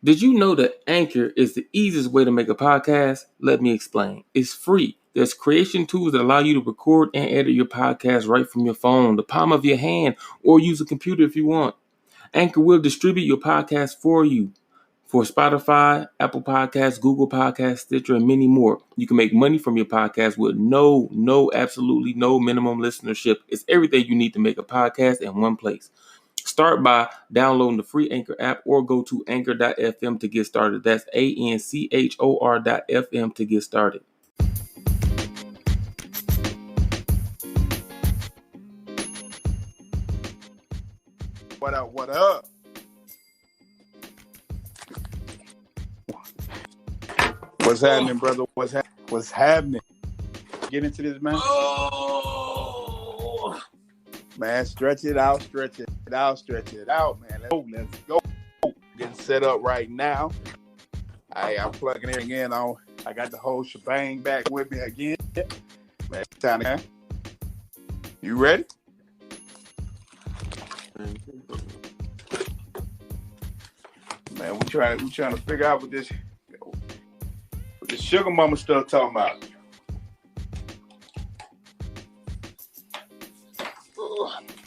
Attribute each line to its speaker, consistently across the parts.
Speaker 1: Did you know that Anchor is the easiest way to make a podcast? Let me explain. It's free. There's creation tools that allow you to record and edit your podcast right from your phone, the palm of your hand, or use a computer if you want. Anchor will distribute your podcast for you. For Spotify, Apple Podcasts, Google Podcasts, Stitcher, and many more. You can make money from your podcast with absolutely no minimum listenership. It's everything you need to make a podcast in one place. Start by downloading the free Anchor app or go to anchor.fm to get started. That's ANCHOR.FM to get started.
Speaker 2: What up? What up? What's happening, brother? What's happening? Get into this, man.
Speaker 1: Oh,
Speaker 2: man, stretch it out, man. Let's go. Getting set up right now. I'm plugging everything in. I got the whole shebang back with me again. Man, time to. You ready? Man, we trying to figure out what this sugar mama stuff talking about.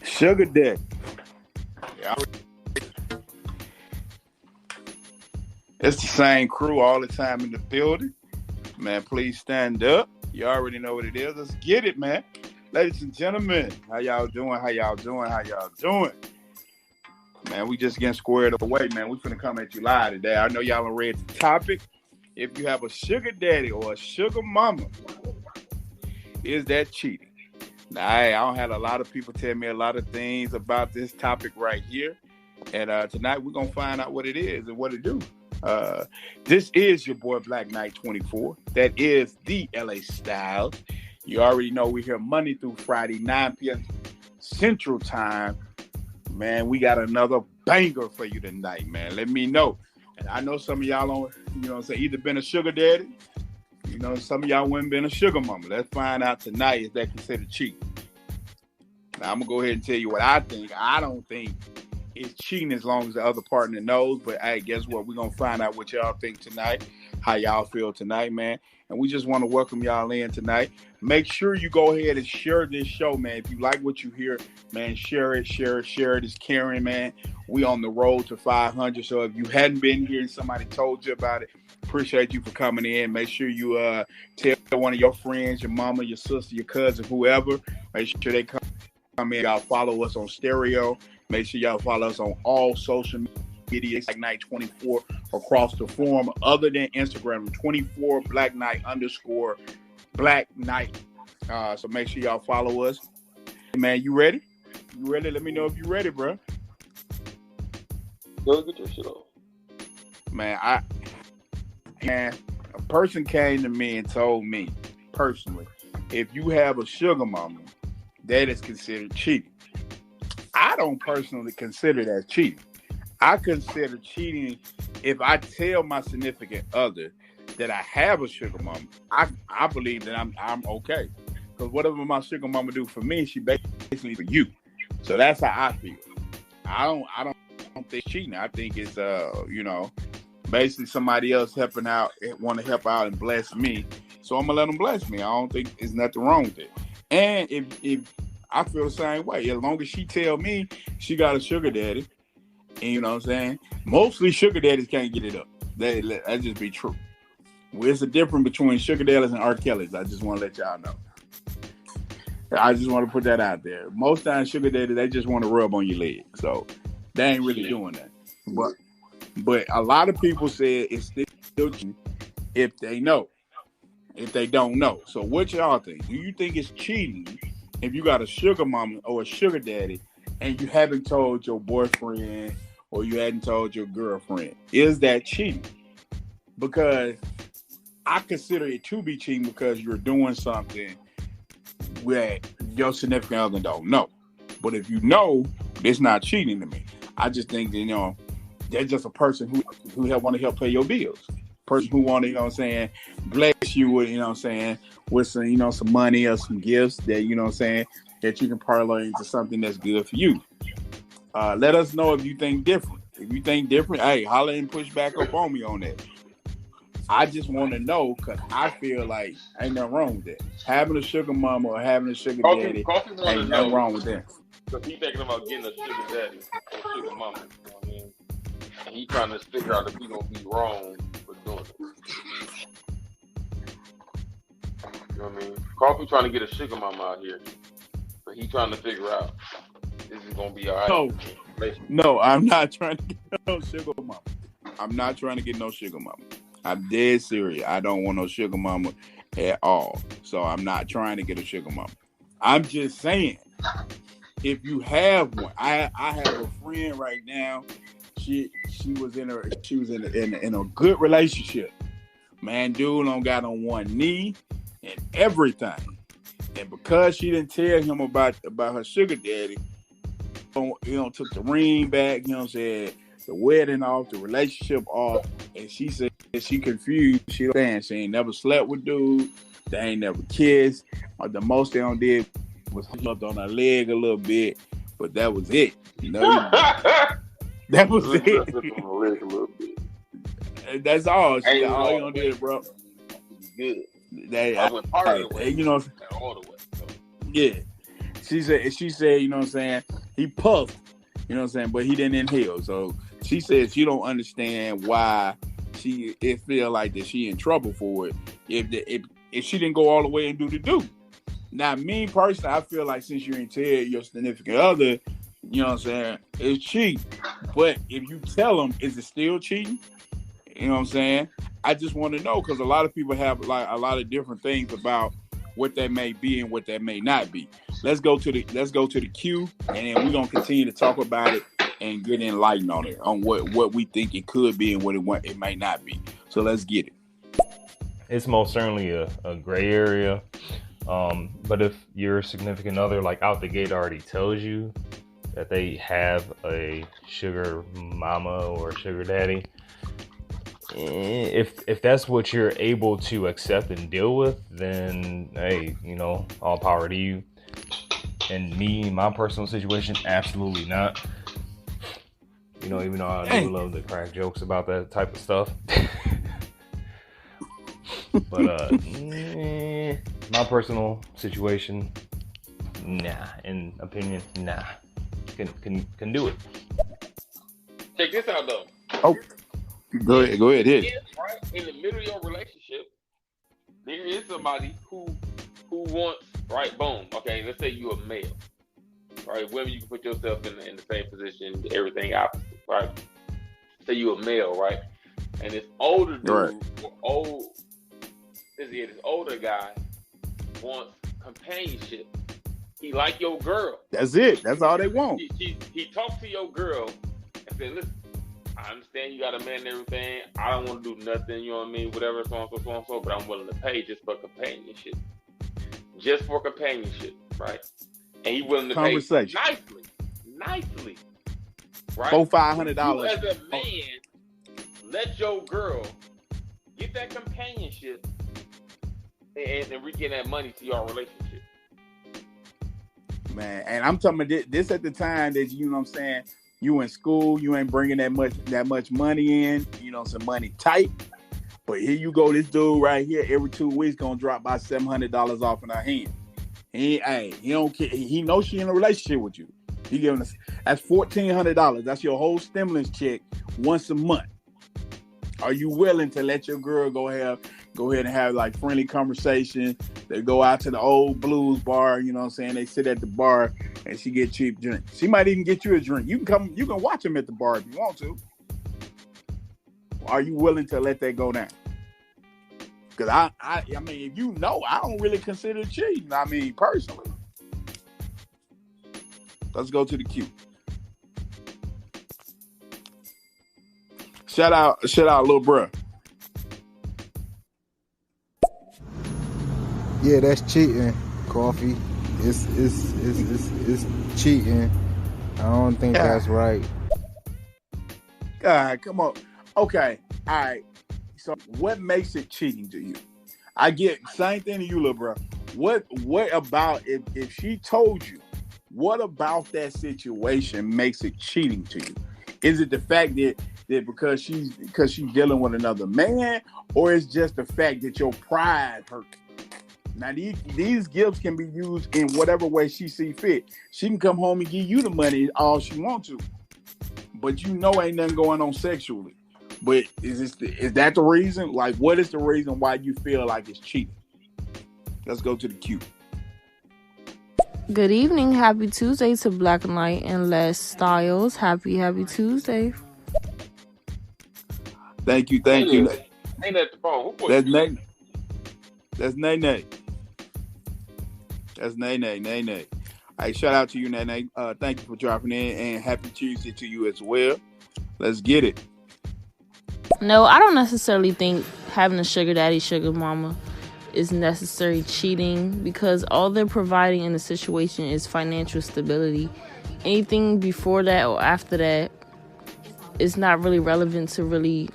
Speaker 2: Sugar daddy. Yeah. It's the same crew all the time in the building. Man, please stand up. You already know what it is. Let's get it, man. Ladies and gentlemen, how y'all doing? Man, we just getting squared away, man. We finna come at you live today. I know y'all done read the topic. If you have a sugar daddy or a sugar mama, is that cheating? Now, I don't have a lot of people tell me a lot of things about this topic right here. And tonight we're going to find out what it is and what it do. This is your boy Black Knight 24. That is the LA Styles. You already know we're here Monday through Friday, 9 p.m. Central Time. Man, we got another banger for you tonight, man. Let me know. And I know some of y'all on, either been a sugar daddy. Some of y'all women been a sugar mama. Let's find out tonight if that considered cheating. Now, I'm going to go ahead and tell you what I think. I don't think it's cheating as long as the other partner knows. But, hey, guess what? We're going to find out what y'all think tonight, how y'all feel tonight, man. And we just want to welcome y'all in tonight. Make sure you go ahead and share this show, man. If you like what you hear, man, share it. It's caring, man. We on the road to 500. So if you hadn't been here and somebody told you about it, appreciate you for coming in. Make sure you tell one of your friends, your mama, your sister, your cousin, whoever. Make sure they come in. Y'all follow us on stereo. Make sure y'all follow us on all social media, Black Knight 24 across the forum, other than Instagram, 24 Black Knight _ Black Knight. So make sure y'all follow us. Man, you ready? Let me know if you ready, bro.
Speaker 1: Go get your shit off.
Speaker 2: Man, a person came to me and told me personally, if you have a sugar mama, that is considered cheating. I don't personally consider that cheating. I consider cheating if I tell my significant other that I have a sugar mama. I believe that I'm okay, because whatever my sugar mama do for me, she basically for you. So that's how I feel. I don't think cheating. I think it's basically somebody else helping out, want to help out and bless me. So I'm gonna let them bless me. I don't think there's nothing wrong with it. And if I feel the same way, as long as she tell me she got a sugar daddy, and you know what I'm saying, mostly sugar daddies can't get it up. That just be true. Where's the difference between sugar daddies and R. Kellys? I just want to let y'all know. I just want to put that out there. Most times sugar daddies, they just want to rub on your leg. So they ain't really doing that. But a lot of people say it's still cheating if they know. If they don't know. So what y'all think? Do you think it's cheating if you got a sugar mama or a sugar daddy and you haven't told your boyfriend or you hadn't told your girlfriend? Is that cheating? Because I consider it to be cheating because you're doing something that your significant other don't know. But if you know, it's not cheating to me. I just think that, they're just a person who want to help pay your bills. Person who want to, bless you with, with some, some money or some gifts that, that you can parlay into something that's good for you. Let us know if you think different. If you think different, hey, holler and push back up on me on that. I just want to know because I feel like ain't nothing wrong with that. Having a sugar mama or having a sugar daddy ain't nothing wrong with that.
Speaker 1: Because he thinking about getting a sugar daddy or sugar mama. You know what I mean? And he trying to figure out if he gonna be wrong for doing it. You know what I mean? Coffee trying to get a sugar mama out here, but he trying to figure out this is gonna be all right.
Speaker 2: No, I'm not trying to get no sugar mama. I'm not trying to get no sugar mama. I'm dead serious. I don't want no sugar mama at all. So I'm not trying to get a sugar mama. I'm just saying, if you have one, I have a friend right now. She was in a good relationship. Man, dude don't got on one knee and everything. And because she didn't tell him about her sugar daddy, took the ring back, the wedding off, the relationship off, and she said she confused. She ain't never slept with dude. They ain't never kissed. The most they did was hook up on her leg a little bit, but that was it. That was it. That's all. She said, all you did, bro.
Speaker 1: Good.
Speaker 2: I went part of the way. All the way. So. Yeah. She said, you know what I'm saying? He puffed, you know what I'm saying, but he didn't inhale. So she said she don't understand why it feel like that she in trouble for it if she didn't go all the way and do the do. Now, me personally, I feel like since you ain't tell your significant other, you know what I'm saying, it's cheating. But if you tell them, is it still cheating? You know what I'm saying? I just want to know because a lot of people have like a lot of different things about what that may be and what that may not be. Let's go to the queue, and then we're gonna continue to talk about it and get enlightened on it, on what we think it could be and what it may not be. So let's get it.
Speaker 3: It's most certainly a gray area. But if your significant other, like out the gate, already tells you that they have a sugar mama or sugar daddy, if that's what you're able to accept and deal with, then hey, all power to you. And me, my personal situation, absolutely not. Even though I do love to crack jokes about that type of stuff. But my personal situation, nah. In opinion, nah. Can do it.
Speaker 1: Check this out though.
Speaker 2: Oh, go ahead. Hit.
Speaker 1: Right in the middle of your relationship, there is somebody who wants, right? Boom. Okay, let's say you're a male, right? Women, you can put yourself in the same position, everything opposite, right? Say you're a male, right? And this older dude, this older guy wants companionship. He like your girl.
Speaker 2: That's it. That's all they want.
Speaker 1: He talks to your girl and said, listen, I understand you got a man and everything. I don't want to do nothing, you know what I mean? Whatever, so on, so, but I'm willing to pay just for companionship. Just for companionship, right? And he willing to pay nicely, right?
Speaker 2: $400-$500.
Speaker 1: You as a man, let your girl get that companionship and we get that money to your relationship.
Speaker 2: Man, and I'm talking about this at the time that, you know what I'm saying, you in school, you ain't bringing that much money in, some money tight. But here you go, this dude right here, every 2 weeks gonna drop by $700 off in her hand. He don't care. He knows she in a relationship with you. He giving us that's $1,400. That's your whole stimulus check once a month. Are you willing to let your girl go ahead and have like friendly conversation? They go out to the old blues bar, you know what I'm saying? They sit at the bar and she get cheap drinks. She might even get you a drink. You can watch them at the bar if you want to. Are you willing to let that go down? Because I mean, if I don't really consider cheating. I mean, personally. Let's go to the queue. Shout out, little bruh.
Speaker 4: Yeah, that's cheating, Coffee. It's cheating. I don't think that's right.
Speaker 2: God, come on. Okay, all right. So, what makes it cheating to you? I get same thing to you, little bro. What about if she told you? What about that situation makes it cheating to you? Is it the fact that because she's dealing with another man, or it's just the fact that your pride hurt? Now these gifts can be used in whatever way she see fit. She can come home and give you the money all she wants to, but you know ain't nothing going on sexually. But is that the reason? Like, what is the reason why you feel like it's cheating? Let's go to the queue.
Speaker 5: Good evening. Happy Tuesday to Black and Light and Les Styles. Happy Tuesday.
Speaker 2: Thank you.
Speaker 1: Ain't that the phone?
Speaker 2: That's Nay. That's Nay. That's Nay. All right, shout out to you, Nay. Thank you for dropping in, and happy Tuesday to you as well. Let's get it.
Speaker 5: No, I don't necessarily think having a sugar daddy, sugar mama is necessary cheating, because all they're providing in the situation is financial stability. Anything before that or after that is not really relevant to really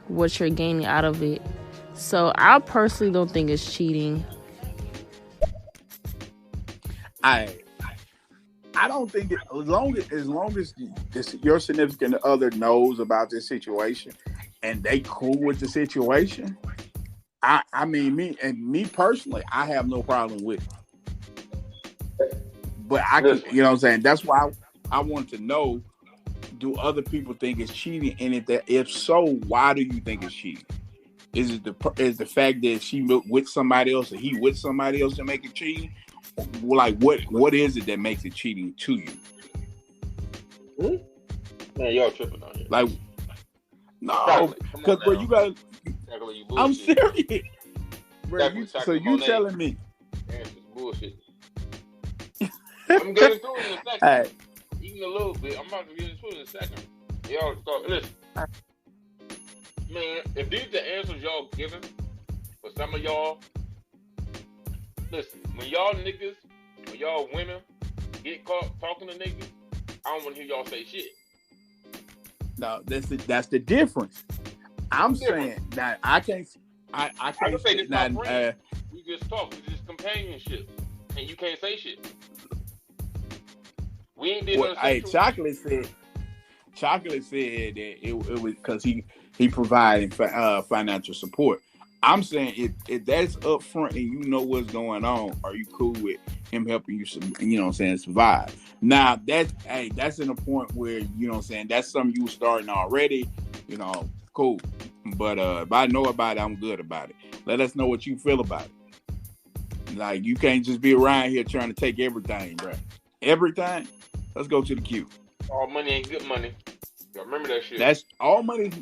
Speaker 5: what you're gaining out of it. So I personally don't think it's cheating.
Speaker 2: I don't think it, as long as your significant other knows about this situation and they cool with the situation, I mean, me personally, I have no problem with it. But I can, you know what I'm saying? That's why I want to know, do other people think it's cheating? And if so, why do you think it's cheating? Is it the fact that she with somebody else or he with somebody else to make it cheating? Like, what is it that makes it cheating to you?
Speaker 1: Man, y'all tripping on here.
Speaker 2: Like, no, because bro, you got. I'm serious, bro. You telling me?
Speaker 1: That's just bullshit. I'm getting through it in a second.
Speaker 2: Right.
Speaker 1: Even a little bit. I'm about to get into it in a second. Y'all start. Listen, man. If these the answers y'all giving for some of y'all, listen. When y'all niggas, when y'all women get caught talking to niggas, I don't want to hear y'all say shit.
Speaker 2: No, that's the difference. I'm saying that I can't
Speaker 1: say this my friend. We just talk. We just companionship, and you can't say shit. We ain't did nothing.
Speaker 2: Hey, Chocolate said that it was because he provided financial support. I'm saying if that's up front and you know what's going on, are you cool with him helping you, you know what I'm saying, survive? Now that's in a point where, you know what I'm saying, that's something you starting already, you know, cool. But if I know about it, I'm good about it. Let us know what you feel about it. Like, you can't just be around here trying to take everything, bro. Everything? Let's go to the queue.
Speaker 1: All money ain't good money. Y'all remember that shit.
Speaker 2: That's all money.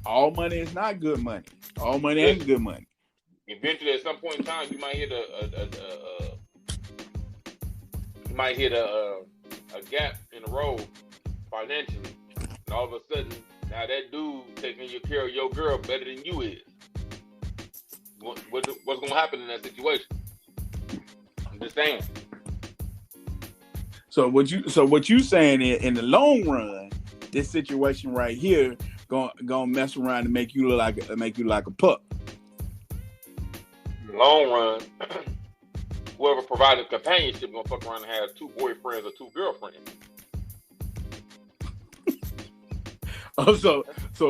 Speaker 2: All money is not good money. All money ain't good money.
Speaker 1: Eventually, at some point in time, you might hit a gap in the road financially, and all of a sudden, now that dude taking care of your girl better than you is. What's gonna happen in that situation? I'm just saying.
Speaker 2: So what you saying is, in the long run, this situation right here gonna mess around and make you look like a pup.
Speaker 1: In the long run, whoever provided companionship gonna fuck around and have 2 boyfriends or 2 girlfriends.
Speaker 2: Oh, so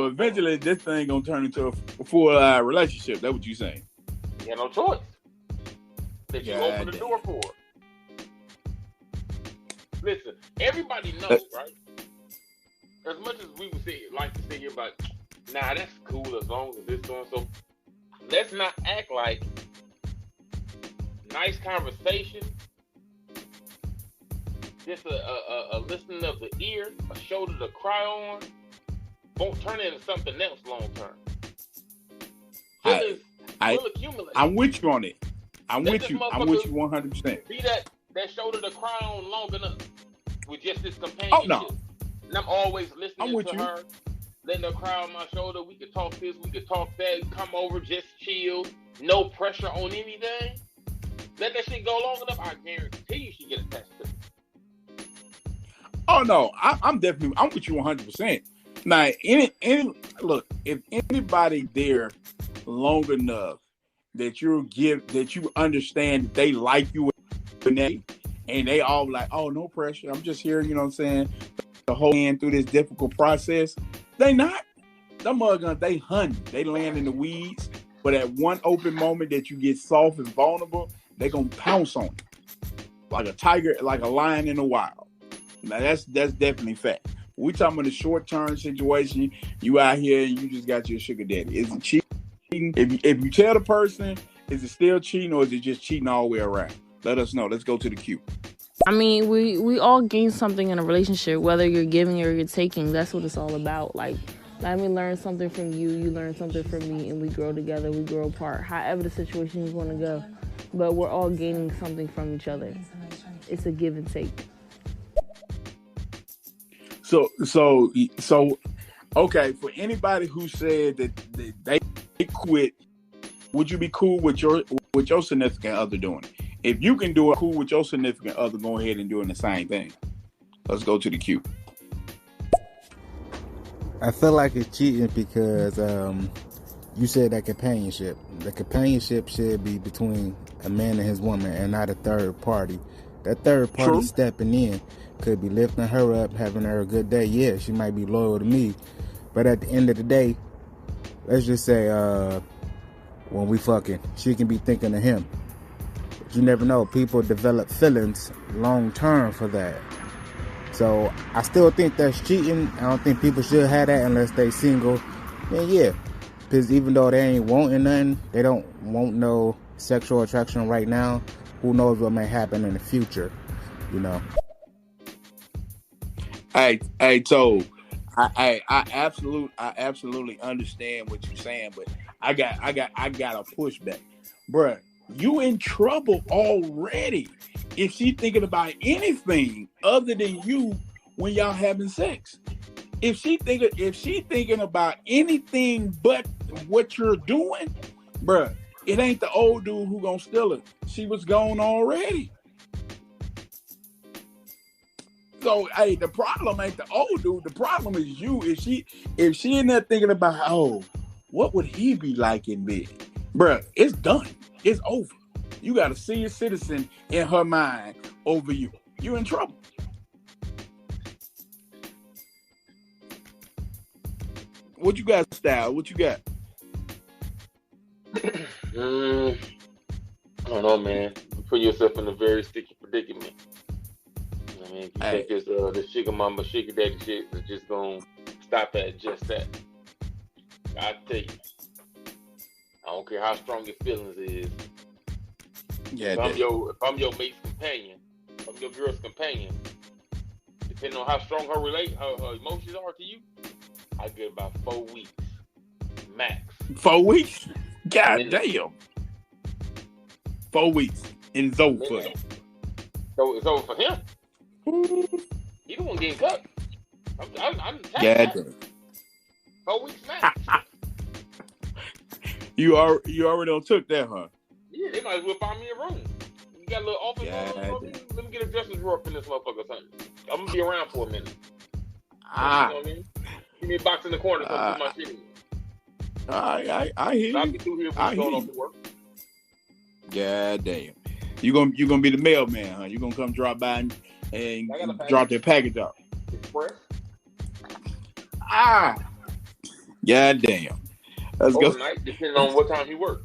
Speaker 2: eventually this thing gonna turn into a full relationship. That's what you saying?
Speaker 1: You got no choice. That you open the door for. Listen, everybody knows, right? As much as we would like to say here about, nah, that's cool as long as this so and so. Let's not act like nice conversation, just a listening of the ear, a shoulder to cry on, won't turn into something else long term. Feelings will accumulate.
Speaker 2: I'm with you on it. I'm with you 100%.
Speaker 1: Be that shoulder to cry on long enough with just this companionship.
Speaker 2: Oh no.
Speaker 1: And I'm always listening to
Speaker 2: you.
Speaker 1: her, letting her cry on my shoulder. We could talk this, we could talk that. Come over, just chill. No pressure on anything. Let that shit go long enough. I guarantee you she get attached to it.
Speaker 2: Oh no, I'm with you 100%. Now, look, if anybody there long enough that you understand that they like you and they all like, oh, no pressure. I'm just here, you know what I'm saying? the whole hand through this difficult process. They not. Them motherfuckers, they hunting. They land in the weeds. But at one open moment that you get soft and vulnerable, they gonna pounce on it. Like a tiger, like a lion in the wild. Now that's definitely fact. We talking about the short-term situation. You out here and you just got your sugar daddy. Is it cheating? If you tell the person, is it still cheating or is it just cheating all the way around? Let us know. Let's go to the queue.
Speaker 5: I mean, we all gain something in a relationship, whether you're giving or you're taking. That's what it's all about. Like, let me learn something from you, you learn something from me, and we grow together, we grow apart, however the situation is going to go. But we're all gaining something from each other. It's a give and take.
Speaker 2: So, okay, for anybody who said that they quit, would you be cool with your significant other doing it? If you can do it, cool with your significant other, go ahead and doing the same thing. Let's go to the queue.
Speaker 4: I feel like it's cheating because you said that companionship. The companionship should be between a man and his woman and not a third party. That third party
Speaker 2: True.
Speaker 4: stepping in could be lifting her up, having her a good day. Yeah, she might be loyal to me. But at the end of the day, let's just say when we fucking, she can be thinking of him. But you never know. People develop feelings long term for that. So I still think that's cheating. I don't think people should have that unless they single. Then yeah. Because even though they ain't wanting nothing, they don't want no sexual attraction right now. Who knows what may happen in the future, you know?
Speaker 2: Hey, so I absolutely understand what you're saying, but I got a pushback, bruh. You in trouble already if she thinking about anything other than you when y'all having sex. If she thinking about anything but what you're doing, bruh, it ain't the old dude who gonna steal it. She was gone already. So, hey, the problem ain't the old dude. The problem is you. If she in there thinking about, oh, what would he be like in bed? Bruh, it's done. It's over. You got a senior citizen in her mind over you. You're in trouble. What you got, Style? What you got?
Speaker 1: I don't know, man. You put yourself in a very sticky predicament. I mean, if you think it's the sugar mama, sugar daddy shit is just gonna stop at just that, I tell you, I don't care how strong your feelings is.
Speaker 2: Yeah,
Speaker 1: if I'm your mate's companion, if I'm your girl's companion, depending on how strong her emotions are to you, I get about 4 weeks max.
Speaker 2: 4 weeks? God damn. 4 weeks. And it's over for him.
Speaker 1: So it's over for him. He the one getting cut. I'm
Speaker 2: yeah,
Speaker 1: 4 weeks max.
Speaker 2: You already done took that, huh?
Speaker 1: Yeah, they might as well find me a room. You got a little office room? Let me get a dresser's drawer up in this motherfucker or something. I'm gonna be around for a minute. You know what I mean? Give me a box in the corner so I can put my shit in.
Speaker 2: I hear you.
Speaker 1: I'll get through here before going off to work.
Speaker 2: God damn. You gonna be the mailman, huh? You gonna come drop by and drop their package off.
Speaker 1: Express.
Speaker 2: God damn. Let's
Speaker 1: overnight,
Speaker 2: go.
Speaker 1: Depending on what time you work.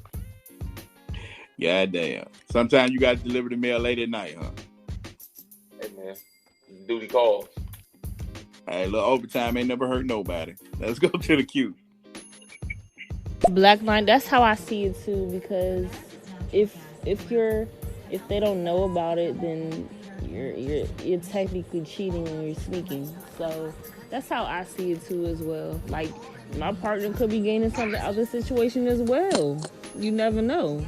Speaker 2: God damn. Sometimes you gotta deliver the mail late at night, huh?
Speaker 1: Hey man, duty calls.
Speaker 2: Hey, a little overtime ain't never hurt nobody. Let's go to the queue.
Speaker 5: Black Knight, that's how I see it too, because if they don't know about it, then you're technically cheating when you're sneaking. So that's how I see it too as well. Like, my partner could be gaining something out of the situation as well. You never know.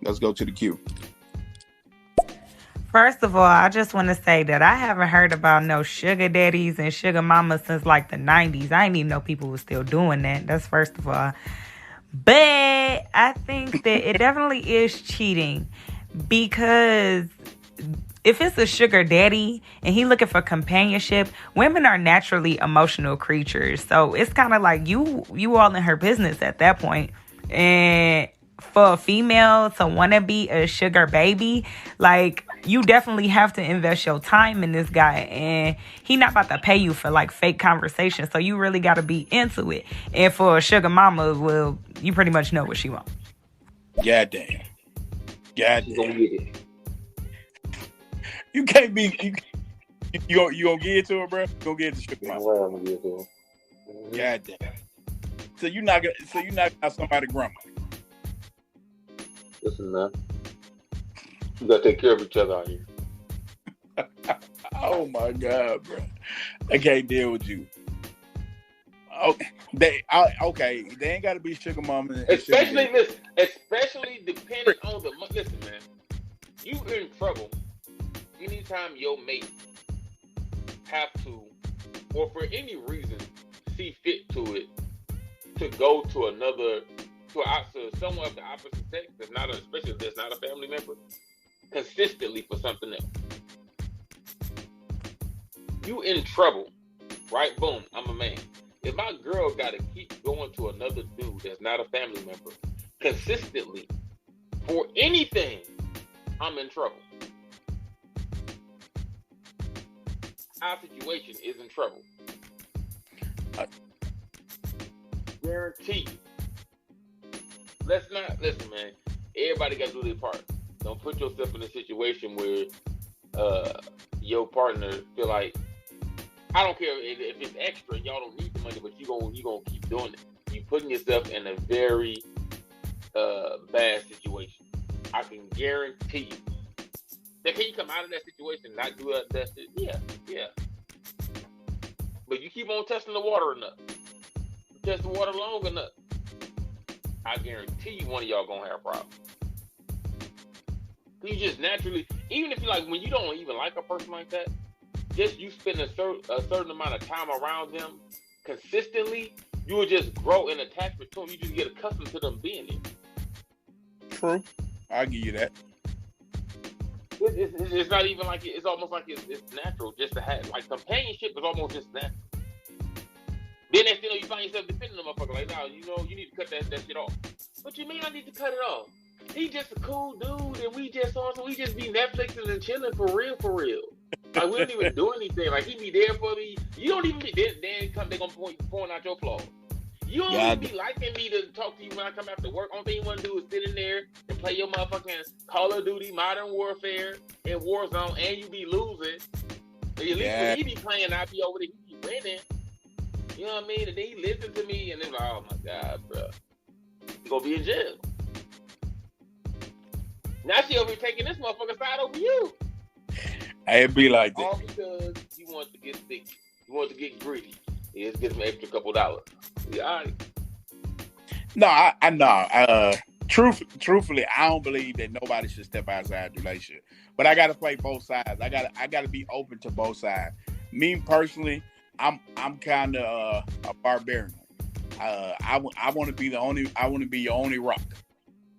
Speaker 2: Let's go to the queue.
Speaker 6: First of all, I just want to say that I haven't heard about no sugar daddies and sugar mamas since like the 90s. I didn't even know people were still doing that. That's first of all. But I think that it definitely is cheating, because if it's a sugar daddy and he looking for companionship, women are naturally emotional creatures. So it's kind of like you all in her business at that point. And for a female to want to be a sugar baby, like, you definitely have to invest your time in this guy, and he not about to pay you for like fake conversation. So you really got to be into it. And for a sugar mama, well, you pretty much know what she wants.
Speaker 2: Goddamn.
Speaker 1: She's gonna get it.
Speaker 2: You can't be. You gonna give it to her, bro? You gonna give it to sugar mama?
Speaker 1: Well, I'm gonna give it to her.
Speaker 2: Goddamn. So you not gonna somebody grandma.
Speaker 1: Listen, man. You gotta take care of each other out here.
Speaker 2: Oh my God, bro! I can't deal with you. Okay, they ain't got to be sugar mama.
Speaker 1: Especially depending on the. Listen, man, you in trouble anytime your mate have to, or for any reason, see fit to it to go to another, to someone of the opposite sex that's not, especially if that's not a family member, consistently for something else. You in trouble, right? Boom, I'm a man. If my girl got to keep going to another dude that's not a family member consistently for anything, I'm in trouble. Our situation is in trouble. Guarantee you. Let's not, listen, man. Everybody got to do their part. Don't put yourself in a situation where your partner feel like, I don't care if it's extra, y'all don't need the money, but you gonna keep doing it. You putting yourself in a very bad situation. I can guarantee you. Now, can you come out of that situation and not do that shit? Yeah. But you keep on testing the water enough. Test the water long enough. I guarantee you one of y'all gonna have problems. You just naturally, even if you like, when you don't even like a person like that, just you spend a certain amount of time around them consistently, you will just grow in attachment to them. You just get accustomed to them being there.
Speaker 2: True. I'll give you that.
Speaker 1: It's not even like it's almost like it's natural just to have, like, companionship is almost just natural. Then next thing you find yourself depending on a motherfucker, like, no, you need to cut that shit off. What you mean I need to cut it off? He just a cool dude, and we just be Netflixing and chilling for real. Like, we don't even do anything. Like, he be there for me. You don't even be there. Then they gonna point out your flaws. You don't even be liking me to talk to you when I come after work. Only thing you want to do is sit in there and play your motherfucking Call of Duty, Modern Warfare, and Warzone, and you be losing. At least when he be playing, I be over there, he be winning. You know what I mean? And then he listen to me, and then like, oh my God, bro, you gonna be in jail. Now she over here taking this motherfucker side over you.
Speaker 2: It'd be like that.
Speaker 1: All because you want to get sick. You want to get greedy. Let's get some extra couple dollars. Yeah, all right.
Speaker 2: No, I know. Truthfully, I don't believe that nobody should step outside the relationship. But I gotta play both sides. I gotta be open to both sides. Me personally, I'm kind of a barbarian. I want to be the only. I want to be your only rock.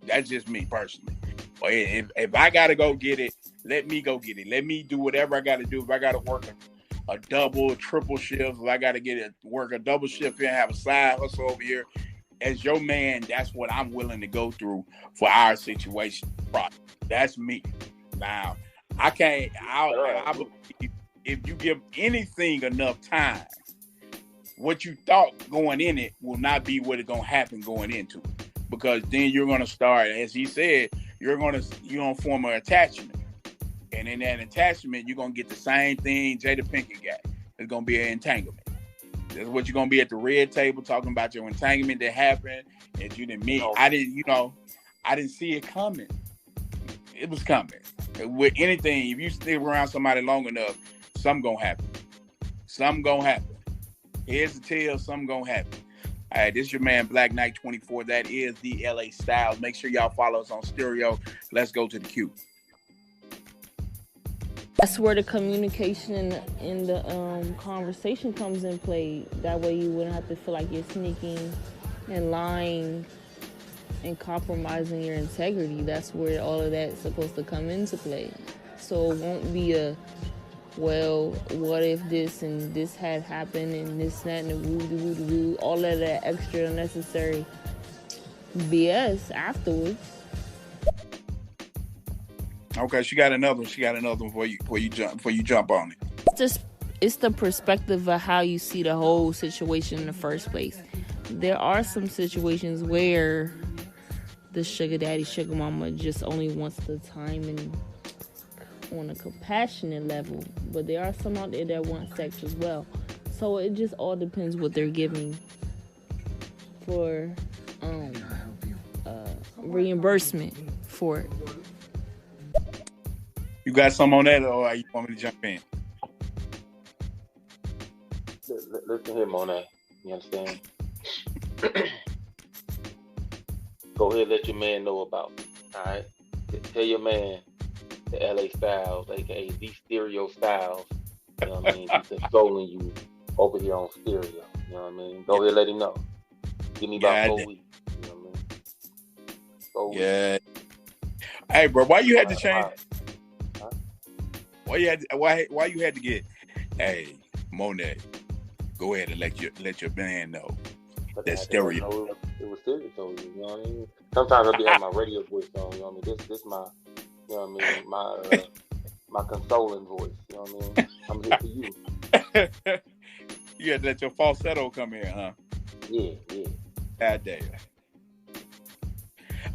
Speaker 2: That's just me personally. But if I gotta go get it, let me go get it. Let me do whatever I gotta do. If I gotta work a double, triple shift, if I gotta work a double shift here and have a side hustle over here, as your man, that's what I'm willing to go through for our situation. That's me. Now, I can't. I believe if you give anything enough time, what you thought going in it will not be what is gonna happen going into it. Because then you're gonna start, as he said, you're gonna form an attachment, and in that attachment, you're gonna get the same thing Jada Pinkett got. It's gonna be an entanglement. That's what you're gonna be at the red table talking about your entanglement that happened, and you didn't meet. I didn't see it coming. It was coming. With anything, if you stick around somebody long enough, something gonna happen. Something gonna happen. Here's the tell, something gonna happen. All right, this is your man Black Knight 24. That is the LA Style. Make sure y'all follow us on Stereo. Let's go to the queue.
Speaker 5: That's where the communication in the conversation comes in play. That way you wouldn't have to feel like you're sneaking and lying and compromising your integrity. That's where all of that's supposed to come into play. So it won't be a, well, what if this and this had happened and this, that, and the woo, all of that extra unnecessary BS afterwards.
Speaker 2: Okay, she got another one. She got another one before you jump on it.
Speaker 5: It's the perspective of how you see the whole situation in the first place. There are some situations where the sugar daddy, sugar mama just only wants the time and on a compassionate level, but there are some out there that want sex as well. So it just all depends what they're giving for reimbursement for it.
Speaker 2: You got some on that, or you want me to jump in?
Speaker 1: Listen here, Monet. You understand? Go ahead, let your man know about it. All right? Tell your man the LA Styles, aka the Stereo Styles, you know what I mean, be consoling you over here on stereo. You know what I mean? Go ahead, let him know. Give me about 4 weeks. You know what I mean? 4 weeks.
Speaker 2: Yeah. Hey, bro, why you had to change?
Speaker 1: Huh?
Speaker 2: Why you had to get? Hey, Monet, go ahead and let your man know that stereo.
Speaker 1: It was serious over you. You know what I mean? Sometimes I'll be having my radio voice on. You know what I mean? This my, you know what I mean? My consoling voice. You know what I mean? I'm here for you.
Speaker 2: You had to let your falsetto come in, huh?
Speaker 1: Yeah.
Speaker 2: God damn.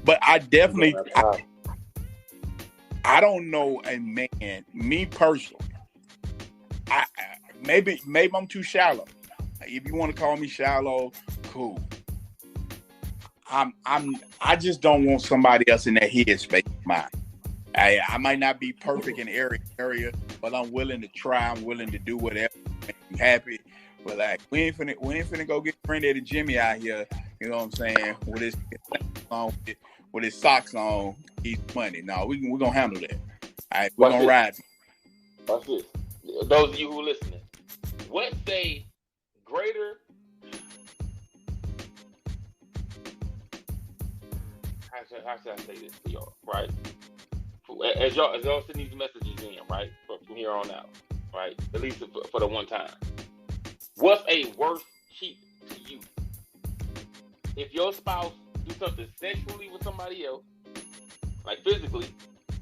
Speaker 2: But I definitely, I don't know a man. Me personally, maybe I'm too shallow. If you want to call me shallow, cool. I just don't want somebody else in that headspace of mine. I might not be perfect in every area, but I'm willing to try. I'm willing to do whatever to make you happy. But like, we ain't finna go get Granddaddy Jimmy out here. You know what I'm saying? With his socks on, he's money. No, we're gonna handle that. All right, we're gonna ride.
Speaker 1: Watch this. Those of you who are listening, what's a greater? How should I say this to y'all? Right? As y'all send these messages in, right, from here on out, right, at least for the one time. What's a worse cheat to you? If your spouse do something sexually with somebody else, like physically,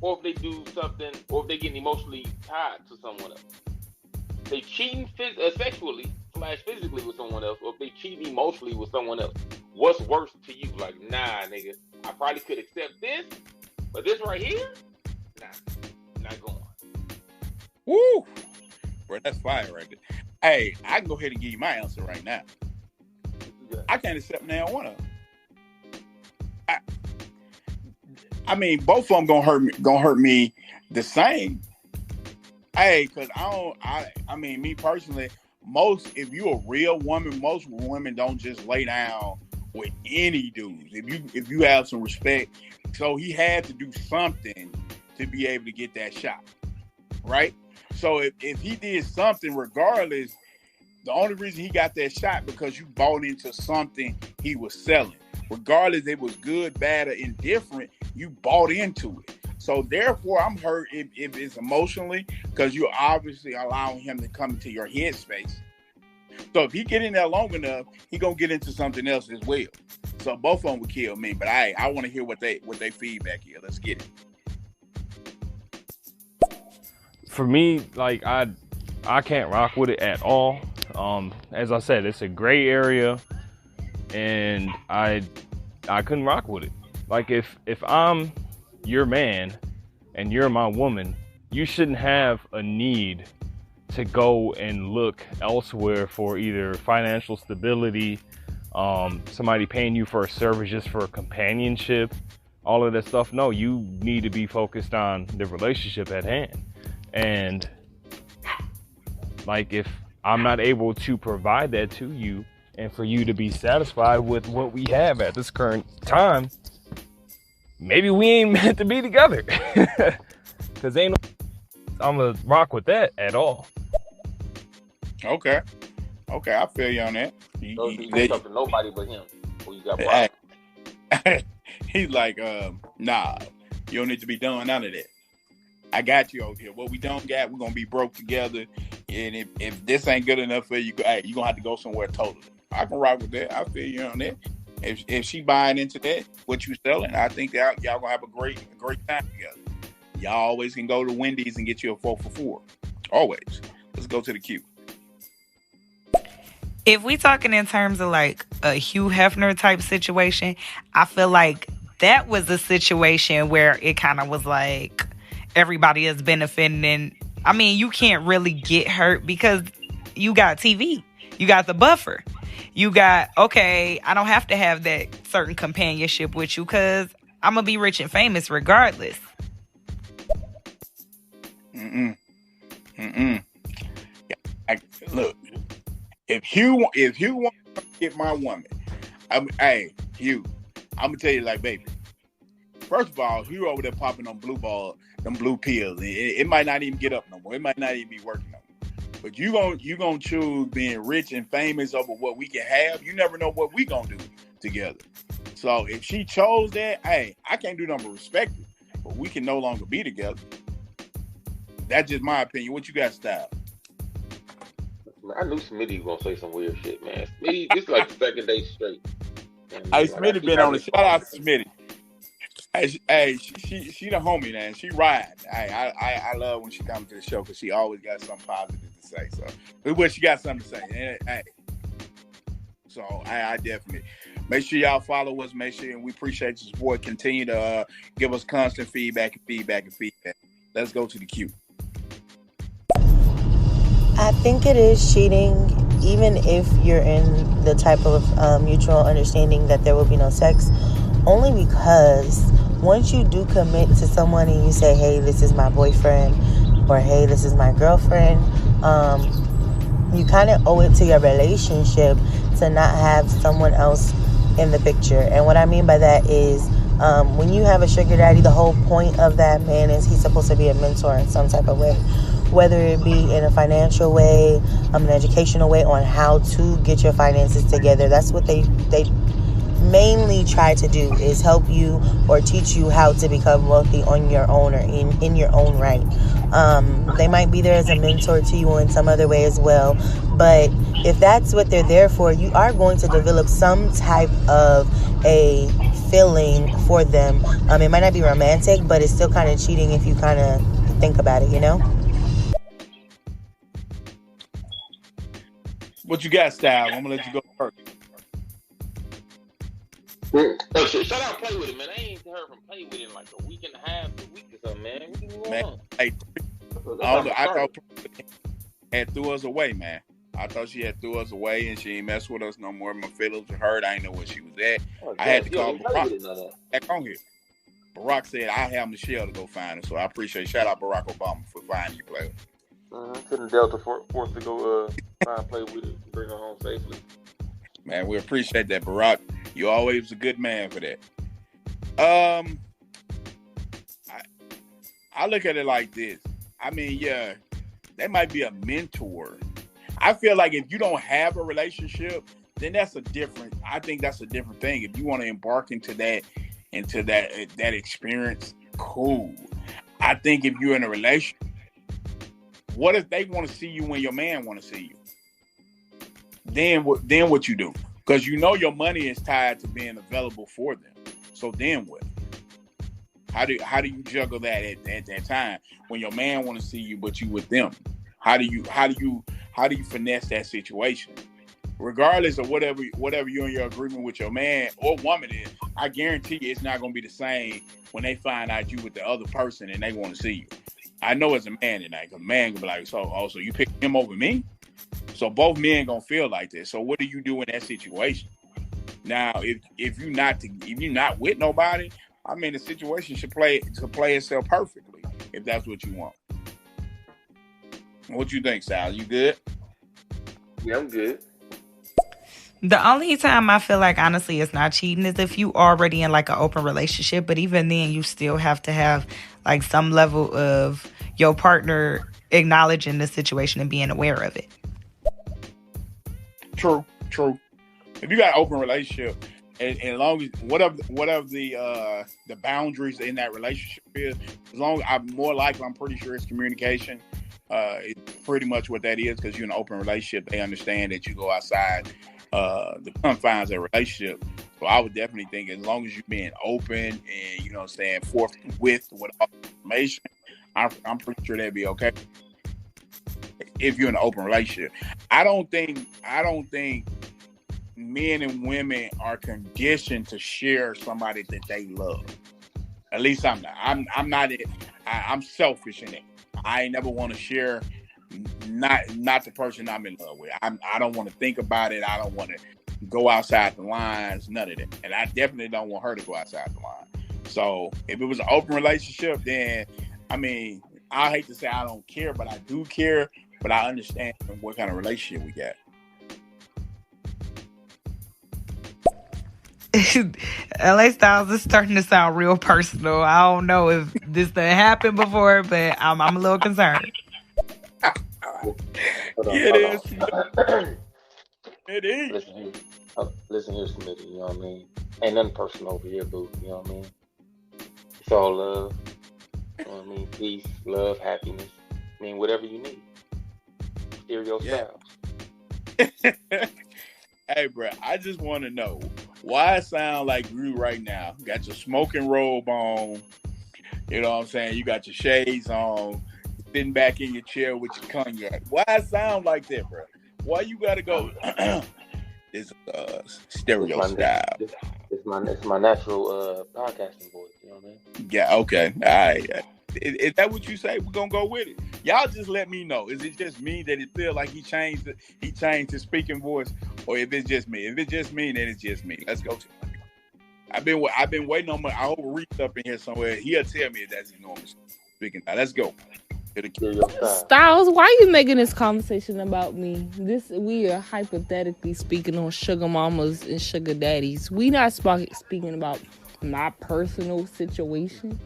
Speaker 1: or if they do something, or if they get emotionally tied to someone else, they cheating sexually / physically with someone else, or if they cheating emotionally with someone else, what's worse to you? Like, nah, nigga, I probably could accept this, but this right here, nah, not going.
Speaker 2: Woo, bro, that's fire right there. Hey, I can go ahead and give you my answer right now. I can't accept now one of them. I mean, both of them gonna hurt me the same. Hey, cause I mean, me personally, if you a real woman, most women don't just lay down with any dudes. If you have some respect, so he had to do something to be able to get that shot, right? So if he did something, regardless, the only reason he got that shot because you bought into something he was selling. Regardless if it was good, bad, or indifferent, you bought into it. So therefore, I'm hurt if it's emotionally, because you're obviously allowing him to come into your headspace. So if he get in there long enough, he gonna get into something else as well. So both of them would kill me. But I want to hear what they feedback here. Let's get it.
Speaker 3: For me, like I can't rock with it at all. As I said, it's a gray area, and I couldn't rock with it. Like if I'm your man and you're my woman, you shouldn't have a need to go and look elsewhere for either financial stability, somebody paying you for a service just for companionship, all of that stuff. No, you need to be focused on the relationship at hand. And like, if I'm not able to provide that to you and for you to be satisfied with what we have at this current time, maybe we ain't meant to be together. Cause I'm gonna rock with that at all.
Speaker 2: Okay, I feel you on that.
Speaker 1: So you don't talk to nobody but him. Well, you got problems.
Speaker 2: He's like, nah, you don't need to be doing none of that. I got you over here. What we don't got, we're gonna be broke together. And if this ain't good enough for you, hey, you're gonna have to go somewhere totally. I can rock with that. I feel you on that. If she buying into that, what you selling, I think that y'all gonna have a great time together. Y'all always can go to Wendy's and get you a 4 for $4. Always. Let's go to the queue.
Speaker 6: If we talking in terms of like a Hugh Hefner type situation, I feel like that was a situation where it kind of was like everybody is benefiting. And I mean, you can't really get hurt because you got TV, you got the buffer, you got, okay, I don't have to have that certain companionship with you because I'm gonna be rich and famous regardless.
Speaker 2: Look, if Hugh wants to get my woman, Hugh, I'm gonna tell you like, baby. First of all, Hugh over there popping on them blue pills. It might not even get up no more. It might not even be working no more. But you gonna choose being rich and famous over what we can have. You never know what we gonna do together. So if she chose that, I can't do nothing but respect it. But we can no longer be together. That's just my opinion. What you got, Style?
Speaker 1: I knew Smitty was gonna say some weird shit, man. Smitty, this is like the second day straight.
Speaker 2: Hey, Smitty been on the shout out to Smitty. Hey, she the homie, man. She ride. I love when she comes to the show because she always got something positive to say. So, but she got something to say. Hey, so I definitely make sure y'all follow us. Make sure we appreciate your support. Continue to give us constant feedback. Let's go to the queue.
Speaker 7: I think it is cheating, even if you're in the type of mutual understanding that there will be no sex, only because once you do commit to someone and you say, hey, this is my boyfriend, or hey, this is my girlfriend, you kind of owe it to your relationship to not have someone else in the picture. And what I mean by that is when you have a sugar daddy, the whole point of that man is he's supposed to be a mentor in some type of way, whether it be in a financial way, an educational way on how to get your finances together. That's what they mainly try to do, is help you or teach you how to become wealthy on your own or in your own right. They might be there as a mentor to you in some other way as well. But if that's what they're there for, you are going to develop some type of a feeling for them. It might not be romantic, but it's still kind of cheating if you kind of think about it, you know?
Speaker 2: What you got, Style? I'm gonna let you go first.
Speaker 1: Oh, shit. Shout out Play With It, man. I ain't heard from Play With It in like a week and a half, a week or something, man. What's going on?
Speaker 2: Hey, I thought she had threw us away, man. I thought she had threw us away and she ain't mess with us no more. My feelings were hurt. I didn't know where she was at. I had to call Barack back on here. Barack said I have Michelle to go find her, so I appreciate. Shout out Barack Obama for finding you, Play.
Speaker 1: Sending Delta Force to go find Play With It, bring her home safely.
Speaker 2: Man, we appreciate that, Barack. You always a good man for that. I look at it like this. I mean, yeah, that might be a mentor. I feel like if you don't have a relationship, then I think that's a different thing. If you want to embark into that experience, cool. I think if you're in a relationship, what if they want to see you when your man want to see you? Then what you do? Because you know your money is tied to being available for them. So then what? How do you juggle that at that time when your man want to see you but you with them? How do you finesse that situation? Regardless of whatever you're in your agreement with your man or woman is, I guarantee you it's not gonna be the same when they find out you with the other person and they want to see you. I know as a man tonight, because a man can be like, so you pick him over me? So both men gonna feel like this. So what do you do in that situation? Now, if you're not with nobody, I mean the situation should play itself perfectly if that's what you want. What you think, Sal? You good?
Speaker 1: Yeah, I'm good.
Speaker 6: The only time I feel like, honestly, it's not cheating is if you already in like an open relationship. But even then, you still have to have like some level of your partner acknowledging the situation and being aware of it.
Speaker 2: True. If you got an open relationship, and as long as whatever the boundaries in that relationship is, as long as I'm pretty sure it's communication. It's pretty much what that is, because you're in an open relationship. They understand that you go outside the confines of a relationship. As So I would definitely think as long as you're being open and, you know what I'm saying, forthwith with all the information, I'm pretty sure that'd be okay. If you're in an open relationship. I don't think men and women are conditioned to share somebody that they love. At least I'm not. I'm not it. I'm selfish in it. I never want to share not the person I'm in love with. I don't want to think about it. I don't want to go outside the lines. None of that. And I definitely don't want her to go outside the line. So if it was an open relationship, then I mean, I hate to say I don't care, but I do care. But I understand what kind of relationship we got.
Speaker 6: LA Styles is starting to sound real personal. I don't know if this done happened before, but I'm a little concerned.
Speaker 2: It is. It is.
Speaker 8: Listen here, Smitty, you know what I mean? Ain't nothing personal over here, boo, you know what I mean? It's all love, you know what I mean? Peace, love, happiness. I mean, whatever you need. Stereo styles.
Speaker 2: Hey, bro, I just want to know why it sound like you right now got your smoking robe on. You know what I'm saying? You got your shades on, sitting back in your chair with your cognac. Why it sound like that, bro? Why you gotta go? This stereo style.
Speaker 8: It's my natural podcasting voice. You know what I mean?
Speaker 2: Yeah. Okay. All right. Is that what you say? We're gonna go with it. Y'all just let me know. Is it just me that it feel like he changed his speaking voice, or if it's just me? If it's just me, then it's just me. Let's go to it. I've been waiting on I hope Reese up in here somewhere. He'll tell me if that's his normal speaking. Now let's go.
Speaker 5: Styles, why are you making this conversation about me? We are hypothetically speaking on sugar mamas and sugar daddies. We not speaking about my personal situation.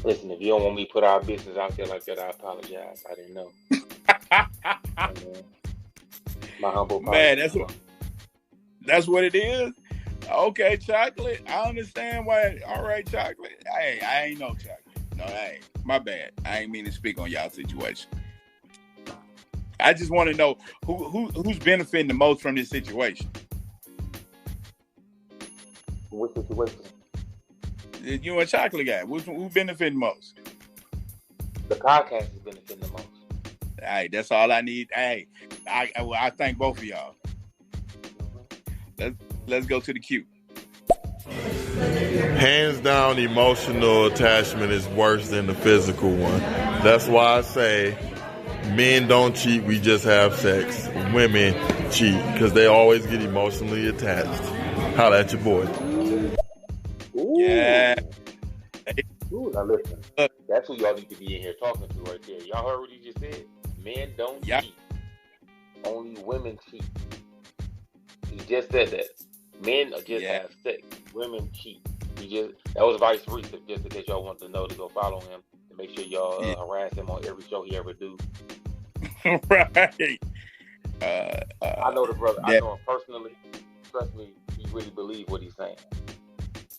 Speaker 8: Listen, if you don't want me to put our business out there like that, I apologize. I didn't know. My humble
Speaker 2: man, that's what it is. Okay, chocolate. I understand why. All right, chocolate. Hey, I ain't no chocolate. No, hey, my bad. I ain't mean to speak on y'all situation. I just want to know who's benefiting the most from this situation.
Speaker 8: What situation?
Speaker 2: You and chocolate guy. Who benefiting most?
Speaker 8: The podcast is benefiting the most.
Speaker 2: Hey, that's all I need. Hey, I thank both of y'all. Let's go to the queue.
Speaker 9: Hands down, emotional attachment is worse than the physical one. That's why I say men don't cheat, we just have sex. Women cheat because they always get emotionally attached. Holla at your boy.
Speaker 8: Ooh.
Speaker 2: Yeah.
Speaker 8: Ooh, now listen. That's who y'all need to be in here talking to right there. Y'all heard what he just said? Men don't cheat. Only women cheat. He just said that. Men just have sex. Women cheat. That was Vice Reese, just in case y'all want to know, to go follow him and make sure y'all harass him on every show he ever do.
Speaker 2: Right.
Speaker 8: I know the brother. I know him personally. Trust me, he really believes what he's saying.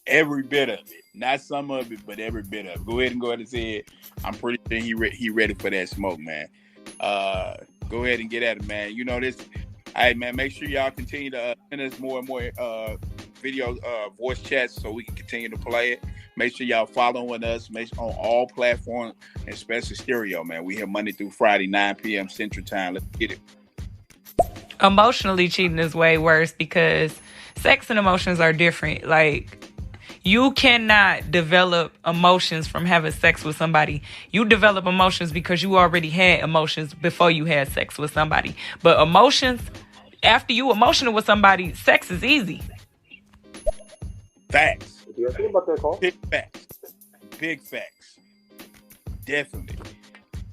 Speaker 2: Every bit of it, not some of it, but every bit of it. Go ahead and say it. I'm pretty sure he ready for that smoke, man. Go ahead and get at it, man. You know this. Hey, man, make sure y'all continue to send us more and more video voice chats so we can continue to play it. Make sure y'all following us. Make sure on all platforms, especially stereo, man. We here Monday through Friday, 9 p.m. Central Time. Let's get it.
Speaker 6: Emotionally cheating is way worse because sex and emotions are different. Like, you cannot develop emotions from having sex with somebody. You develop emotions because you already had emotions before you had sex with somebody. But emotions, after you emotional with somebody, sex is easy.
Speaker 2: Facts.
Speaker 8: You think about that, Carl?
Speaker 2: Big facts. Big facts. Definitely.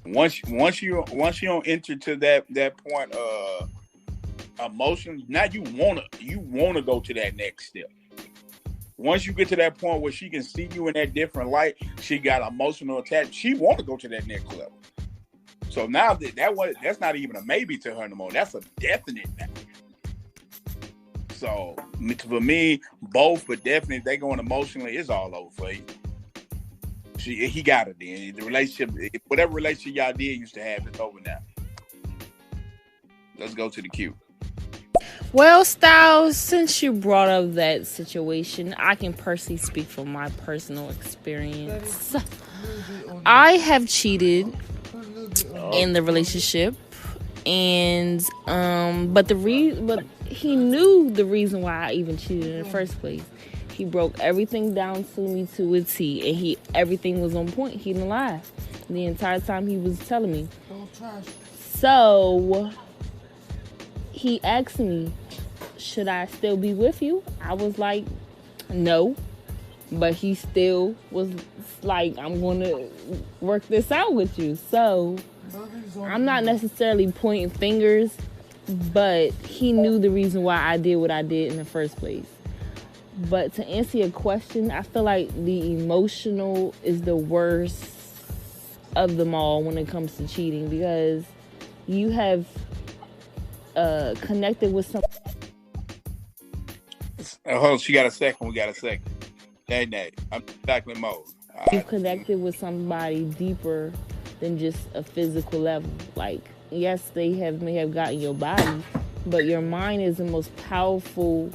Speaker 2: Once you don't enter to that point of emotion, now you wanna go to that next step. Once you get to that point where she can see you in that different light, she got emotional attachment. She want to go to that next level. So now that's not even a maybe to her no more. That's a definite now. So for me, both, but definitely if they going emotionally, it's all over for you. He got it then. The relationship, whatever relationship y'all did used to have, it's over now. Let's go to the queue.
Speaker 5: Well, Styles, since you brought up that situation, I can personally speak from my personal experience. I have cheated in the relationship, and but but he knew the reason why I even cheated in the first place. He broke everything down to me to a T, and everything was on point. He didn't lie the entire time he was telling me. So he asked me, should I still be with you? I was like, no. But he still was like, I'm going to work this out with you. So I'm not necessarily pointing fingers, but he knew the reason why I did what I did in the first place. But to answer your question, I feel like the emotional is the worst of them all when it comes to cheating, because you have connected with some.
Speaker 2: Hold on, she got a second. We got a second. Nay. I'm exactly mode.
Speaker 5: You've connected with somebody deeper than just a physical level. Like, yes, they may have gotten your body, but your mind is the most powerful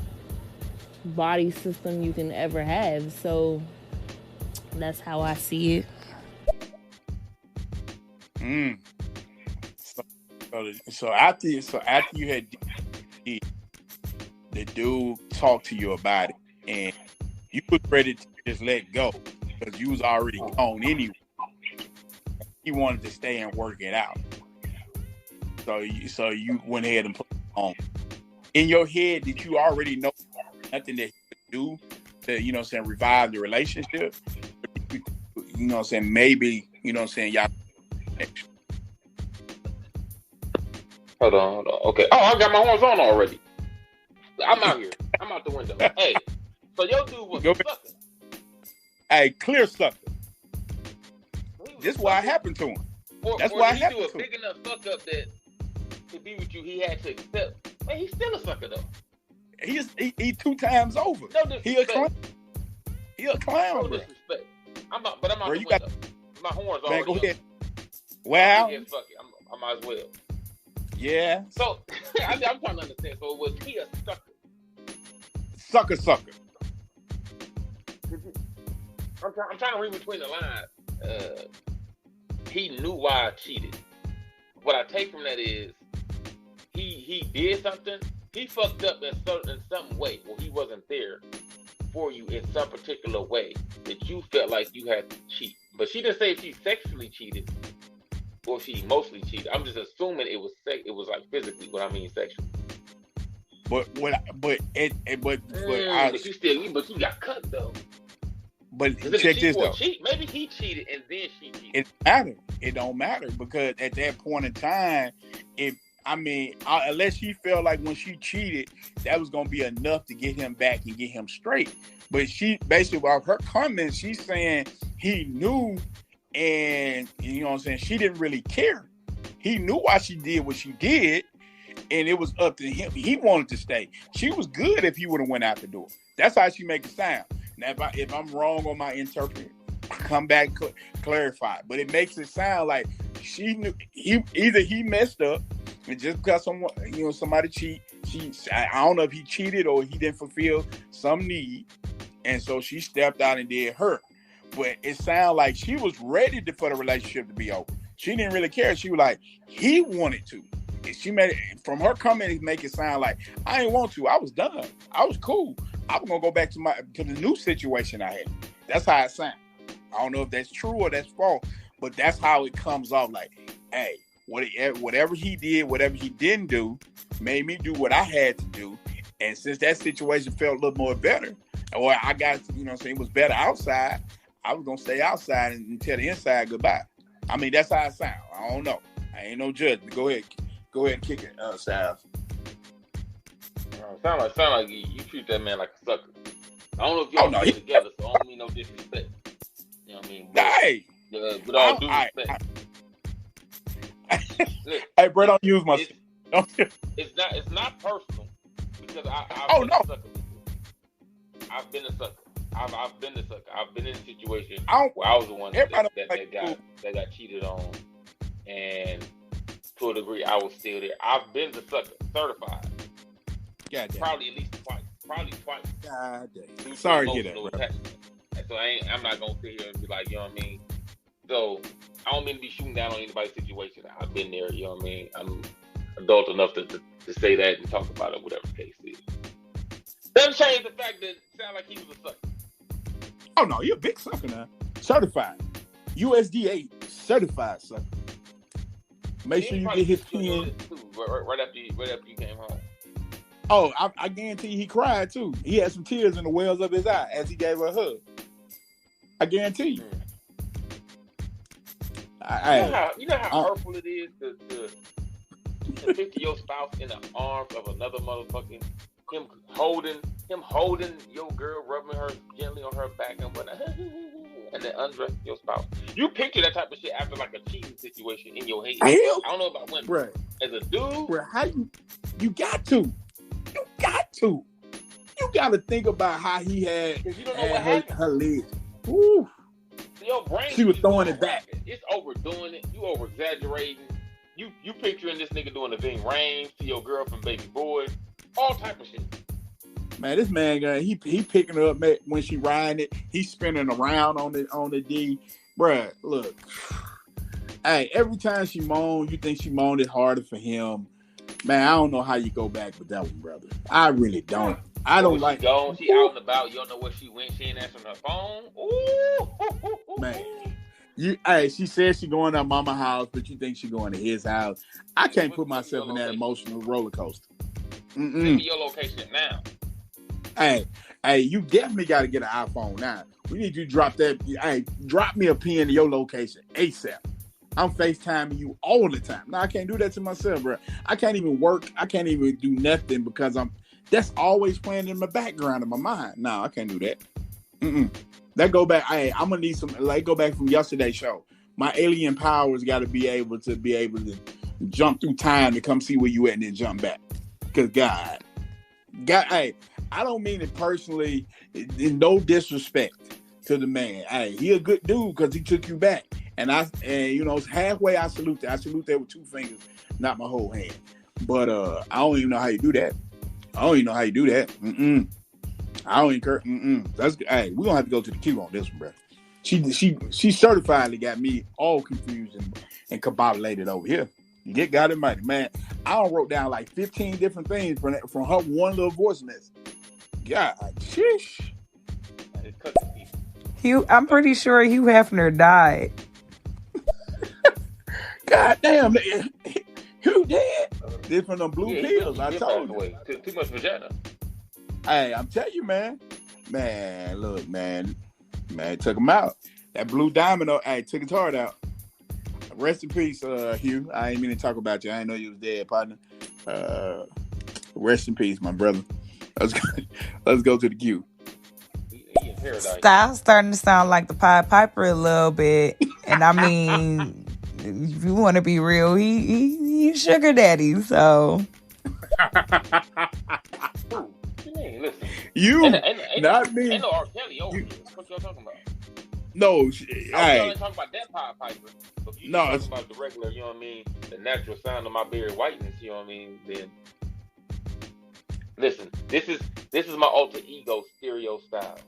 Speaker 5: body system you can ever have. So that's how I see it.
Speaker 2: So after you had the dude talk to you about it, and you was ready to just let go because you was already gone anyway. He wanted to stay and work it out. So you went ahead and put it on. In your head, did you already know nothing that he could do to, revive the relationship? Maybe, y'all.
Speaker 8: Hold on. Okay. Oh, I got my horns on already. I'm out here. I'm out the window. Hey, so your dude was a sucker.
Speaker 2: Hey, clear sucker. This is why it happened to him. That's why it happened to him.
Speaker 8: He do a big enough fuck up that to be with you, he had to accept. Man, he's still a sucker though.
Speaker 2: He 2 times over.
Speaker 8: No disrespect.
Speaker 2: He a clown,
Speaker 8: no
Speaker 2: bro.
Speaker 8: Disrespect. I'm out the window. My horns
Speaker 2: man,
Speaker 8: already
Speaker 2: go ahead.
Speaker 8: Up.
Speaker 2: Well,
Speaker 8: fuck it. I might as well.
Speaker 2: Yeah.
Speaker 8: So I'm trying to understand. So was he a
Speaker 2: sucker? Sucker.
Speaker 8: I'm trying to read between the lines. He knew why I cheated. What I take from that is he did something. He fucked up in some way where he wasn't there for you in some particular way that you felt like you had to cheat. But she didn't say if she sexually cheated or if she emotionally cheated. I'm just assuming it was like physically. What I mean sexually.
Speaker 2: But
Speaker 8: you got cut though.
Speaker 2: But check this though.
Speaker 8: Maybe he cheated and then she cheated.
Speaker 2: It matters. It don't matter because at that point in time, unless she felt like when she cheated, that was gonna be enough to get him back and get him straight. But she basically, about her comments, she's saying he knew, and she didn't really care. He knew why she did what she did, and it was up to him. He wanted to stay. She was good if he would have went out the door. That's how she make it sound. Now, if I'm wrong on my interpretation, come back, clarify. But it makes it sound like she knew he messed up, and just because somebody cheat, I don't know if he cheated or he didn't fulfill some need, and so she stepped out and did her. But it sounded like she was ready for the relationship to be over. She didn't really care. She was like, he wanted to. And she made it, from her comment, it make it sound like I didn't want to. I was done. I was cool. I was gonna go back to the new situation I had. That's how it sounds. I don't know if that's true or that's false, but that's how it comes off. Like, hey, whatever he did, whatever he didn't do, made me do what I had to do. And since that situation felt a little more better, or I got, it was better outside, I was gonna stay outside and tell the inside goodbye. I mean, that's how it sounds. I don't know. I ain't no judge. Go ahead and kick it, Styles.
Speaker 8: Sound like you treat that man like a sucker. I don't know if y'all get together, so I don't mean no disrespect. You know what I mean? But, with all due respect.
Speaker 2: Hey, bro, don't use my.
Speaker 8: It's not personal because I've been a sucker. I've been a sucker. I've been in a situation where I was the one that got cheated on, and to a degree, I was still there. I've been the sucker, certified. Probably at least twice. Probably twice.
Speaker 2: God damn.
Speaker 8: Due
Speaker 2: Sorry to
Speaker 8: to
Speaker 2: hear that,
Speaker 8: emotional
Speaker 2: bro.
Speaker 8: attachment. And so I'm not gonna sit here and be like, you know what I mean? So I don't mean to be shooting down on anybody's situation. I've been there, you know what I mean? I'm adult enough to say that and talk about it, whatever the case is. Doesn't change the fact that it sounded like he was a sucker.
Speaker 2: Oh no, you're a big sucker now. Certified. USDA certified sucker. Make sure you get his pen.
Speaker 8: Right after you came home.
Speaker 2: Oh, I guarantee he cried too. He had some tears in the wells of his eye as he gave her a hug. I guarantee you.
Speaker 8: You know how hurtful it is to picture your spouse in the arms of another motherfucking him holding your girl, rubbing her gently on her back and whatnot, and then undressing your spouse. You picture that type of shit after like a cheating situation in your head. I don't know about women.
Speaker 2: Right.
Speaker 8: As a dude,
Speaker 2: how you got to. You got to think about how he had,
Speaker 8: you don't know what happened.
Speaker 2: Her legs. Ooh.
Speaker 8: Your brain,
Speaker 2: she was throwing it back.
Speaker 8: It's overdoing it. You over exaggerating. You picturing this nigga doing the thing range to your girl from baby boy, all type of shit.
Speaker 2: Man, this man guy, he picking her up when she riding it. He's spinning around on the D, bruh. Look, hey, every time she moaned, you think she moaned it harder for him. Man, I don't know how you go back with that one, brother. I really don't. I don't like.
Speaker 8: She out and about. You don't know where she went. She ain't answering her phone. Ooh,
Speaker 2: man. She says she going to mama's house, but you think she going to his house. I can't put myself in that emotional roller coaster.
Speaker 8: Give me your location now.
Speaker 2: Hey, you definitely got to get an iPhone now. We need you to drop that. Hey, drop me a pin to your location ASAP. I'm FaceTiming you all the time. No, I can't do that to myself, bro. I can't even work. I can't even do nothing because that's always playing in my background in my mind. No, I can't do that. That go back. Hey, I'm gonna need some. Like, go back from yesterday's show. My alien powers got to be able to jump through time to come see where you at and then jump back. Cause God, hey, I don't mean it personally. In no disrespect to the man. Hey, he a good dude because he took you back. And halfway I salute that. I salute that with 2 fingers, not my whole hand. But I don't even know how you do that. I don't encourage. That's hey, we're gonna have to go to the queue on this one, bro. She certifiedly got me all confused and combobulated over here. You get God Almighty, man. I wrote down like 15 different things from her one little voice message. God, sheesh.
Speaker 6: I'm pretty sure Hugh Hefner died.
Speaker 2: God damn, who dead? This from them blue pills. I told you.
Speaker 8: Too much vagina.
Speaker 2: Hey, I'm telling you, man. Man, look, man, took him out. That blue diamond, took his heart out. Rest in peace, Hugh. I ain't mean to talk about you. I didn't know you was dead, partner. Rest in peace, my brother. Let's go to the queue.
Speaker 6: Style's starting to sound like the Pied Piper a little bit, and I mean, if you want to be real, he's sugar daddy. So,
Speaker 8: listen,
Speaker 2: you not me.
Speaker 8: Ain't no R. Kelly over here. What y'all talking about?
Speaker 2: No,
Speaker 8: I was talking about that Pied Piper. If you talking about the regular, you know what I mean, the natural sound of my beard whiteness, you know what I mean, then listen, this is my alter ego stereo style.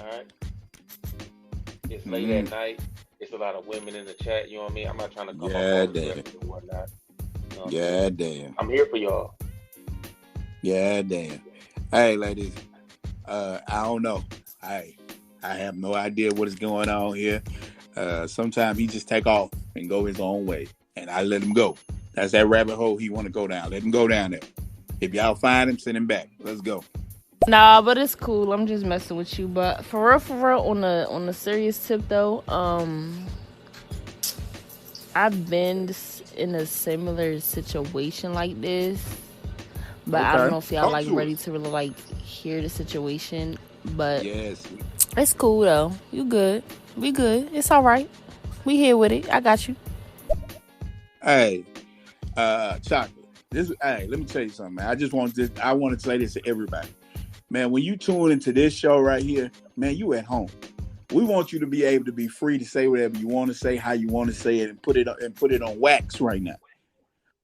Speaker 8: Alright? It's late at night. It's a lot of women in the chat, you know what I mean? I'm not trying to come up and whatnot. You know
Speaker 2: damn.
Speaker 8: I'm here for y'all.
Speaker 2: Yeah, damn. Hey, ladies, I don't know. I have no idea what is going on here. Sometimes he just take off and go his own way, and I let him go. That's that rabbit hole he want to go down. Let him go down there. If y'all find him, send him back. Let's go.
Speaker 5: Nah, but it's cool. I'm just messing with you. But for real, on the serious tip though, I've been in a similar situation like this, but I don't know if y'all ready to really hear the situation. But
Speaker 2: yes,
Speaker 5: it's cool though. You good? We good. It's all right. We here with it. I got you.
Speaker 2: Hey, Chocolate. Let me tell you something, man. I want to say this to everybody. Man, when you tune into this show right here, man, you at home. We want you to be able to be free to say whatever you want to say, how you want to say it, and put it on wax right now.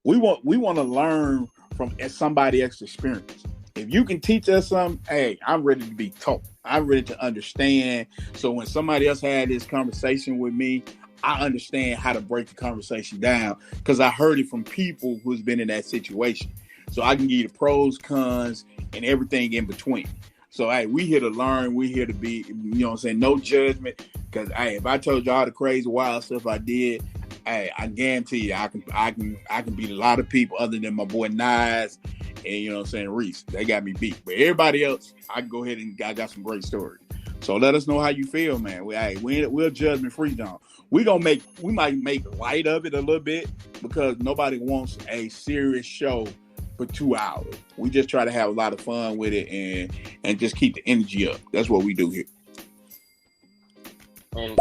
Speaker 2: We want to learn from somebody else's experience. If you can teach us something, hey, I'm ready to be taught. I'm ready to understand. So when somebody else had this conversation with me, I understand how to break the conversation down because I heard it from people who's been in that situation. So I can give you the pros, cons, and everything in between. So, hey, we here to learn. We here to be, you know what I'm saying, no judgment. Because, hey, if I told you all the crazy, wild stuff I did, hey, I guarantee you, I can beat a lot of people other than my boy Nas and, you know what I'm saying, Reese. They got me beat. But everybody else, I can go ahead and I got some great stories. So let us know how you feel, man. We're judgment free, John. We might make light of it a little bit because nobody wants a serious show for 2 hours. We just try to have a lot of fun with it and just keep the energy up. That's what we do here.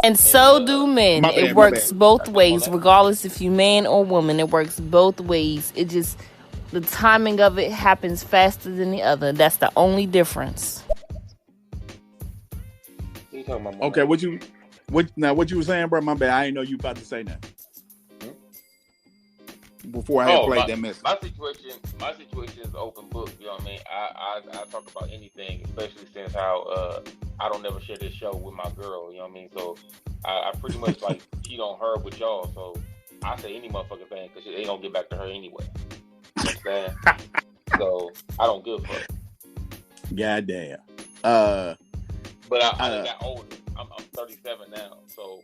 Speaker 5: And so do men. It works both ways, regardless if you man or woman. It works both ways. It just, the timing of it happens faster than the other. That's the only difference.
Speaker 2: Okay, what you were saying, bro? My bad. I didn't know you about to say that. Before I had played that message.
Speaker 8: My situation is open book. You know what I mean? I talk about anything, especially since how I don't never share this show with my girl. You know what I mean? So I pretty much like cheat on her with y'all. So I say any motherfucking thing because it ain't gonna get back to her anyway. You know what I'm saying? So I don't give a fuck.
Speaker 2: Goddamn.
Speaker 8: But I got older. I'm 37 now, so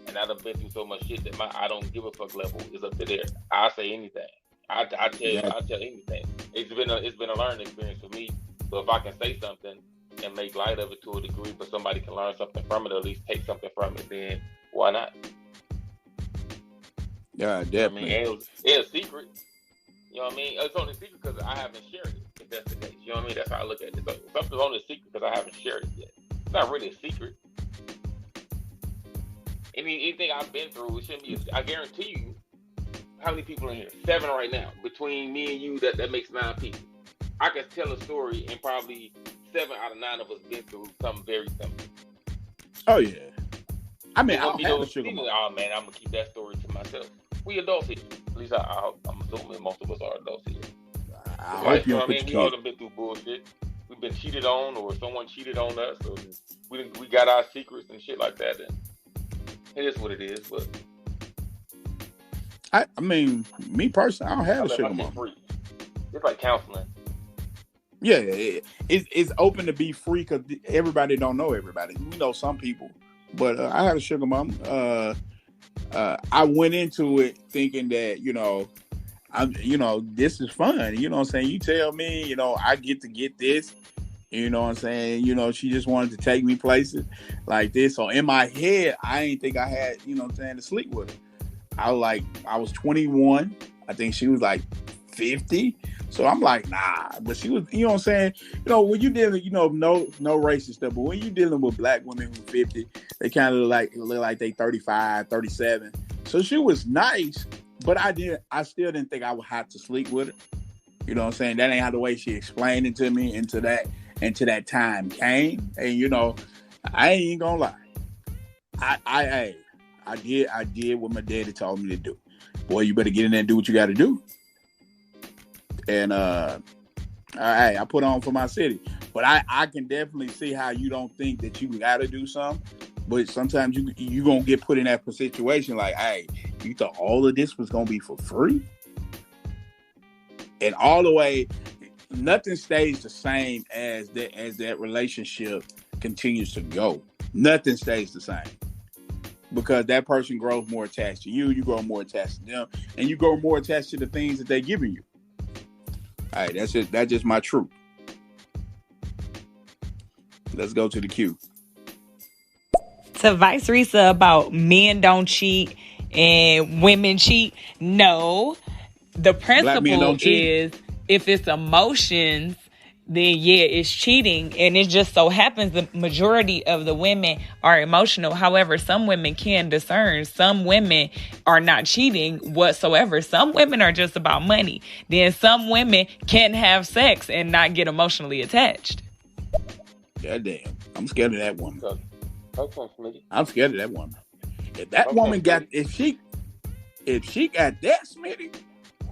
Speaker 8: and I done been through so much shit that my I don't give a fuck level is up to there. I say anything. I tell anything. It's been a learning experience for me. So if I can say something and make light of it to a degree, but somebody can learn something from it, or at least take something from it, then why not?
Speaker 2: Yeah, definitely.
Speaker 8: I mean, it's a secret. You know what I mean? It's only a secret because I haven't shared it. If that's the case, you know what I mean? That's how I look at it. So something's only a secret because I haven't shared it yet. It's not really a secret. Anything I've been through, it shouldn't be. I guarantee you, how many people in here? 7 right now. Between me and you, that makes 9 people. I can tell a story, and probably 7 out of 9 of us been through something very similar.
Speaker 2: Oh yeah. I mean, I don't have a sugar mama.
Speaker 8: Oh man, I'm gonna keep that story to myself. We adults here. At least I'm assuming most of us are adults here.
Speaker 2: I hope you don't put your
Speaker 8: we all have been through bullshit. We've been cheated on, or someone cheated on us, or we got our secrets and shit like that. And it is what it is, but
Speaker 2: I mean, me personally, I don't have a sugar mama.
Speaker 8: Free. It's like counseling.
Speaker 2: Yeah, it's open to be free because everybody don't know everybody. We know some people, but I had a sugar mama. I went into it thinking that this is fun. You know what I'm saying? You tell me, I get to get this. You know what I'm saying? She just wanted to take me places like this. So in my head, I didn't think I had, to sleep with her. I was 21. I think she was like 50. So I'm like, nah. But she was, you know what I'm saying? When you dealing, no racist stuff, but when you dealing with black women who 50, they kind of look like they 35, 37. So she was nice, but I still didn't think I would have to sleep with her. You know what I'm saying? That ain't how the way she explained it to me until that time came. And I ain't gonna lie. I did what my daddy told me to do. Boy, you better get in there and do what you gotta do. And I put on for my city. But I can definitely see how you don't think that you gotta do something. But sometimes you gonna get put in that situation like, hey, you thought all of this was gonna be for free? And all the way, nothing stays the same as that relationship continues to go. Nothing stays the same. Because that person grows more attached to you grow more attached to them, and you grow more attached to the things that they're giving you. All right, that's it. That's just my truth. Let's go to the queue.
Speaker 6: To vice versa about men don't cheat and women cheat. No. The principle is if it's emotions, then yeah, it's cheating. And it just so happens the majority of the women are emotional. However, some women can discern. Some women are not cheating whatsoever. Some women are just about money. Then some women can have sex and not get emotionally attached.
Speaker 2: Goddamn. I'm scared of that woman. I'm scared of that woman. If that woman got, if she got that, Smitty,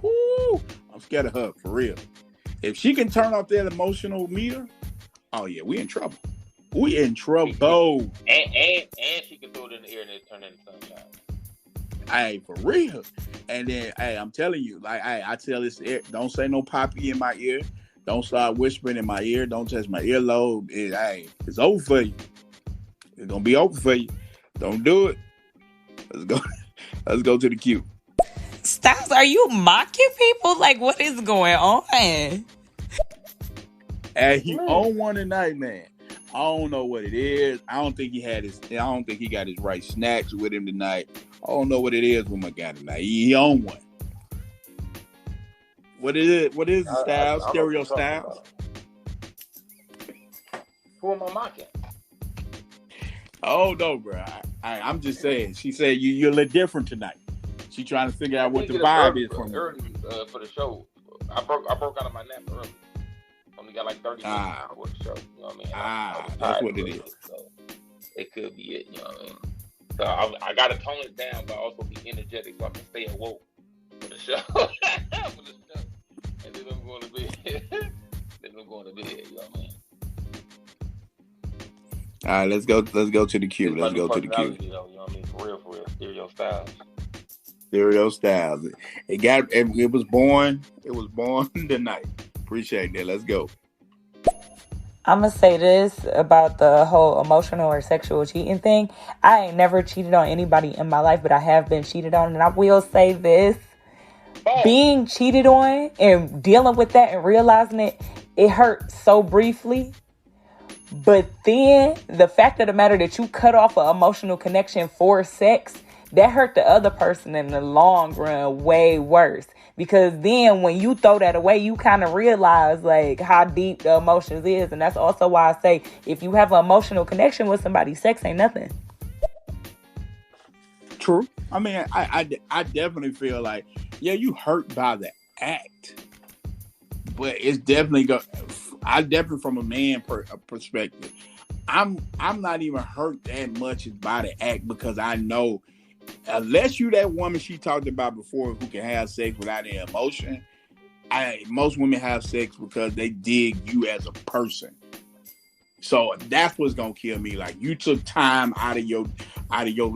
Speaker 2: whoo, I'm scared of her for real. If she can turn off that emotional meter, oh yeah, we in trouble. We in trouble.
Speaker 8: And she can throw it in the air and it turn into sunshine.
Speaker 2: Hey, for real. And then, hey, I'm telling you, like, I tell this, don't say no poppy in my ear. Don't start whispering in my ear. Don't touch my earlobe. It's over for you. It's gonna be over for you. Don't do it. Let's go. Let's go to the queue.
Speaker 6: Styles, are you mocking people? Like, what is going on?
Speaker 2: Hey, he on one tonight, man. I don't know what it is. I don't think he got his right snacks with him tonight. I don't know what it is with my guy tonight. He on one. What is it? What is the style? Stereo style?
Speaker 8: Who am I mocking?
Speaker 2: Oh no, bro. I'm just saying. She said you're a little different tonight. She trying to figure out what the vibe is from
Speaker 8: early for the show. I broke out of my nap early. Only got like 30 minutes for the show. You know what I mean?
Speaker 2: That's what it is.
Speaker 8: So it could be it. You know what I mean? So I got to tone it down, but also be energetic so I can stay awoke for the show. And then I'm going to bed. You know what I mean?
Speaker 2: All right, let's go to the queue. Let's go to the queue.
Speaker 8: You know what I mean? For real. Stereo styles.
Speaker 2: Stereo styles. It was born tonight. Appreciate that. Let's go.
Speaker 6: I'm going to say this about the whole emotional or sexual cheating thing. I ain't never cheated on anybody in my life, but I have been cheated on. And I will say this. Being cheated on and dealing with that and realizing it hurt so briefly. But then the fact of the matter that you cut off an emotional connection for sex, that hurt the other person in the long run way worse. Because then when you throw that away, you kind of realize like how deep the emotions is. And that's also why I say if you have an emotional connection with somebody, sex ain't nothing.
Speaker 2: True. I mean, I definitely feel like, yeah, you hurt by the act. But it's definitely from a man perspective, I'm not even hurt that much by the act because I know unless you that woman she talked about before who can have sex without any emotion, most women have sex because they dig you as a person. So that's what's gonna kill me. Like you took time out of your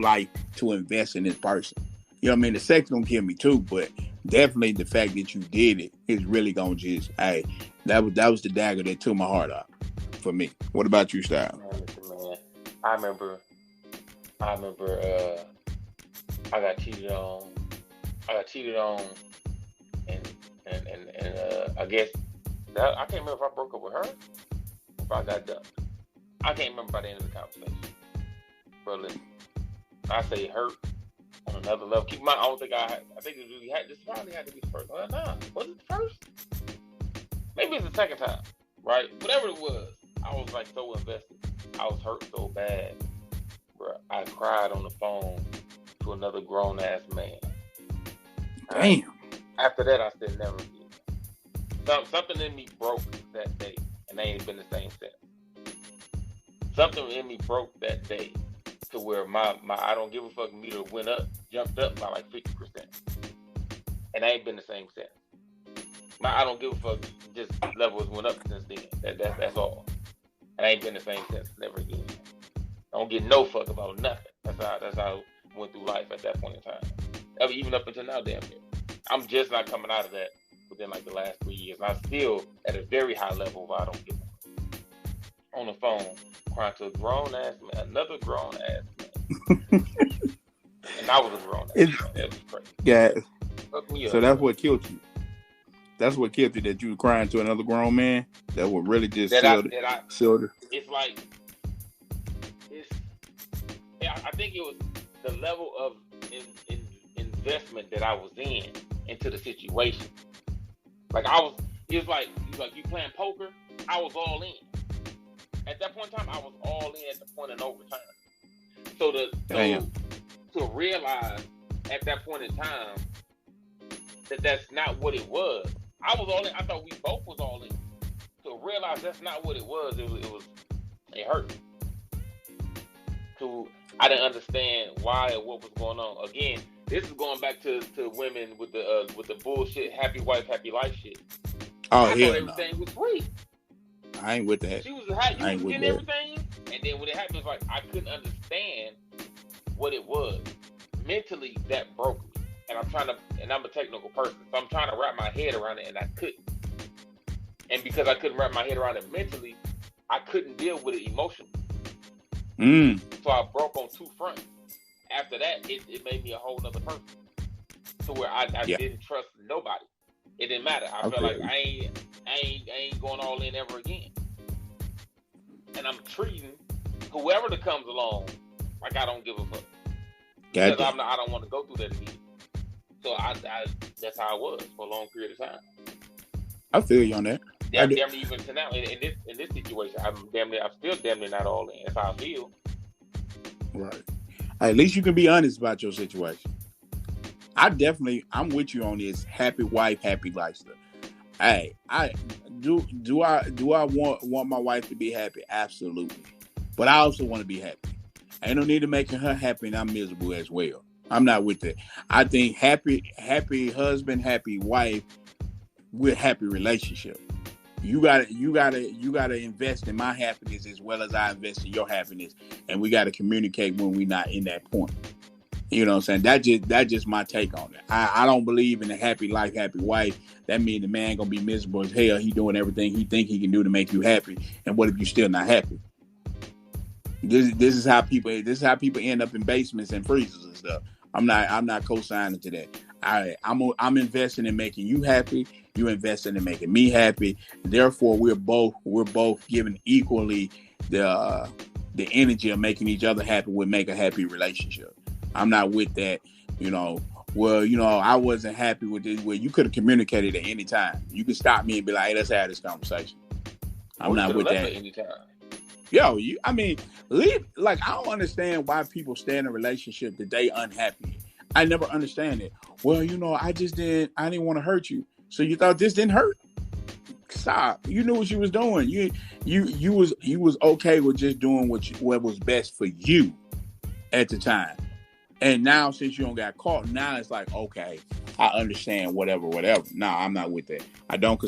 Speaker 2: life to invest in this person. You know what I mean? The sex gonna kill me too, but definitely the fact that you did it is really gonna just that was the dagger that took my heart out for me. What about you, Style?
Speaker 8: Man, I remember I got cheated on. And I guess I can't remember if I broke up with her or if I got dumped. I can't remember by the end of the conversation. But listen, I say hurt on another level. Keep in mind, I think this probably had to be the first. Nah, was it the first? Maybe it's the second time, right? Whatever it was, I was like so invested. I was hurt so bad, bro. I cried on the phone to another grown ass man.
Speaker 2: Damn.
Speaker 8: After that, I said never again. Something in me broke that day, and I ain't been the same since. Something in me broke that day to where my I don't give a fuck meter jumped up by like 50%, and I ain't been the same since. My I don't give a fuck just levels went up since then. That's all. And I ain't been the same since. Never again. I don't give no fuck about nothing. That's how I went through life at that point in time. Even up until now, damn near. I'm just not coming out of that within like the last 3 years. And I'm still at a very high level of I don't give a fuck. On the phone, crying to a grown ass man, another grown ass man. And I was a grown ass man. That was crazy.
Speaker 2: Yeah. So
Speaker 8: up,
Speaker 2: that's what killed you. That's what killed you, that you were crying to another grown man. That would really just sealed it.
Speaker 8: It's like, I think it was the level of investment that I was into the situation. Like it was like you playing poker. I was all in. At that point in time, I was all in at the point in overtime. So to realize at that point in time that that's not what it was. I was all in. I thought we both was all in. To realize that's not what it was. It hurt. I didn't understand why or what was going on. Again, This is going back to women with the bullshit happy wife, happy life shit.
Speaker 2: Oh,
Speaker 8: I thought
Speaker 2: hell no.
Speaker 8: everything was free.
Speaker 2: I ain't with that.
Speaker 8: She was happy. You was getting everything, and then when it happened, it's like I couldn't understand what it was. Mentally, that broke me. And I'm a technical person, so I'm trying to wrap my head around it, and I couldn't. And because I couldn't wrap my head around it mentally, I couldn't deal with it emotionally. So I broke on two fronts. After that, it made me a whole nother person. To where I didn't trust nobody. It didn't matter. I felt like I ain't going all in ever again. And I'm treating whoever that comes along like I don't give a fuck. Because I don't want to go through that again. So I that's how I was for a long period of time.
Speaker 2: I feel you on that.
Speaker 8: Damn near even to now in this situation, I'm still damn near not all in. That's how I feel.
Speaker 2: Right. At least you can be honest about your situation. I'm with you on this happy wife, happy lifestyle. Hey, I want my wife to be happy? Absolutely. But I also want to be happy. Ain't no need to making her happy and I'm miserable as well. I'm not with that. I think happy husband, happy wife with happy relationship. You gotta invest in my happiness as well as I invest in your happiness, and we gotta communicate when we're not in that point. You know what I'm saying? That's just my take on it. I don't believe in a happy life, happy wife. That means the man gonna be miserable as hell. He doing everything he think he can do to make you happy, and what if you still not happy? This is how people end up in basements and freezers and stuff. I'm not co-signing to that. I'm investing in making you happy. You investing in making me happy. Therefore, we're both given equally the energy of making each other happy. Would make a happy relationship. I'm not with that. I wasn't happy with this. Well, you could have communicated at any time. You could stop me and be like, "Hey, let's have this conversation." I'm not with that. Yo, leave. Like, I don't understand why people stay in a relationship that they unhappy. I never understand it. Well, I didn't want to hurt you. So you thought this didn't hurt? Stop. You knew what you was doing. You was okay with just doing what was best for you at the time. And now, since you don't got caught, now it's like, okay, I understand whatever. Nah, I'm not with that. I don't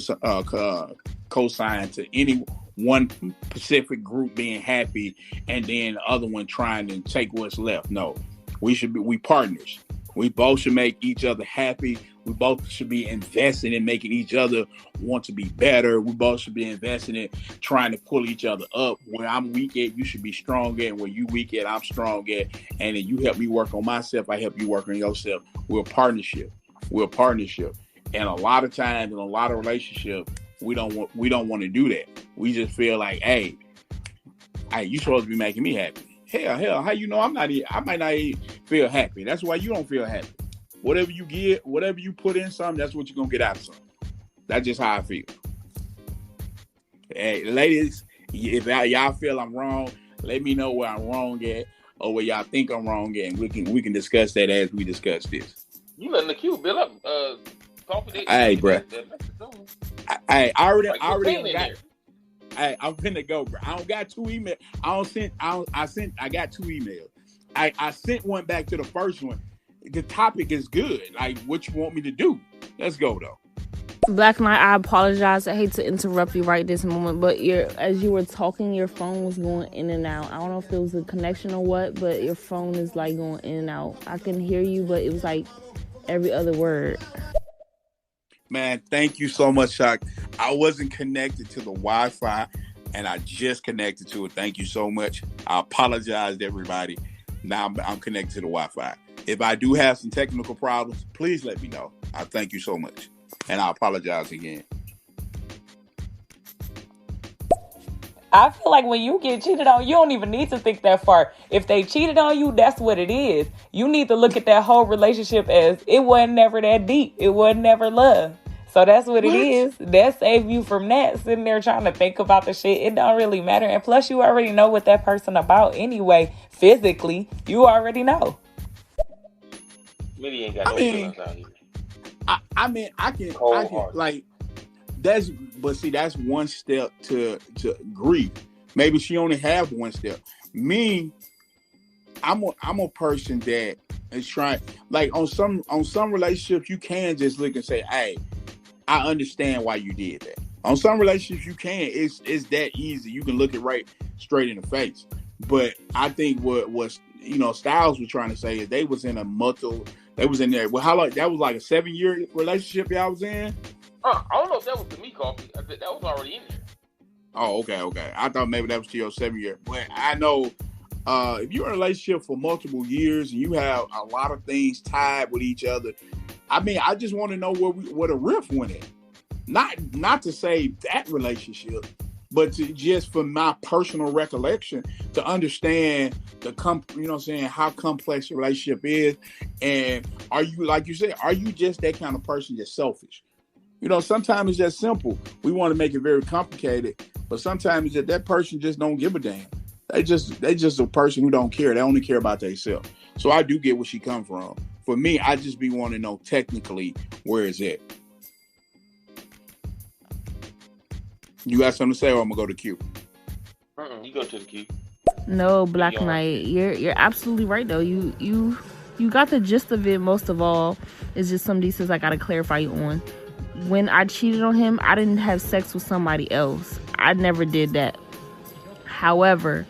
Speaker 2: co-sign to any one specific group being happy and then the other one trying to take what's left. No, we partners. We both should make each other happy. We both should be investing in making each other want to be better. We both should be investing in trying to pull each other up. Where I'm weak at, you should be strong at. Where you weak at, I'm strong at. And then you help me work on myself, I help you work on yourself. We're a partnership. And a lot of times in a lot of relationships, we don't want to do that. We just feel like, hey, you supposed to be making me happy. Hell, how you know I might not even feel happy. That's why you don't feel happy. Whatever you get, whatever you put in something, that's what you're going to get out of something. That's just how I feel. Hey, ladies, if y'all feel I'm wrong, let me know where I'm wrong at or where y'all think I'm wrong at, and we can discuss that as we discuss this.
Speaker 8: You letting the queue build up.
Speaker 2: Hey, bro. I already got. Hey, I'm finna go, bro. I don't got 2 emails. I got 2 emails. I sent one back to the first one. The topic is good. Like, what you want me to do? Let's go, though.
Speaker 5: Black Knight, I apologize. I hate to interrupt you right this moment, but as you were talking, your phone was going in and out. I don't know if it was a connection or what, but your phone is like going in and out. I can hear you, but it was like every other word.
Speaker 2: Man, thank you so much, Shock. I wasn't connected to the Wi-Fi, and I just connected to it. Thank you so much. I apologize to everybody. Now I'm connected to the Wi-Fi. If I do have some technical problems, please let me know. I thank you so much. And I apologize again.
Speaker 6: I feel like when you get cheated on, you don't even need to think that far. If they cheated on you, that's what it is. You need to look at that whole relationship as it wasn't never that deep. It wasn't never love. So that's what it is. That saved you from that, sitting there trying to think about the shit. It don't really matter. And plus, you already know what that person about anyway. Physically, you already know.
Speaker 8: Minnie ain't got no feelings out here.
Speaker 2: I can like that's one step to grief. Maybe she only have one step. Me, I'm a person that It's trying, like on some relationships, you can just look and say, "Hey, I understand why you did that." On some relationships, you can. It's that easy. You can look it right straight in the face. But I think what Styles was trying to say is they was in there. Well, how long? That was like a 7-year relationship y'all was in.
Speaker 8: I don't know if that was to me, Coffee. That was already in there.
Speaker 2: Oh, okay. I thought maybe that was to your 7-year. But I know if you're in a relationship for multiple years and you have a lot of things tied with each other, I mean, I just want to know where the riff went in. Not to say that relationship, but to just from my personal recollection to understand how complex the relationship is, and are you, like you said, are you just that kind of person that's selfish? Sometimes it's just simple. We want to make it very complicated, but sometimes it's that person just don't give a damn. They just a person who don't care. They only care about themselves. So I do get where she come from. For me, I just be wanting to know technically where is it. You got something to say, or I'm gonna go to Q?
Speaker 8: You go to the Q.
Speaker 5: No, Black Knight, you're absolutely right though. You got the gist of it. Most of all, it's just some details I gotta clarify you on. When I cheated on him, I didn't have sex with somebody else. I never did that. However,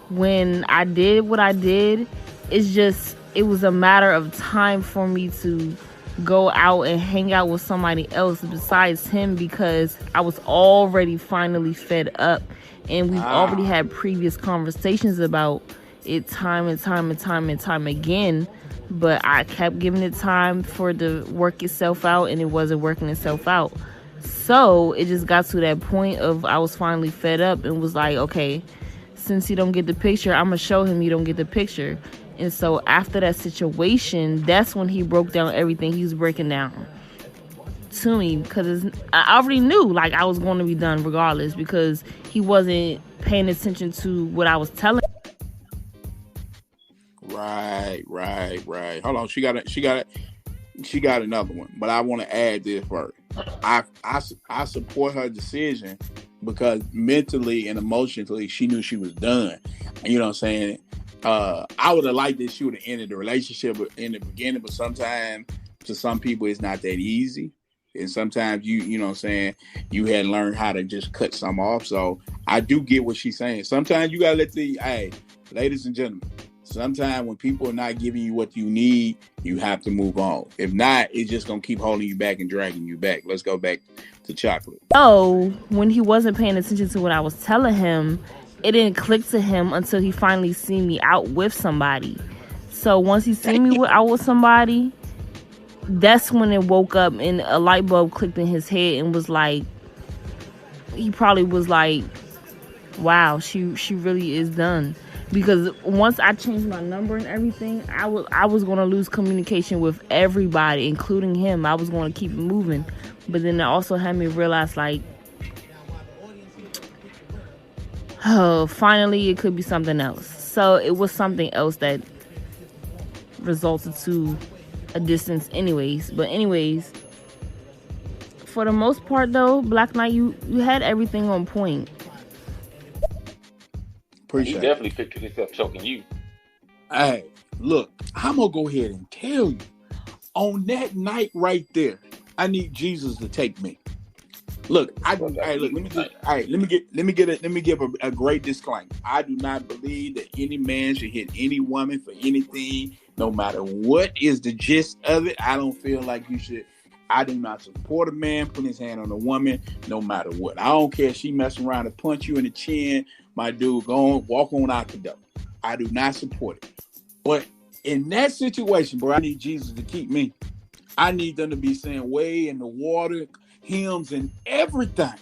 Speaker 5: when I did what I did, it was a matter of time for me to go out and hang out with somebody else besides him, because I was already finally fed up, and we've already had previous conversations about it time and time again, but I kept giving it time for it to work itself out, and it wasn't working itself out. So it just got to that point of I was finally fed up and was like, okay, since you don't get the picture, I'm gonna show him you don't get the picture. And so after that situation, that's when he broke down everything he was breaking down to me, because I already knew like I was going to be done regardless, because he wasn't paying attention to what I was telling.
Speaker 2: Right. Hold on, she got another one, but I want to add this first. I support her decision because mentally and emotionally she knew she was done. You know what I'm saying? I would have liked that she would have ended the relationship in the beginning, but sometimes to some people it's not that easy. And sometimes you know what I'm saying, you had to learn how to just cut some off. So I do get what she's saying. Sometimes you gotta ladies and gentlemen, sometimes when people are not giving you what you need, you have to move on. If not, it's just gonna keep holding you back and dragging you back. Let's go back to chocolate.
Speaker 5: So when he wasn't paying attention to what I was telling him, it didn't click to him until he finally seen me out with somebody. So once he seen me out with somebody, that's when it woke up and a light bulb clicked in his head and was like, he probably was like, wow, she really is done. Because once I changed my number and everything, I was going to lose communication with everybody, including him. I was going to keep it moving. But then it also had me realize, like, oh, finally it could be something else. So it was something else that resulted to a distance anyways. But anyways, for the most part though, Black Knight, you had everything on point.
Speaker 8: He definitely pictured himself choking you.
Speaker 2: Hey, look, I'm gonna go ahead and tell you, on that night right there, I need Jesus to take me. Look, let me give a great disclaimer. I do not believe that any man should hit any woman for anything, no matter what is the gist of it. I don't feel like you should. I do not support a man putting his hand on a woman, no matter what. I don't care if she messing around and punch you in the chin. My dude, walk on out the door. I do not support it. But in that situation, bro, I need Jesus to keep me. I need them to be saying way in the water, hymns and everything.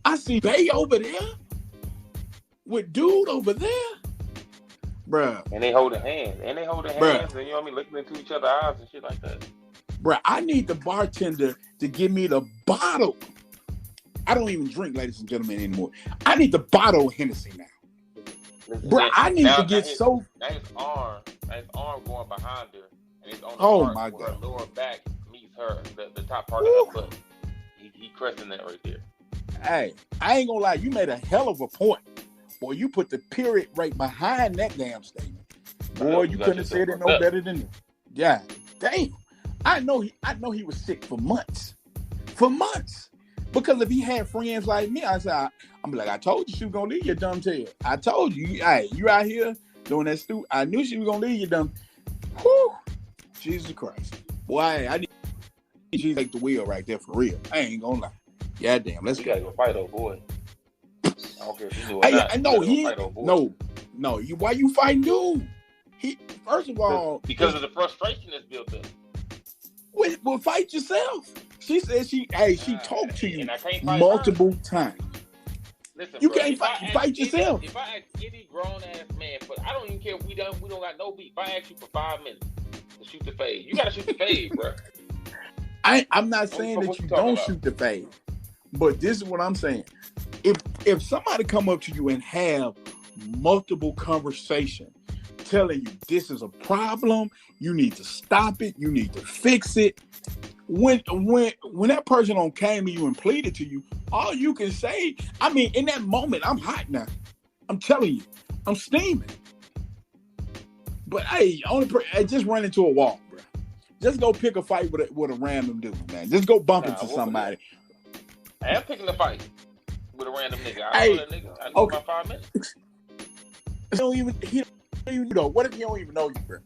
Speaker 2: I see Bay over there with dude over there. Bruh.
Speaker 8: And they holding hands. And you know what I mean? Looking into each other's eyes and shit like that.
Speaker 2: Bruh, I need the bartender to give me the bottle. I don't even drink, ladies and gentlemen, anymore. I need the bottle of Hennessy now. Bruh, I need to get so...
Speaker 8: Now his arm going behind her. And it's on the
Speaker 2: part
Speaker 8: where her lower back meets her, the top part of her butt. He cresting that right there.
Speaker 2: Hey, I ain't gonna lie. You made a hell of a point. Boy, you put the period right behind that damn statement. Boy, you couldn't have said it no better than me. Yeah, damn. I know he was sick for months. For months. Because if he had friends like me, I'm like, I told you she was gonna leave your dumb tail. I told you, hey, you out here doing that stupid. I knew she was gonna leave your dumb. Whew. Jesus Christ. Boy, I need you to take the wheel right there for real. I ain't gonna lie. Yeah, damn, let's
Speaker 8: You
Speaker 2: go.
Speaker 8: gotta go fight, old boy. I don't care if you do or not.
Speaker 2: I know
Speaker 8: You gotta go fight, old boy.
Speaker 2: no. Why you fighting dude? He first of all
Speaker 8: because of the frustration that's built up.
Speaker 2: Well, fight yourself. She said she talked to you multiple times.
Speaker 8: Listen,
Speaker 2: you
Speaker 8: bro,
Speaker 2: can't fight yourself.
Speaker 8: If I ask any grown ass man, I don't even care if we don't got no beef. If I ask you for 5 minutes to shoot the fade, you gotta shoot the fade, bro.
Speaker 2: I'm not saying that you don't shoot the fade, but this is what I'm saying. If somebody come up to you and have multiple conversations telling you this is a problem, you need to stop it, you need to fix it. When that person came to you and pleaded to you, all you can say, I mean, in that moment, I'm hot now. I'm telling you, I'm steaming. But hey, I just run into a wall, bro. Just go pick a fight with a random dude, man. Just go bump into somebody.
Speaker 8: I am picking a fight with a random nigga. I know that nigga. I know about 5 minutes.
Speaker 2: He don't even know. What if he don't even know you, bro?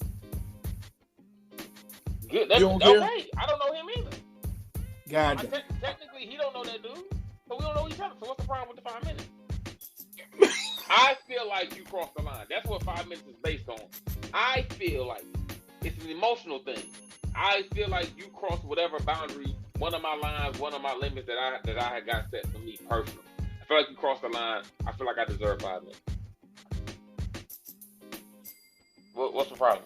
Speaker 8: Good. That's okay. I don't know him either.
Speaker 2: God.
Speaker 8: Technically, he don't know that dude, so we don't know each other. So what's the problem with the 5 minutes? I feel like you crossed the line. That's what 5 minutes is based on. I feel like it's an emotional thing. I feel like you crossed whatever boundary, one of my lines, one of my limits that I had got set for me personally. I feel like you crossed the line. I feel like I deserve 5 minutes. What's the problem?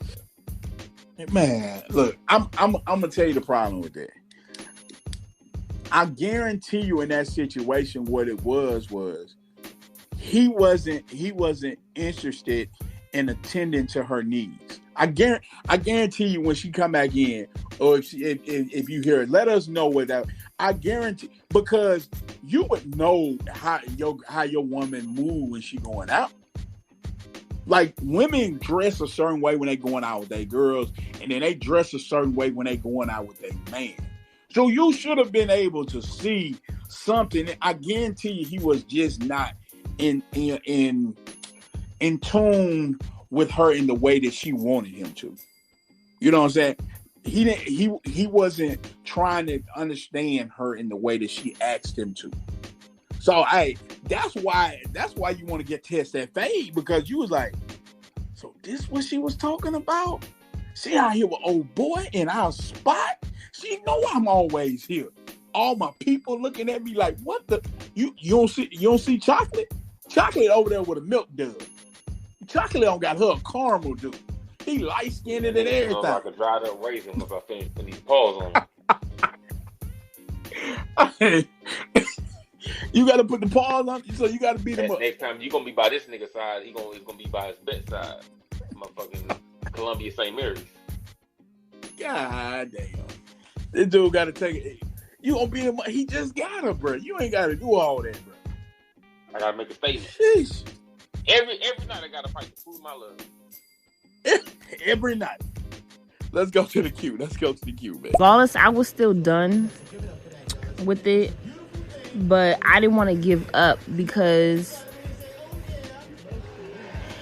Speaker 2: Man, look, I'm gonna tell you the problem with that. I guarantee you, in that situation, what it was he wasn't interested in attending to her needs. I guarantee you, when she come back in, or if you hear it, let us know without. I guarantee, because you would know how your woman move when she going out. Like, women dress a certain way when they going out with their girls, and then they dress a certain way when they going out with their man. So you should have been able to see something. I guarantee you, he was just not in tune with her in the way that she wanted him to. You know what I'm saying? He wasn't trying to understand her in the way that she asked him to. So that's why you want to get test that fade, because you was like, so this what she was talking about? She out here with old boy in our spot. She know I'm always here. All my people looking at me like, what the? You don't see chocolate? Chocolate over there with a milk dud. Chocolate don't got her a caramel dude. He light skinned and everything.
Speaker 8: I could dried up raisin once I finish putting these paws on.
Speaker 2: You got to put the paws on, so you got to beat him up.
Speaker 8: Next time you gonna be by this nigga side, he's gonna be by his bet side. Motherfucking Columbia St. Mary's.
Speaker 2: God damn. This dude got to take it. You gonna beat him up? He just got her, bro. You ain't got to do all that, bro.
Speaker 8: I gotta make a statement.
Speaker 2: Sheesh.
Speaker 8: Every night I gotta fight to prove my love.
Speaker 2: Every night. Let's go to the queue. Man.
Speaker 5: Flawless, I was still done with it, but I didn't want to give up because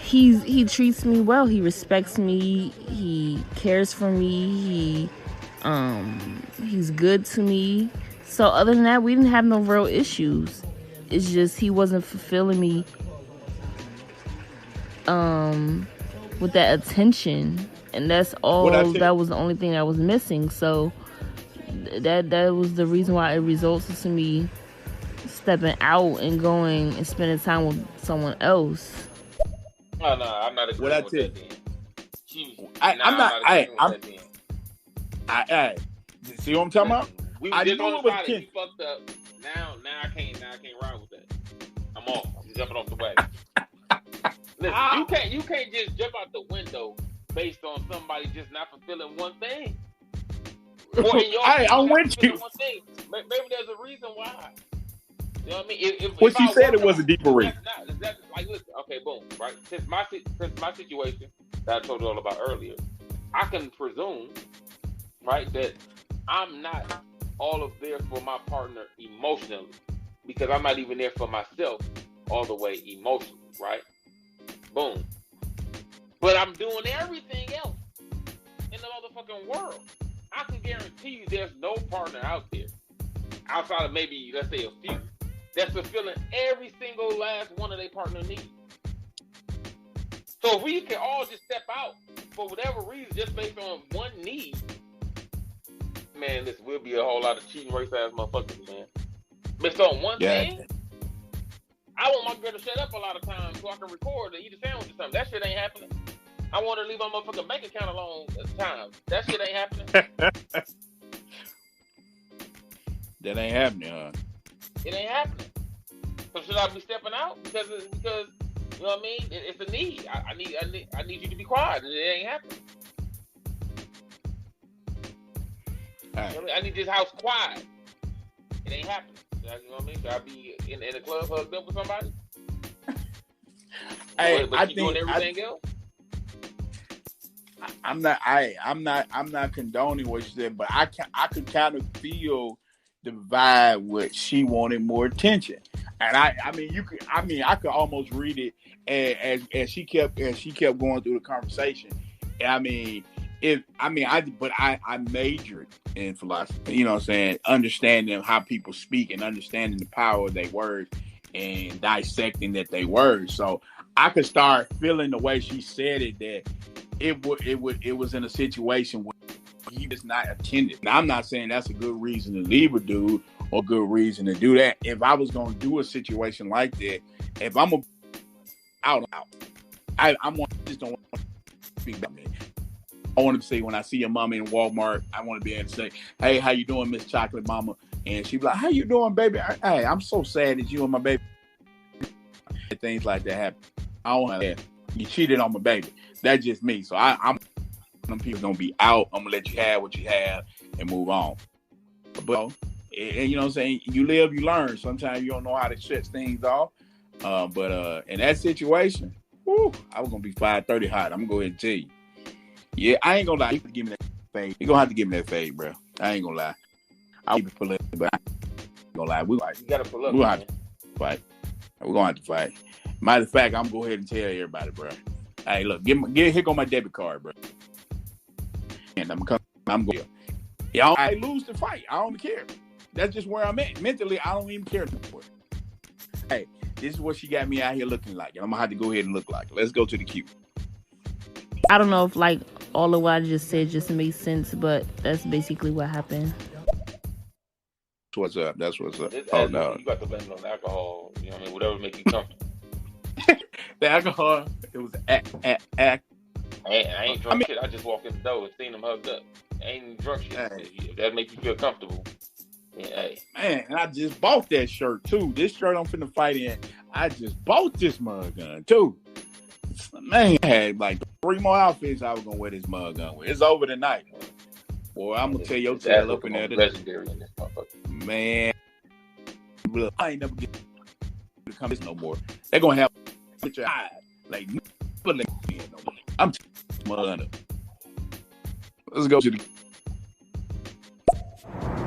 Speaker 5: he treats me well. He respects me. He cares for me. He's good to me. So other than that, we didn't have no real issues. It's just he wasn't fulfilling me with that attention, and that's all. That was the only thing that was missing. So that was the reason why it resulted to me stepping out and going and spending time with someone else.
Speaker 8: No, I'm not agreeing with that.
Speaker 2: See what I'm talking about?
Speaker 8: I knew it was Ken. We fucked up. Now I can't ride with that. I'm off. I'm jumping off the wagon. Listen, you can't just jump out the window based on somebody just not fulfilling one thing. Or in your
Speaker 2: I'm with you.
Speaker 8: One thing. Maybe there's a reason why. You know what I mean?
Speaker 2: If she said it was a deeper reason.
Speaker 8: Like, listen, okay, boom, right? Since my situation that I told you all about earlier, I can presume, right, that I'm not all of there for my partner emotionally, because I'm not even there for myself all the way emotionally, right? Boom. But I'm doing everything else in the motherfucking world. I can guarantee you there's no partner out there, outside of maybe, let's say, a few, that's fulfilling every single last one of their partner needs. So if we can all just step out for whatever reason, just based on one need, man, listen, we'll be a whole lot of cheating race ass motherfuckers, man. Based on one thing, I want my girl to shut up a lot of times so I can record and eat a sandwich or something. That shit ain't happening. I want her to leave my motherfucking bank account alone at the time. That shit ain't happening.
Speaker 2: That ain't happening, huh?
Speaker 8: It ain't happening. So should I be stepping out because you know what I mean? It's a need. I need you to be quiet. It ain't happening.
Speaker 2: Right.
Speaker 8: You know what I mean? I need this house quiet. It ain't happening. You know what I mean? Should I be in the club hugged up with somebody?
Speaker 2: Hey,
Speaker 8: but you doing everything else?
Speaker 2: I'm not condoning what she said, but I could kind of feel the vibe where she wanted more attention. And I could almost read it as she kept going through the conversation. I majored in philosophy, you know what I'm saying? Understanding how people speak and understanding the power of their words and dissecting they words. So I could start feeling the way she said it, that it was in a situation where he was not attended. Now, I'm not saying that's a good reason to leave a dude or good reason to do that. If I was going to do a situation like that, if I'm out, I just don't want to speak about me. I want to say, when I see your mama in Walmart, I want to be able to say, "Hey, how you doing, Miss Chocolate Mama?" And she be like, "How you doing, baby? Hey, I'm so sad that you and my baby." Things like that happen. I don't want that. You cheated on my baby. That's just me. So I'm them people gonna be out. I'm gonna let you have what you have and move on. But and you know what I'm saying, you live, you learn. Sometimes you don't know how to shut things off. But in that situation, I was gonna be 530 hot. I'm gonna go ahead and tell you. Yeah, I ain't gonna lie. You can give me that fade. You gonna have to give me that fade, bro. I ain't gonna lie. I'll be pulling, but I ain't gonna lie.
Speaker 8: You gotta pull up.
Speaker 2: We're gonna have to fight. We're gonna have to fight. Matter of fact, I'm gonna go ahead and tell everybody, bro. Hey, look, here go my debit card, bro. And I'm going. Yeah, I lose the fight. I don't care. That's just where I'm at. Mentally, I don't even care anymore. Hey, this is what she got me out here looking like, and I'm gonna have to go ahead and look like it. Let's go to the queue.
Speaker 5: I don't know if like all of what I just said just makes sense, but that's basically what happened.
Speaker 2: What's up? That's what's up.
Speaker 8: Oh no, you got to blame it on alcohol. You know what I mean? Whatever make you comfortable.
Speaker 2: The alcohol, it was act.
Speaker 8: I ain't drunk shit. I just walked in the door and seen them hugged up. I ain't even drunk shit. Hey. If that make you feel comfortable. Yeah, hey.
Speaker 2: Man, and I just bought that shirt too. This shirt I'm finna fight in. I just bought this mug gun too. Man, I had like 3 more outfits I was gonna wear this mug gun with. It's over tonight. Boy, I'm gonna tear your tail up in there.
Speaker 8: Legendary in this motherfucker.
Speaker 2: Man, look, I ain't never get to come this no more. They're gonna have your eyes like no more. I'm mother. Let's go to the.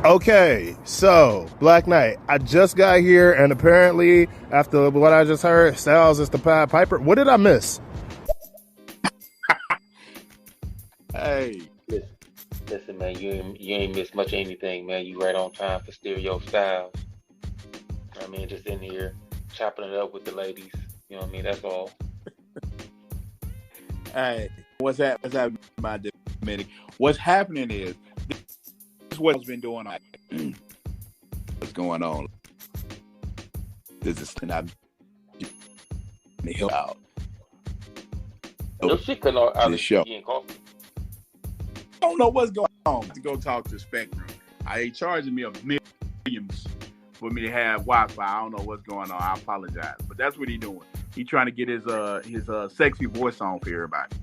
Speaker 10: Okay, so Black Knight, I just got here, and apparently, after what I just heard, Styles is the Pied Piper. What did I miss?
Speaker 2: Hey,
Speaker 8: listen, man, you ain't missed much of anything, man. You right on time for Stereo Styles. I mean, just in here chopping it up with the ladies. You know what I mean? That's all.
Speaker 2: Hey, what's happening, my Dominic? What's happening is this is what's been doing. What's going on? This is not the hill out.
Speaker 8: No shit couldn't out
Speaker 2: this show.
Speaker 8: I
Speaker 2: don't know what's going on. To go talk to Spectrum. They charging me millions for me to have Wi-Fi. I don't know what's going on. I apologize, but that's what he's doing. He trying to get his sexy voice on for everybody.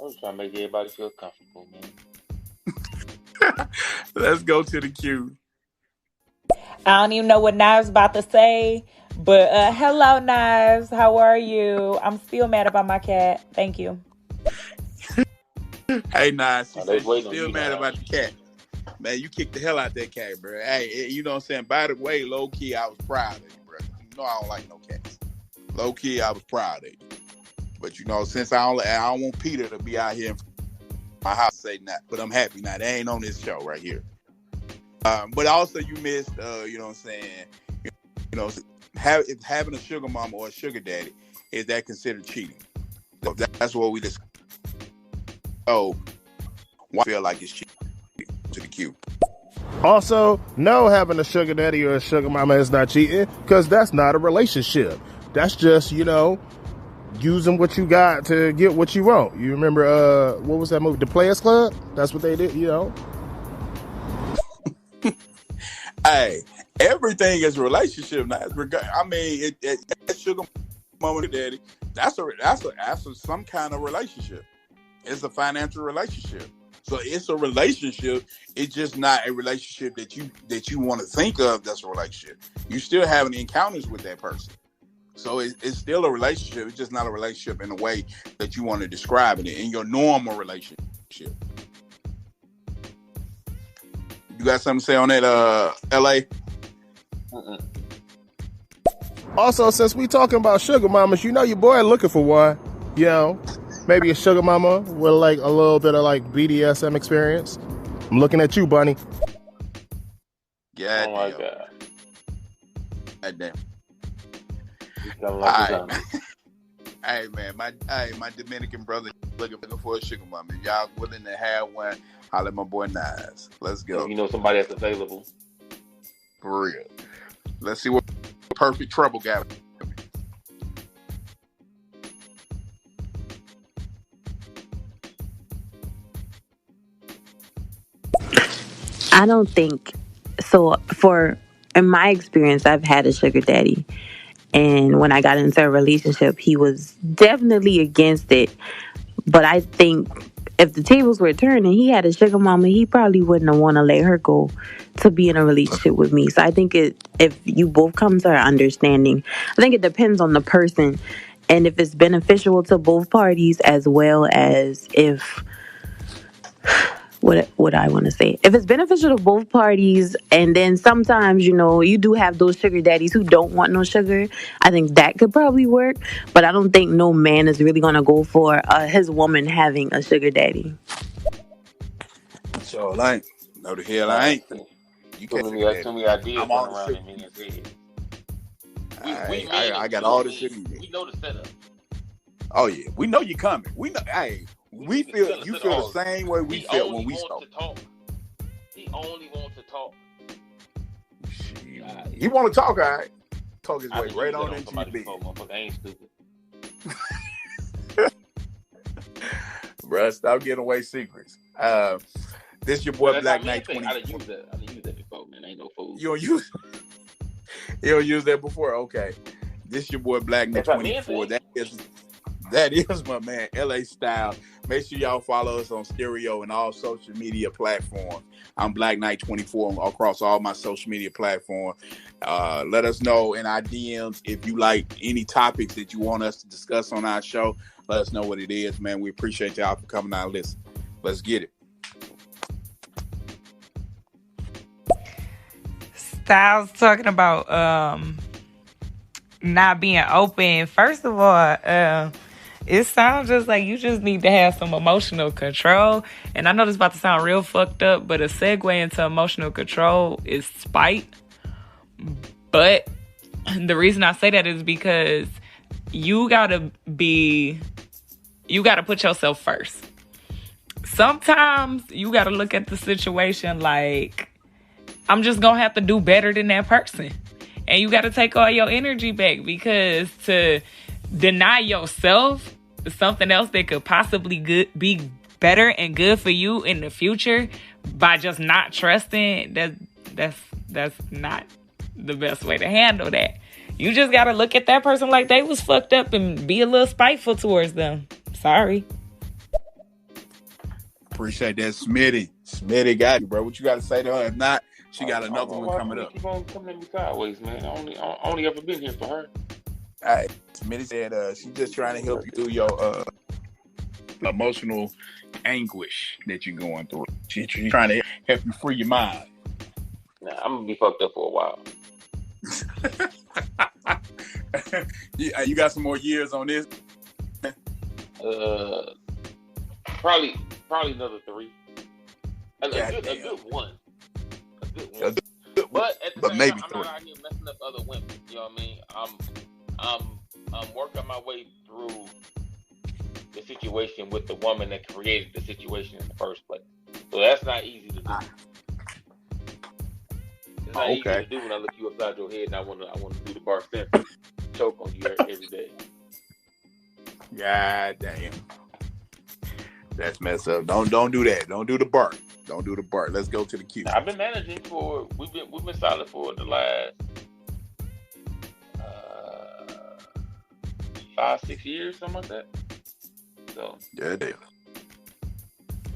Speaker 8: I was trying to make everybody feel comfortable, man.
Speaker 2: Let's go to the queue.
Speaker 6: I don't even know what Knives about to say, but hello, Knives. How are you? I'm still mad about my cat. Thank you.
Speaker 2: Hey, nah, she
Speaker 8: Oh, they
Speaker 2: said she's
Speaker 8: waiting on
Speaker 2: still
Speaker 8: you
Speaker 2: mad
Speaker 8: now.
Speaker 2: about the cat. Man, you kicked the hell out that cat, bro. Hey, you know what I'm saying? By the way, low key, I was proud of you, bro. You know I don't like no cats. Low key, I was proud of you. But you know, since I don't want Peter to be out here in my house say that. But I'm happy now. They ain't on this show right here. But also you missed, you know what I'm saying? You know, having a sugar mama or a sugar daddy, is that considered cheating? That's what we discussed. Oh, why I feel like it's cheating to the Q.
Speaker 10: Also, no, having a sugar daddy or a sugar mama is not cheating, because that's not a relationship. That's just, using what you got to get what you want. You remember, what was that movie, The Players Club? That's what they did,
Speaker 2: Hey, everything is a relationship now. I mean, it sugar mama and daddy. That's some kind of relationship. It's a financial relationship. So it's a relationship. It's just not a relationship that you want to think of. That's a relationship. You still having encounters with that person. So it's still a relationship. It's just not a relationship in the way that you want to describe it in your normal relationship. You got something to say on that, LA?
Speaker 8: Mm-mm.
Speaker 10: Also, since we talking about sugar mamas, your boy looking for one. Maybe a sugar mama with like a little bit of like BDSM experience. I'm looking at you, Bunny.
Speaker 8: Oh my God.
Speaker 2: God damn.
Speaker 8: You sound like
Speaker 2: All right. Hey man, my Dominican brother looking for a sugar mama. If y'all willing to have one, holler at my boy Nas. Let's go.
Speaker 8: You know somebody that's available.
Speaker 2: For real. Let's see what perfect trouble got.
Speaker 11: I don't think so. In my experience, I've had a sugar daddy. And when I got into a relationship, he was definitely against it. But I think if the tables were turned and he had a sugar mama, he probably wouldn't have want to let her go to be in a relationship with me. So I think if you both come to an understanding, I think it depends on the person and if it's beneficial to both parties, as well as if what I want to say. If it's beneficial to both parties, and then sometimes, you do have those sugar daddies who don't want no sugar, I think that could probably work. But I don't think no man is really going to go for his woman having a sugar daddy.
Speaker 2: So like, no the hell I ain't. You
Speaker 8: Too
Speaker 2: can't
Speaker 8: many ideas
Speaker 2: I'm
Speaker 8: running
Speaker 2: on
Speaker 8: around
Speaker 2: the
Speaker 8: in men's head.
Speaker 2: I got all the sugar.
Speaker 8: We know the setup.
Speaker 2: Oh yeah, we know you coming. We know. Hey, you feel the same way we felt when we spoke.
Speaker 8: He only wants to talk.
Speaker 2: He want to talk, all right. Talk his way right on into your bed.
Speaker 8: Motherfucker ain't stupid.
Speaker 2: Bruh, stop giving away secrets. This your boy Black Knight 24.
Speaker 8: I done used that before, man. Ain't no fool.
Speaker 2: You don't use that before? Okay. This your boy Black Knight 24. That is my man, LA Style. Make sure y'all follow us on Stereo and all social media platforms. I'm Black Knight 24 across all my social media platforms. Let us know in our DMs if you like any topics that you want us to discuss on our show. Let us know what it is, man. We appreciate y'all for coming out and listening. Let's get it.
Speaker 6: Styles talking about not being open. First of all, it sounds just like you just need to have some emotional control. And I know this is about to sound real fucked up, but a segue into emotional control is spite. But the reason I say that is because you gotta put yourself first. Sometimes you gotta look at the situation like, I'm just gonna have to do better than that person. And you gotta take all your energy back, because to deny yourself something else that could possibly be better and good for you in the future by just not trusting, that's not the best way to handle that. You just gotta look at that person like they was fucked up and be a little spiteful towards them. Sorry.
Speaker 2: Appreciate that, Smitty. Smitty got you, bro. What you got to say to her? If not, she got another one coming up.
Speaker 8: Keep on coming at me sideways, man. I only ever been here for her.
Speaker 2: All right. Smitty said she just trying to help you through your emotional anguish that you're going through. She's trying to help you free your mind.
Speaker 8: Nah, I'm gonna be fucked up for a while.
Speaker 2: Yeah, you got some more years on this?
Speaker 8: Probably another 3. A good one. But at the same time, I'm not out here messing up other women. You know what I mean? I'm working my way through the situation with the woman that created the situation in the first place. So that's not easy to do. It's not easy to do when I look you upside your head and I want to do the bar center, choke on you every day.
Speaker 2: God damn. That's messed up. Don't do that. Don't do the bark. Don't do the bark. Let's go to the queue.
Speaker 8: I've been managing for we've been solid for the last 5-6 years, something like that. So
Speaker 2: yeah, damn.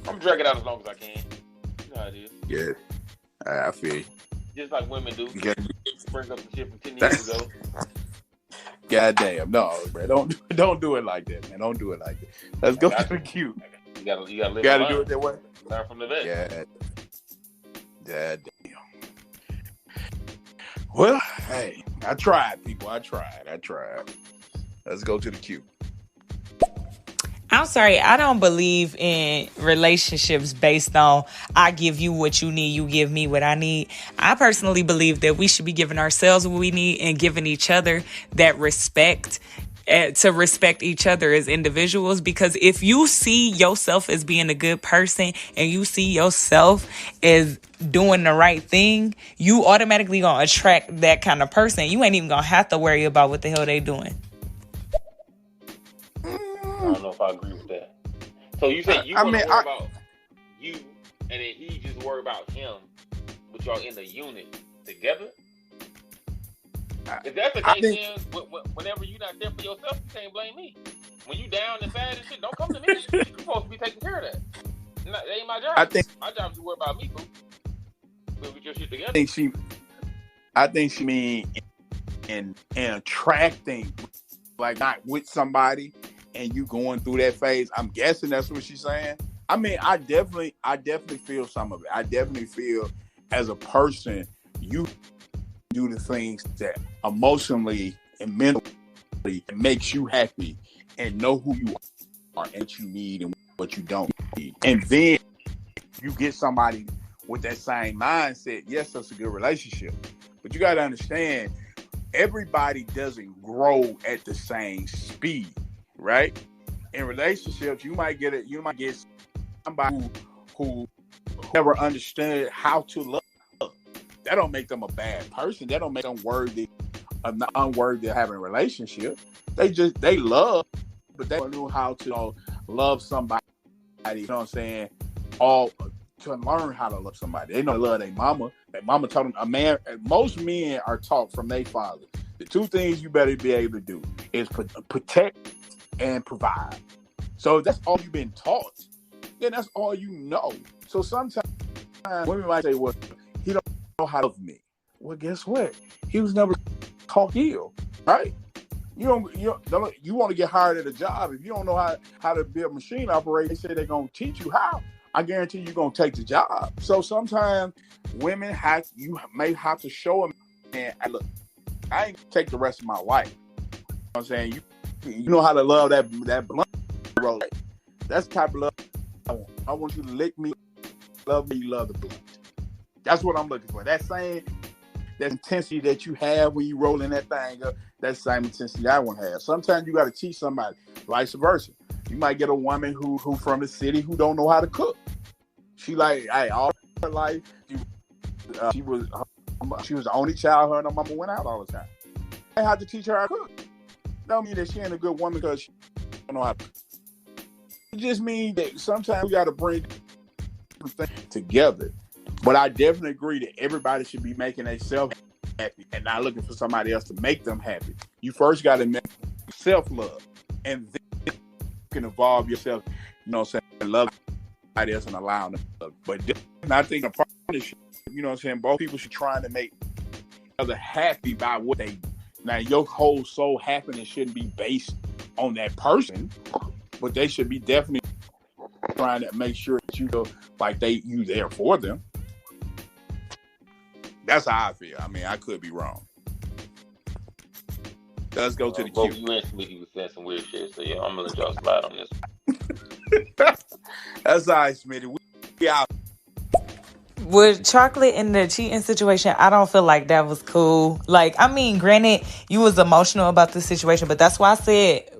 Speaker 8: I'm dragging out as long as I can. You know how it is.
Speaker 2: Yeah, I feel you.
Speaker 8: Just like women do. Bring up the shit from 10 years ago.
Speaker 2: God damn, no, bro. Don't do it like that, man. Don't do it like that. Let's go to the queue.
Speaker 8: You gotta live.
Speaker 2: You gotta do it that way.
Speaker 8: Learn from the vet.
Speaker 2: Yeah. God damn. Well, hey, I tried, people. I tried. Let's go to the queue.
Speaker 6: I'm sorry, I don't believe in relationships based on I give you what you need, you give me what I need. I personally believe that we should be giving ourselves what we need and giving each other that respect, to respect each other as individuals. Because if you see yourself as being a good person and you see yourself as doing the right thing, you automatically gonna attract that kind of person. You ain't even gonna have to worry about what the hell they doing.
Speaker 8: I don't know if I agree with that. So you say you want to worry about you, and then he just worry about him, but y'all in the unit together? If that's the case, then whenever you're not there for yourself, you can't blame me. When you down and sad and shit, don't come to me. You're supposed to be taking care of that. That ain't my job. My job is to worry about me, boo. We'll get your shit together.
Speaker 2: I think she mean in attracting, like not with somebody. And you going through that phase, I'm guessing that's what she's saying. I mean, I definitely feel some of it. I definitely feel as a person, you do the things that emotionally and mentally makes you happy and know who you are and what you need and what you don't need. And then you get somebody with that same mindset. Yes, that's a good relationship. But you got to understand, everybody doesn't grow at the same speed. Right? In relationships, you might get somebody who never understood how to love. That don't make them a bad person. That don't make them unworthy of having a relationship. They love, but they don't know how to love somebody. You know what I'm saying? To learn how to love somebody. They know love their mama. Their mama taught them. Most men are taught from their father. The two things you better be able to do is protect and provide. So if that's all you've been taught, then that's all you know. So sometimes women might say, well, he don't know how to love me. Well, guess what? He was never taught ill, right? You want to get hired at a job. If you don't know how to be a machine operator, they say they're going to teach you how. I guarantee you're going to take the job. So sometimes women you may have to show them, man, look, I ain't take the rest of my life. You know what I'm saying? You know how to love that blunt roll. That's the type of love I want. I want you to lick me, love me, love the blunt. That's what I'm looking for. That intensity that you have when you rolling that thing up, that same intensity I want to have. Sometimes you got to teach somebody, vice versa. You might get a woman who from the city who don't know how to cook. She all her life, she was the only child. Her and her mama went out all the time. I had to teach her how to cook. Don't mean that she ain't a good woman because she don't know how to. It just means that sometimes we got to bring things together. But I definitely agree that everybody should be making themselves happy and not looking for somebody else to make them happy. You first got to make self-love, and then you can evolve yourself, you know what I'm saying, love somebody else and allow them to love. But I think a partnership, you know what I'm saying, both people should try to make each other happy by what they do. Now, your whole soul happiness shouldn't be based on that person, but they should be definitely trying to make sure that you feel like you there for them. That's how I feel. I mean, I could be wrong. Let's go to the
Speaker 8: both
Speaker 2: queue.
Speaker 8: you and Smitty was saying some weird shit, so yeah, I'm gonna let y'all slide on this.
Speaker 2: That's all right, Smitty. We out.
Speaker 6: With chocolate in the cheating situation, I don't feel like that was cool. Like, I mean, granted, you was emotional about the situation, but that's why I said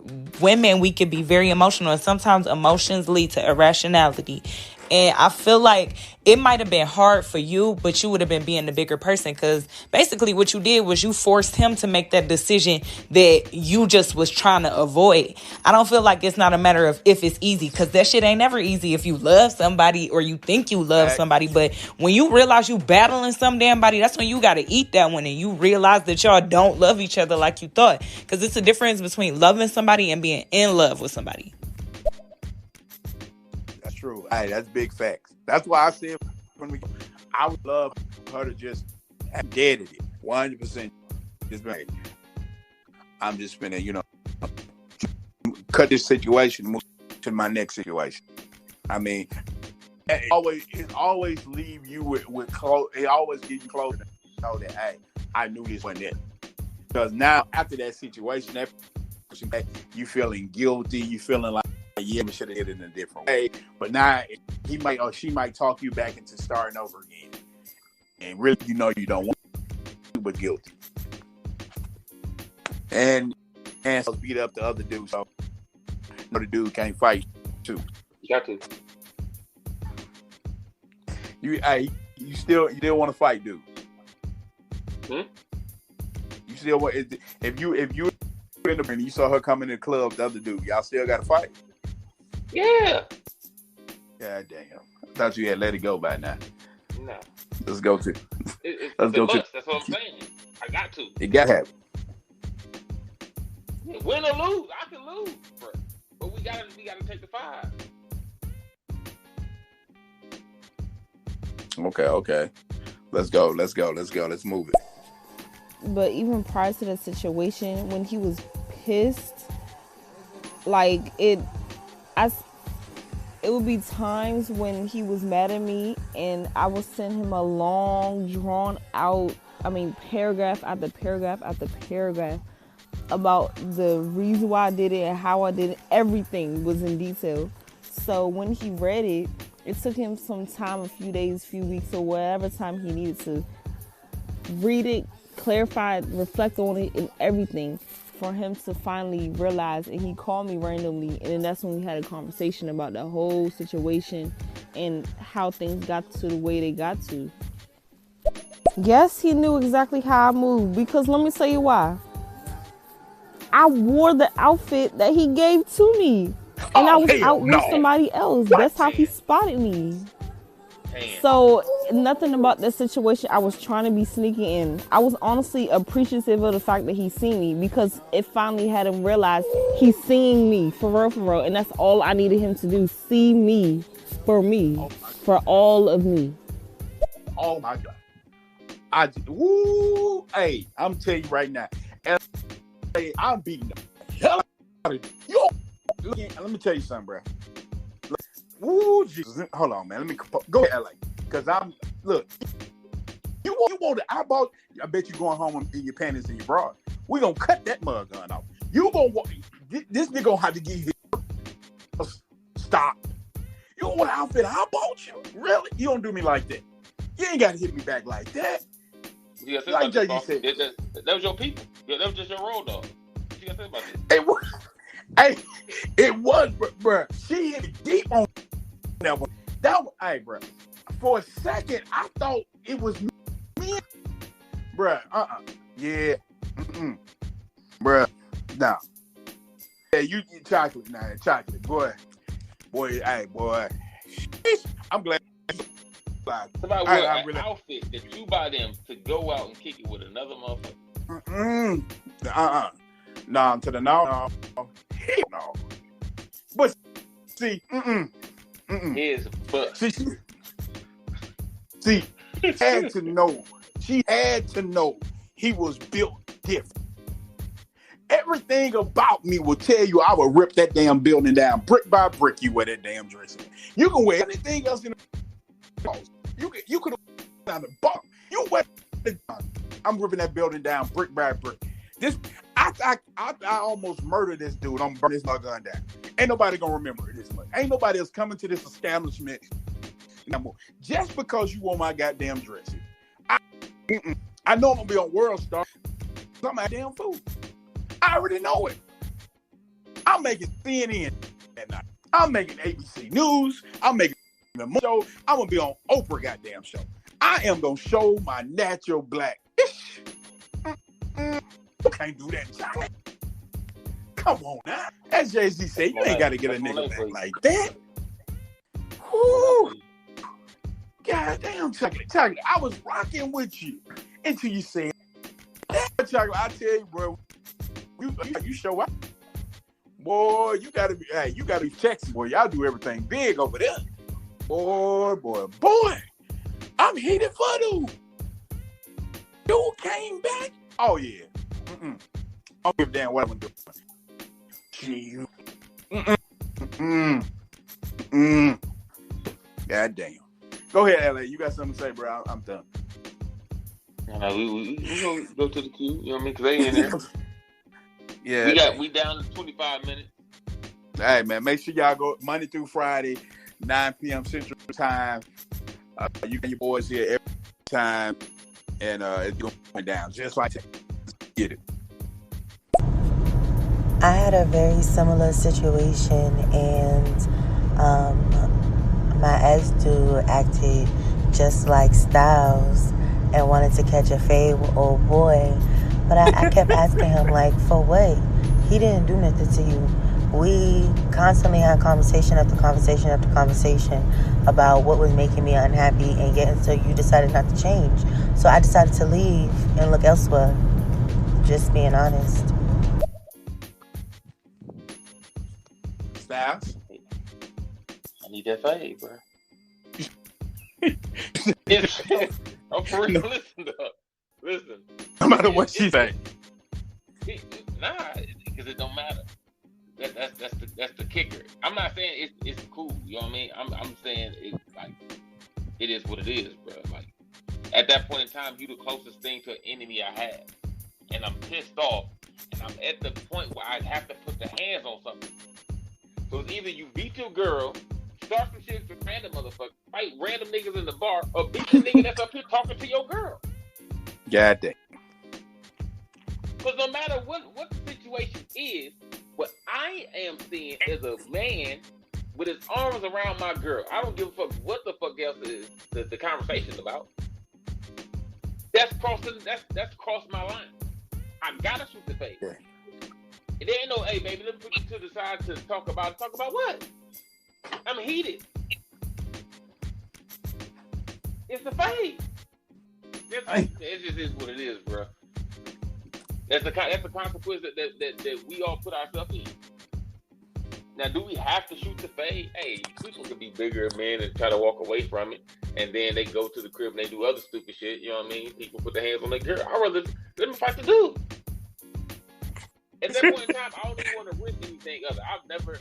Speaker 6: women, we could be very emotional, and sometimes emotions lead to irrationality. And I feel like it might have been hard for you, but you would have been being the bigger person, because basically what you did was you forced him to make that decision that you just was trying to avoid. I don't feel like it's not a matter of if it's easy, because that shit ain't never easy if you love somebody or you think you love somebody. But when you realize you battling some damn body, that's when you got to eat that one and you realize that y'all don't love each other like you thought. Because it's a difference between loving somebody and being in love with somebody.
Speaker 2: That's true. Hey, that's big facts. That's why I said I would love her to just have dead at it. 100%. Just like, I'm just finna, cut this situation, move to my next situation. I mean, it always leave you with close. It always give you close to know that, hey, I knew this wasn't it. Because now after that situation, you feeling guilty, you feeling like, yeah, we should have did it in a different way. But now he might or she might talk you back into starting over again. And really, you don't want to, but guilty. And so beat up the other dude, so the dude can't fight too.
Speaker 8: You got to.
Speaker 2: You still want to fight, dude? You still want if you in the and you saw her come in the club, the other dude, y'all still got to fight?
Speaker 8: Yeah.
Speaker 2: God damn! I thought you had let it go by now.
Speaker 8: No.
Speaker 2: Let's go to.
Speaker 8: Let's go to. That's what I'm saying. I got to.
Speaker 2: It got to happen.
Speaker 8: Win or lose, I can lose, bro. But we gotta take the 5.
Speaker 2: Okay. Let's go. Let's move it.
Speaker 5: But even prior to the situation, when he was pissed, like it would be times when he was mad at me and I would send him a long, drawn out, paragraph after paragraph after paragraph about the reason why I did it and how I did it. Everything was in detail. So when he read it, it took him some time, a few days, few weeks, or whatever time he needed to read it, clarify it, reflect on it, and everything for him to finally realize. And he called me randomly, and then that's when we had a conversation about the whole situation and how things got to the way they got to. Yes, he knew exactly how I moved, because let me tell you why. I wore the outfit that he gave to me, and I was out with somebody else. That's how he spotted me. Damn. So nothing about that situation I was trying to be sneaky in. I was honestly appreciative of the fact that he seen me, because it finally had him realize he's seeing me for real, and that's all I needed him to do. See me, for all of me.
Speaker 2: Oh my God! Hey, I'm telling you right now, I'm beating the hell out of you. Let me tell you something, bro. Woo, Jesus. Hold on, man. Let me go ahead, because look. You want the eyeball? I bet you going home in your panties and your bra. We gonna cut that mug gun off. You gonna this nigga gonna have to give you stop. You want an outfit I bought you? Really? You don't do me like that. You ain't gotta hit me back like that.
Speaker 8: Yeah,
Speaker 2: like JD said,
Speaker 8: that was your people. Yeah, that was just your road dog. What you gotta say about this?
Speaker 2: It was. Hey, it was, bro. She hit deep on that one. Hey, bro. For a second, I thought it was me. Bruh, yeah. Bruh, no. Yeah, you eat chocolate now. Chocolate, boy. Hey, boy. I'm glad.
Speaker 8: Somebody wear an outfit that you buy them to go out and kick it with another motherfucker.
Speaker 2: No, to the no. Hell no. But see,
Speaker 8: His butt.
Speaker 2: See, had to know. She had to know he was built different. Everything about me will tell you I will rip that damn building down brick by brick. You wear that damn dress. You can wear anything else in the house. You could down the bar. You wear it. I'm ripping that building down brick by brick. I almost murdered this dude. I'm burning this gun down. Ain't nobody gonna remember it this much. Ain't nobody else coming to this establishment anymore. Just because you want my goddamn dress. I know I'm gonna be on World Star. I'm a damn fool. I already know it. I'm making CNN that night. I'm making ABC News. I'm making the show. I'm gonna be on Oprah goddamn show. I am gonna show my natural black. You can't do that, Johnny. Come on now. As Jay-Z said, you ain't gotta get a nigga back like that. Woo. Goddamn, Chocolate. I was rocking with you until you said that. Chocolate, I tell you, bro, you show up. Boy, you gotta be Texas, boy. Y'all do everything big over there. Boy. I'm heated for dude. Dude came back. Oh yeah. I don't give a damn what I'm doing. Gee, God damn. Go ahead, LA. You got something to say, bro? I'm done.
Speaker 8: We gonna go to the queue. You know what I mean? Because they in there. Yeah. We down to 25 minutes.
Speaker 2: All right, man. Make sure y'all go Monday through Friday, 9 p.m. Central Time. You got your boys here every time, and it's going down just like that. Get it.
Speaker 7: I had a very similar situation, and my ex-dude acted just like Styles and wanted to catch a fade with old boy. But I kept asking him, like, for what? He didn't do nothing to you. We constantly had conversation after conversation after conversation about what was making me unhappy, and yet until you decided not to change. So I decided to leave and look elsewhere. Just being honest.
Speaker 2: Styles?
Speaker 8: I need that fade, bro. I'm for real. Listen.
Speaker 2: No matter what she say.
Speaker 8: Nah, because it don't matter. That's the kicker. I'm not saying it's cool. You know what I mean? I'm saying it's like it is what it is, bro. Like at that point in time, you the closest thing to an enemy I had, and I'm pissed off, and I'm at the point where I have to put the hands on something. So it's either you beat your girl, start some shit with random motherfuckers, fight random niggas in the bar, or beat the nigga that's up here talking to your girl.
Speaker 2: God damn.
Speaker 8: Because no matter what the situation is, what I am seeing is a man with his arms around my girl. I don't give a fuck what the fuck else is the conversation about. That's crossed my line. I gotta shoot the face. Yeah. And there ain't no, hey baby, let me put you to the side to talk about it. Talk about what? I'm heated. It's the fade. It just is what it is, bro. That's the consequence that we all put ourselves in. Now, do we have to shoot the fade? Hey, people could be bigger men and try to walk away from it, and then they go to the crib and they do other stupid shit. You know what I mean? People put their hands on their girl. I'd rather let me fight the dude. At that point in time, I don't even want to risk anything other. I've never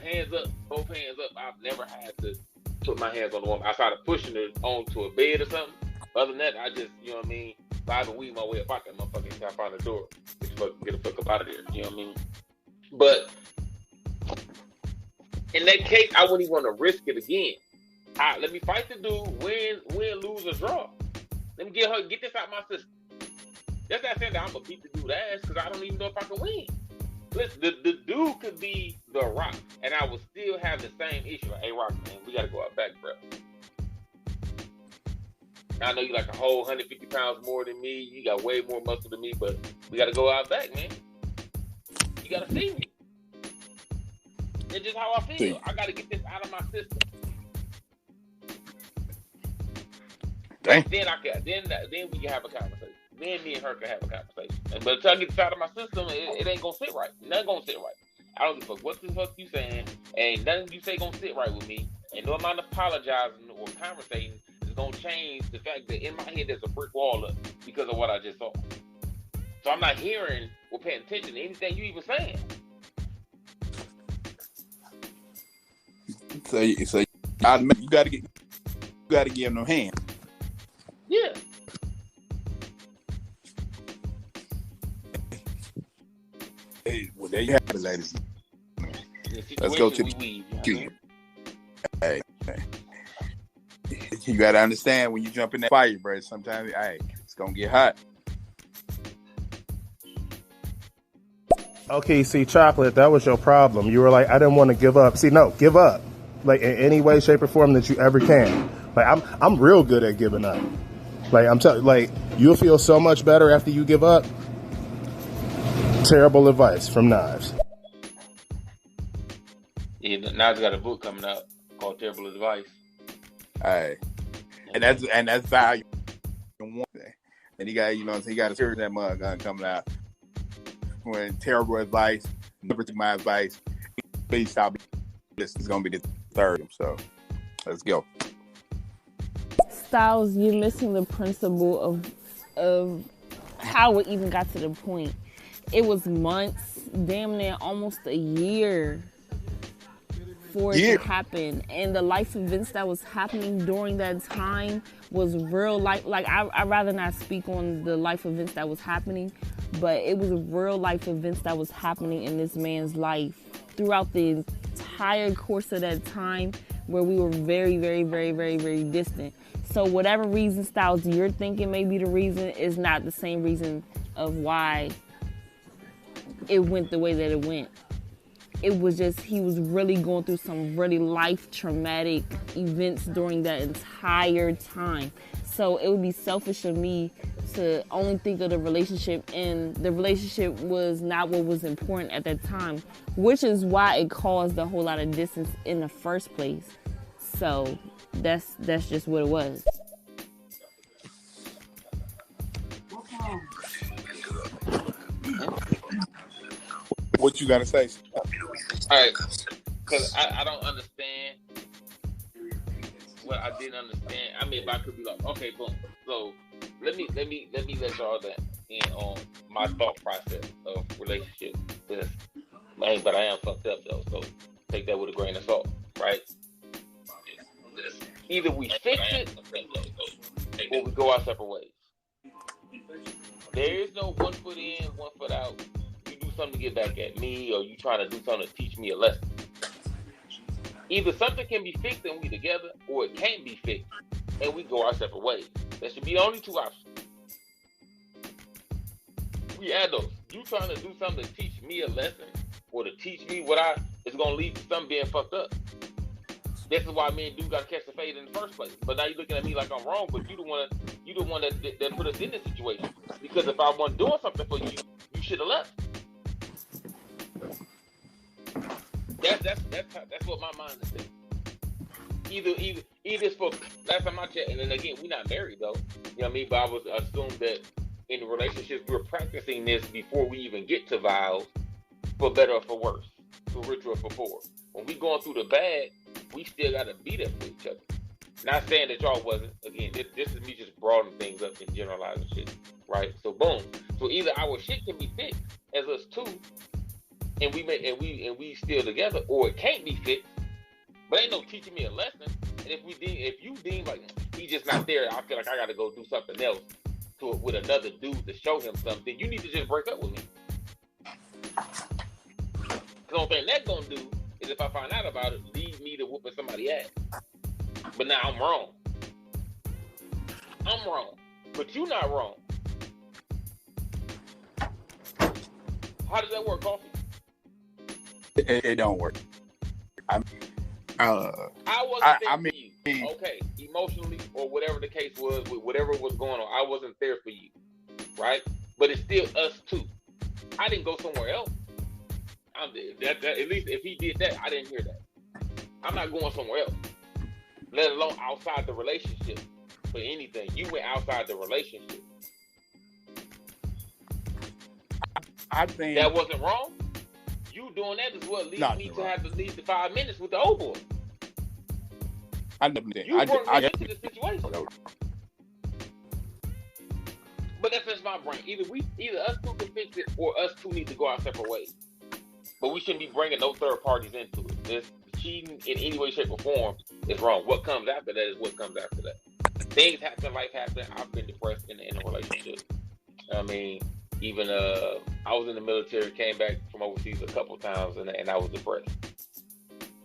Speaker 8: hands up, both hands up. I've never had to put my hands on the woman outside of pushing her onto a bed or something. Other than that, I just, you know what I mean, vibe and weave my way up out that motherfucker until I find the door. Get the fuck up out of there. You know what I mean? But in that case, I wouldn't even want to risk it again. Let me fight the dude, win, lose, or draw. Let me get this out my system. That's not saying that I'm going to beat the dude ass, because I don't even know if I can win. Listen, the dude could be the Rock, and I would still have the same issue. Like, hey, Rock, man, we got to go out back, bro. I know you like a whole 150 pounds more than me. You got way more muscle than me, but we got to go out back, man. You got to see me. It's just how I feel. I got to get this out of my system.
Speaker 2: Dang.
Speaker 8: Then we can have a conversation. Then me and her can have a conversation. But until I get this out of my system, it ain't going to sit right. Nothing going to sit right. I don't give a fuck what the fuck you saying. Ain't nothing you say going to sit right with me. And no amount of apologizing or conversating is going to change the fact that in my head there's a brick wall up because of what I just saw. So I'm not hearing or paying attention to anything you even saying.
Speaker 2: So you got to give them a hand.
Speaker 8: Yeah.
Speaker 2: Hey, well, there you have it, ladies. Let's go to the queue. Hey. You got to understand when you jump in that fire, bro. Sometimes, it's gonna get hot.
Speaker 10: Okay, see, Chocolate, that was your problem. You were like, I didn't want to give up. See, no, give up. Like, in any way, shape, or form that you ever can. Like, I'm real good at giving up. Like, I'm telling you, like, you'll feel so much better after you give up. Terrible advice from Knives.
Speaker 8: Yeah, Knives got a book coming out called Terrible Advice.
Speaker 2: Hey. And that's value. One thing. And he got, he got a series that mug gun coming out. When terrible advice, never took my advice. Please stop. This is gonna be the third. So let's go.
Speaker 5: Styles, you're missing the principle of how it even got to the point. It was months, damn near almost a year for it to happen, and the life events that was happening during that time was real life. Like I'd rather not speak on the life events that was happening, but it was real life events that was happening in this man's life throughout the entire course of that time, where we were very, very, very, very, very distant. So whatever reason, Styles, you're thinking may be the reason is not the same reason of why it went the way that it went. It was just, he was really going through some really life traumatic events during that entire time. So it would be selfish of me to only think of the relationship, and the relationship was not what was important at that time, which is why it caused a whole lot of distance in the first place. So that's just what it was.
Speaker 2: What you gotta say?
Speaker 8: All right, because I don't understand what I didn't understand. I mean, if I could be like, okay, boom. So let me let y'all that in on my thought process of relationship. But I am fucked up though, so take that with a grain of salt, right? Either we fix it or we go our separate ways. There is no 1 foot in, 1 foot out. You do something to get back at me, or you trying to do something to teach me a lesson. Either something can be fixed and we together, or it can't be fixed and we go our separate ways. There should be only two options. We adults. You trying to do something to teach me a lesson, or to teach me what it's gonna lead to something being fucked up. This is why me and dude got to catch the fade in the first place. But now you're looking at me like I'm wrong, but you the one that put us in this situation. Because if I wasn't doing something for you, you should have left. That's what my mind is saying. Either it's for last time I checked, and then again, we're not married though. You know what I mean? But I was assumed that in the relationships we're practicing this before we even get to vows, for better or for worse, for richer or for poor. When we going through the bad, we still gotta be there for each other. Not saying that y'all wasn't. Again, this is me just broadening things up and generalizing shit, right? So boom. So either our shit can be fixed as us two, and we still together, or it can't be fixed. But ain't no teaching me a lesson. And if you deem like he's just not there, I feel like I gotta go do something else with another dude to show him something. You need to just break up with me. Cause the only thing that's gonna do is if I find out about it, lead me to whooping somebody ass. But now I'm wrong. I'm wrong. But you not wrong. How does that work, Coffee?
Speaker 2: It don't work. I
Speaker 8: wasn't there for you. Okay, emotionally or whatever the case was, with whatever was going on, I wasn't there for you, right? But it's still us two. I didn't go somewhere else. At least if he did that, I didn't hear that. I'm not going somewhere else, let alone outside the relationship for anything. You went outside the relationship.
Speaker 2: I think
Speaker 8: that wasn't wrong. You doing that is what leads me to have to leave the 5 minutes with the old boy.
Speaker 2: I never did.
Speaker 8: You brought me into the situation. But that's just my brain. Either us two can fix it, or us two need to go our separate ways. But we shouldn't be bringing no third parties into it. This cheating in any way, shape, or form is wrong. What comes after that is what comes after that. Things happen, life happens. I've been depressed in a relationship. I mean, even I was in the military, came back from overseas a couple times, and I was depressed.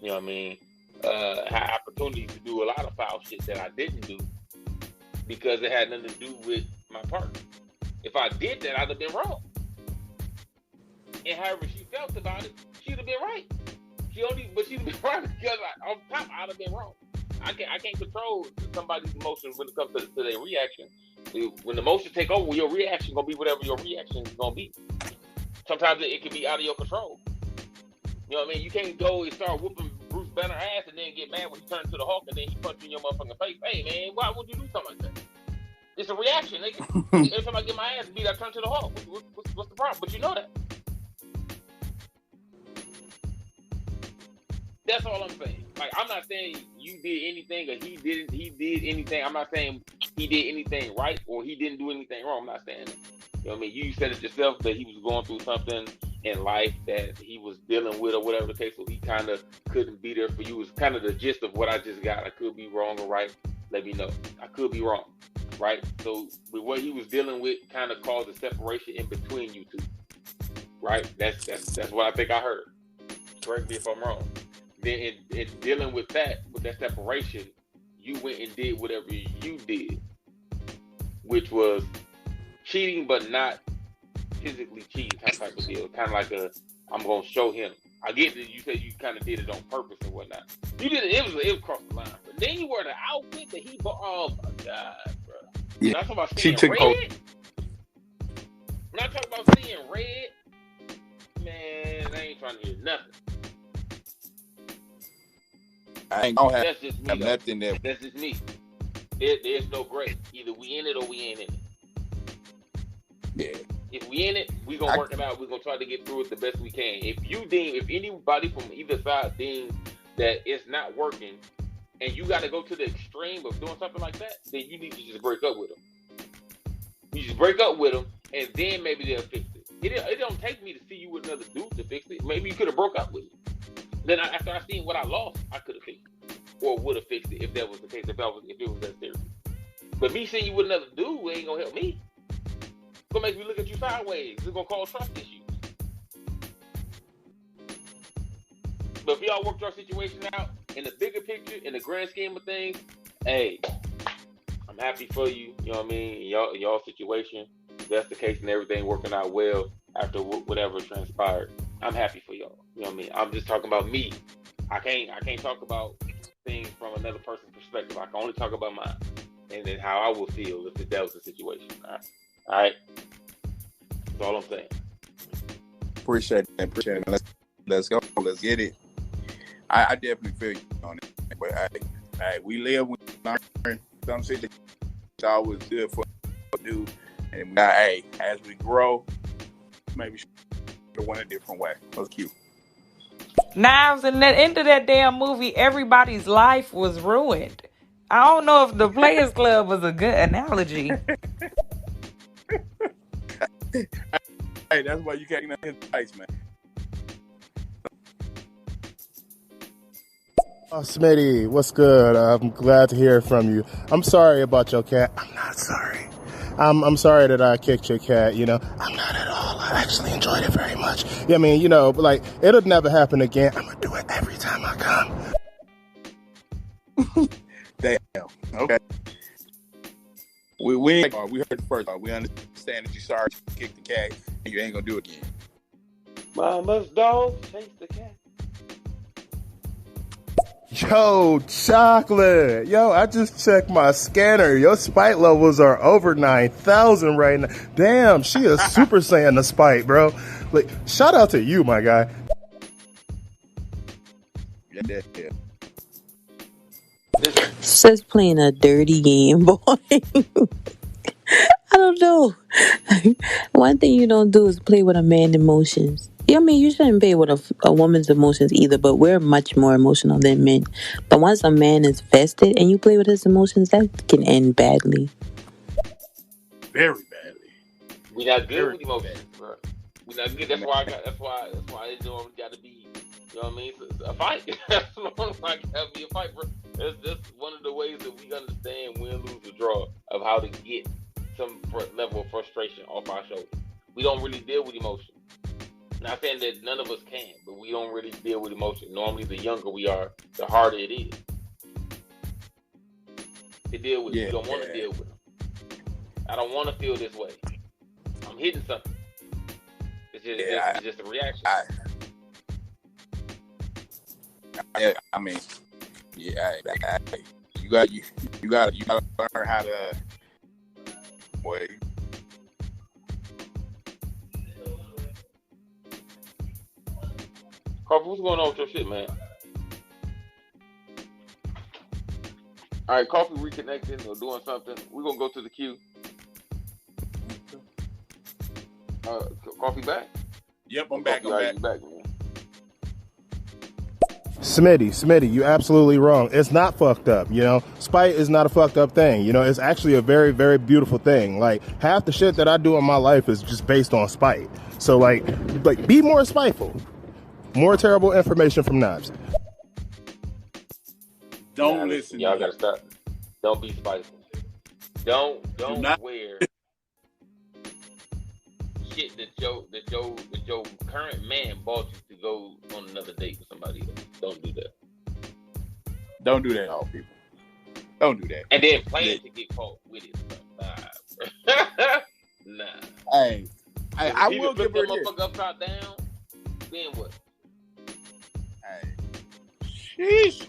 Speaker 8: You know what I mean? Had opportunities to do a lot of foul shit that I didn't do because it had nothing to do with my partner. If I did that, I'd have been wrong. And however she felt about it, she'd have been right. She'd have been right because on top, I'd have been wrong. I can't control somebody's emotions when it comes to their reaction. When the emotions take over, your reaction gonna be whatever your reaction is gonna be. Sometimes it can be out of your control. You know what I mean? You can't go and start whooping Bruce Banner ass and then get mad when he turns to the Hulk and then he punches you in your motherfucking face. Hey man, why would you do something like that? It's a reaction, nigga. Every time I get my ass beat, I turn to the Hulk. What's the problem? But you know that. That's all I'm saying. Like, I'm not saying you did anything or he did anything. I'm not saying he did anything right or he didn't do anything wrong. I'm not saying that. You know what I mean? You said it yourself that he was going through something in life that he was dealing with or whatever the case, so he kind of couldn't be there for you. It's kind of the gist of what I just got. I could be wrong or right. Let me know. I could be wrong, right? So with what he was dealing with kind of caused a separation in between you two, right? That's what I think I heard. Correct me if I'm wrong. Then in dealing with that separation, you went and did whatever you did, which was cheating, but not physically cheating type of deal. Kind of like I'm gonna show him. I get that you said you kind of did it on purpose and whatnot. You did it. It was across the line. But then you wear the outfit that he bought. Oh my god, bro! Yeah. Not talking about seeing red. Not talking about seeing red. Man, I ain't trying to hear nothing.
Speaker 2: I ain't gonna
Speaker 8: That's just me,
Speaker 2: have nothing there.
Speaker 8: That's just me. There's no gray. Either we in it or we ain't in it.
Speaker 2: Yeah.
Speaker 8: If we in it, we gonna work it out. We're gonna try to get through it the best we can. If anybody from either side deems that it's not working, and you got to go to the extreme of doing something like that, then you need to just break up with them. You just break up with them, and then maybe they'll fix it. It don't take me to see you with another dude to fix it. Maybe you could have broke up with me. Then after I seen what I lost, I could have fixed it, or would have fixed it if that was the case. If it was that serious. But me seeing you with another dude ain't gonna help me. It's gonna make me look at you sideways. It's gonna cause trust issues. But if y'all work your situation out in the bigger picture, in the grand scheme of things, hey, I'm happy for you. You know what I mean? Y'all situation, if that's the case and everything working out well after whatever transpired. I'm happy for y'all. You know what I mean? I'm just talking about me. I can't talk about things from another person's perspective. I can only talk about mine and then how I would feel if that was the situation. All right. That's all I'm saying.
Speaker 2: Appreciate it. Let's go. Let's get it. I definitely feel you on it. But we live, we learn. Some shit that's always good for us to do. And as we grow, maybe to win a different way. That's cute.
Speaker 6: Knives, and at the end of that damn movie, everybody's life was ruined. I don't know if the Players Club was a good analogy.
Speaker 2: Hey, that's why you can't get in the ice, man.
Speaker 10: Oh, Smitty, what's good? I'm glad to hear from you. I'm sorry about your cat. I'm not sorry. I'm sorry that I kicked your cat, you know. I'm not at all. I actually enjoyed it very much. Yeah, I mean, you know, like, it'll never happen again. I'm going to do it every time I come.
Speaker 2: Damn. Okay. We heard it first. We understand that you're sorry you kicked the cat and you ain't going to do it again.
Speaker 8: Mama's dog chase the cat.
Speaker 10: Yo, Chocolate. Yo, I just checked my scanner. Your spite levels are over 9,000 right now. Damn, she is Super Saiyan the spite, bro. Like, shout out to you, my guy.
Speaker 2: Yeah.
Speaker 11: Sis playing a dirty game, boy. I don't know. One thing you don't do is play with a man's emotions. I mean, you shouldn't play with a woman's emotions either, but we're much more emotional than men. But once a man is vested and you play with his emotions, that can end badly.
Speaker 2: Very badly.
Speaker 8: We not good
Speaker 2: Very
Speaker 8: with emotions, bro. We not good. That's why it normally got to be. You know what I mean? It's a fight. That's normally got to be a fight, bro. That's one of the ways that we understand win, lose, or draw of how to get some level of frustration off our shoulders. We don't really deal with emotion. Not saying that none of us can, but we don't really deal with emotion. Normally, the younger we are, the harder it is to deal with. You don't want to deal with them. I don't want to feel this way. I'm hitting something. It's just a reaction.
Speaker 2: I mean, you got to learn how to. Boy.
Speaker 8: Coffee, what's going on with your shit, man? All right, Coffee reconnecting or doing something. We're going to go to the queue. Coffee back?
Speaker 2: Yep, I'm back.
Speaker 8: You back, man.
Speaker 10: Smitty, you absolutely wrong. It's not fucked up, you know. Spite is not a fucked up thing, you know. It's actually a very, very beautiful thing. Like, half the shit that I do in my life is just based on spite. So, like, be more spiteful. More terrible information from Knobs.
Speaker 2: Don't listen.
Speaker 8: Y'all gotta stop. Don't be spiteful. Don't wear shit that your current man bought you to go on another date with somebody else. Don't do that.
Speaker 2: Don't do that, all people. Don't do that.
Speaker 8: And then plan to get caught with it. Nah.
Speaker 2: Hey, I will give her this.
Speaker 8: Motherfucker upside down. Then what?
Speaker 2: Hey, sheesh.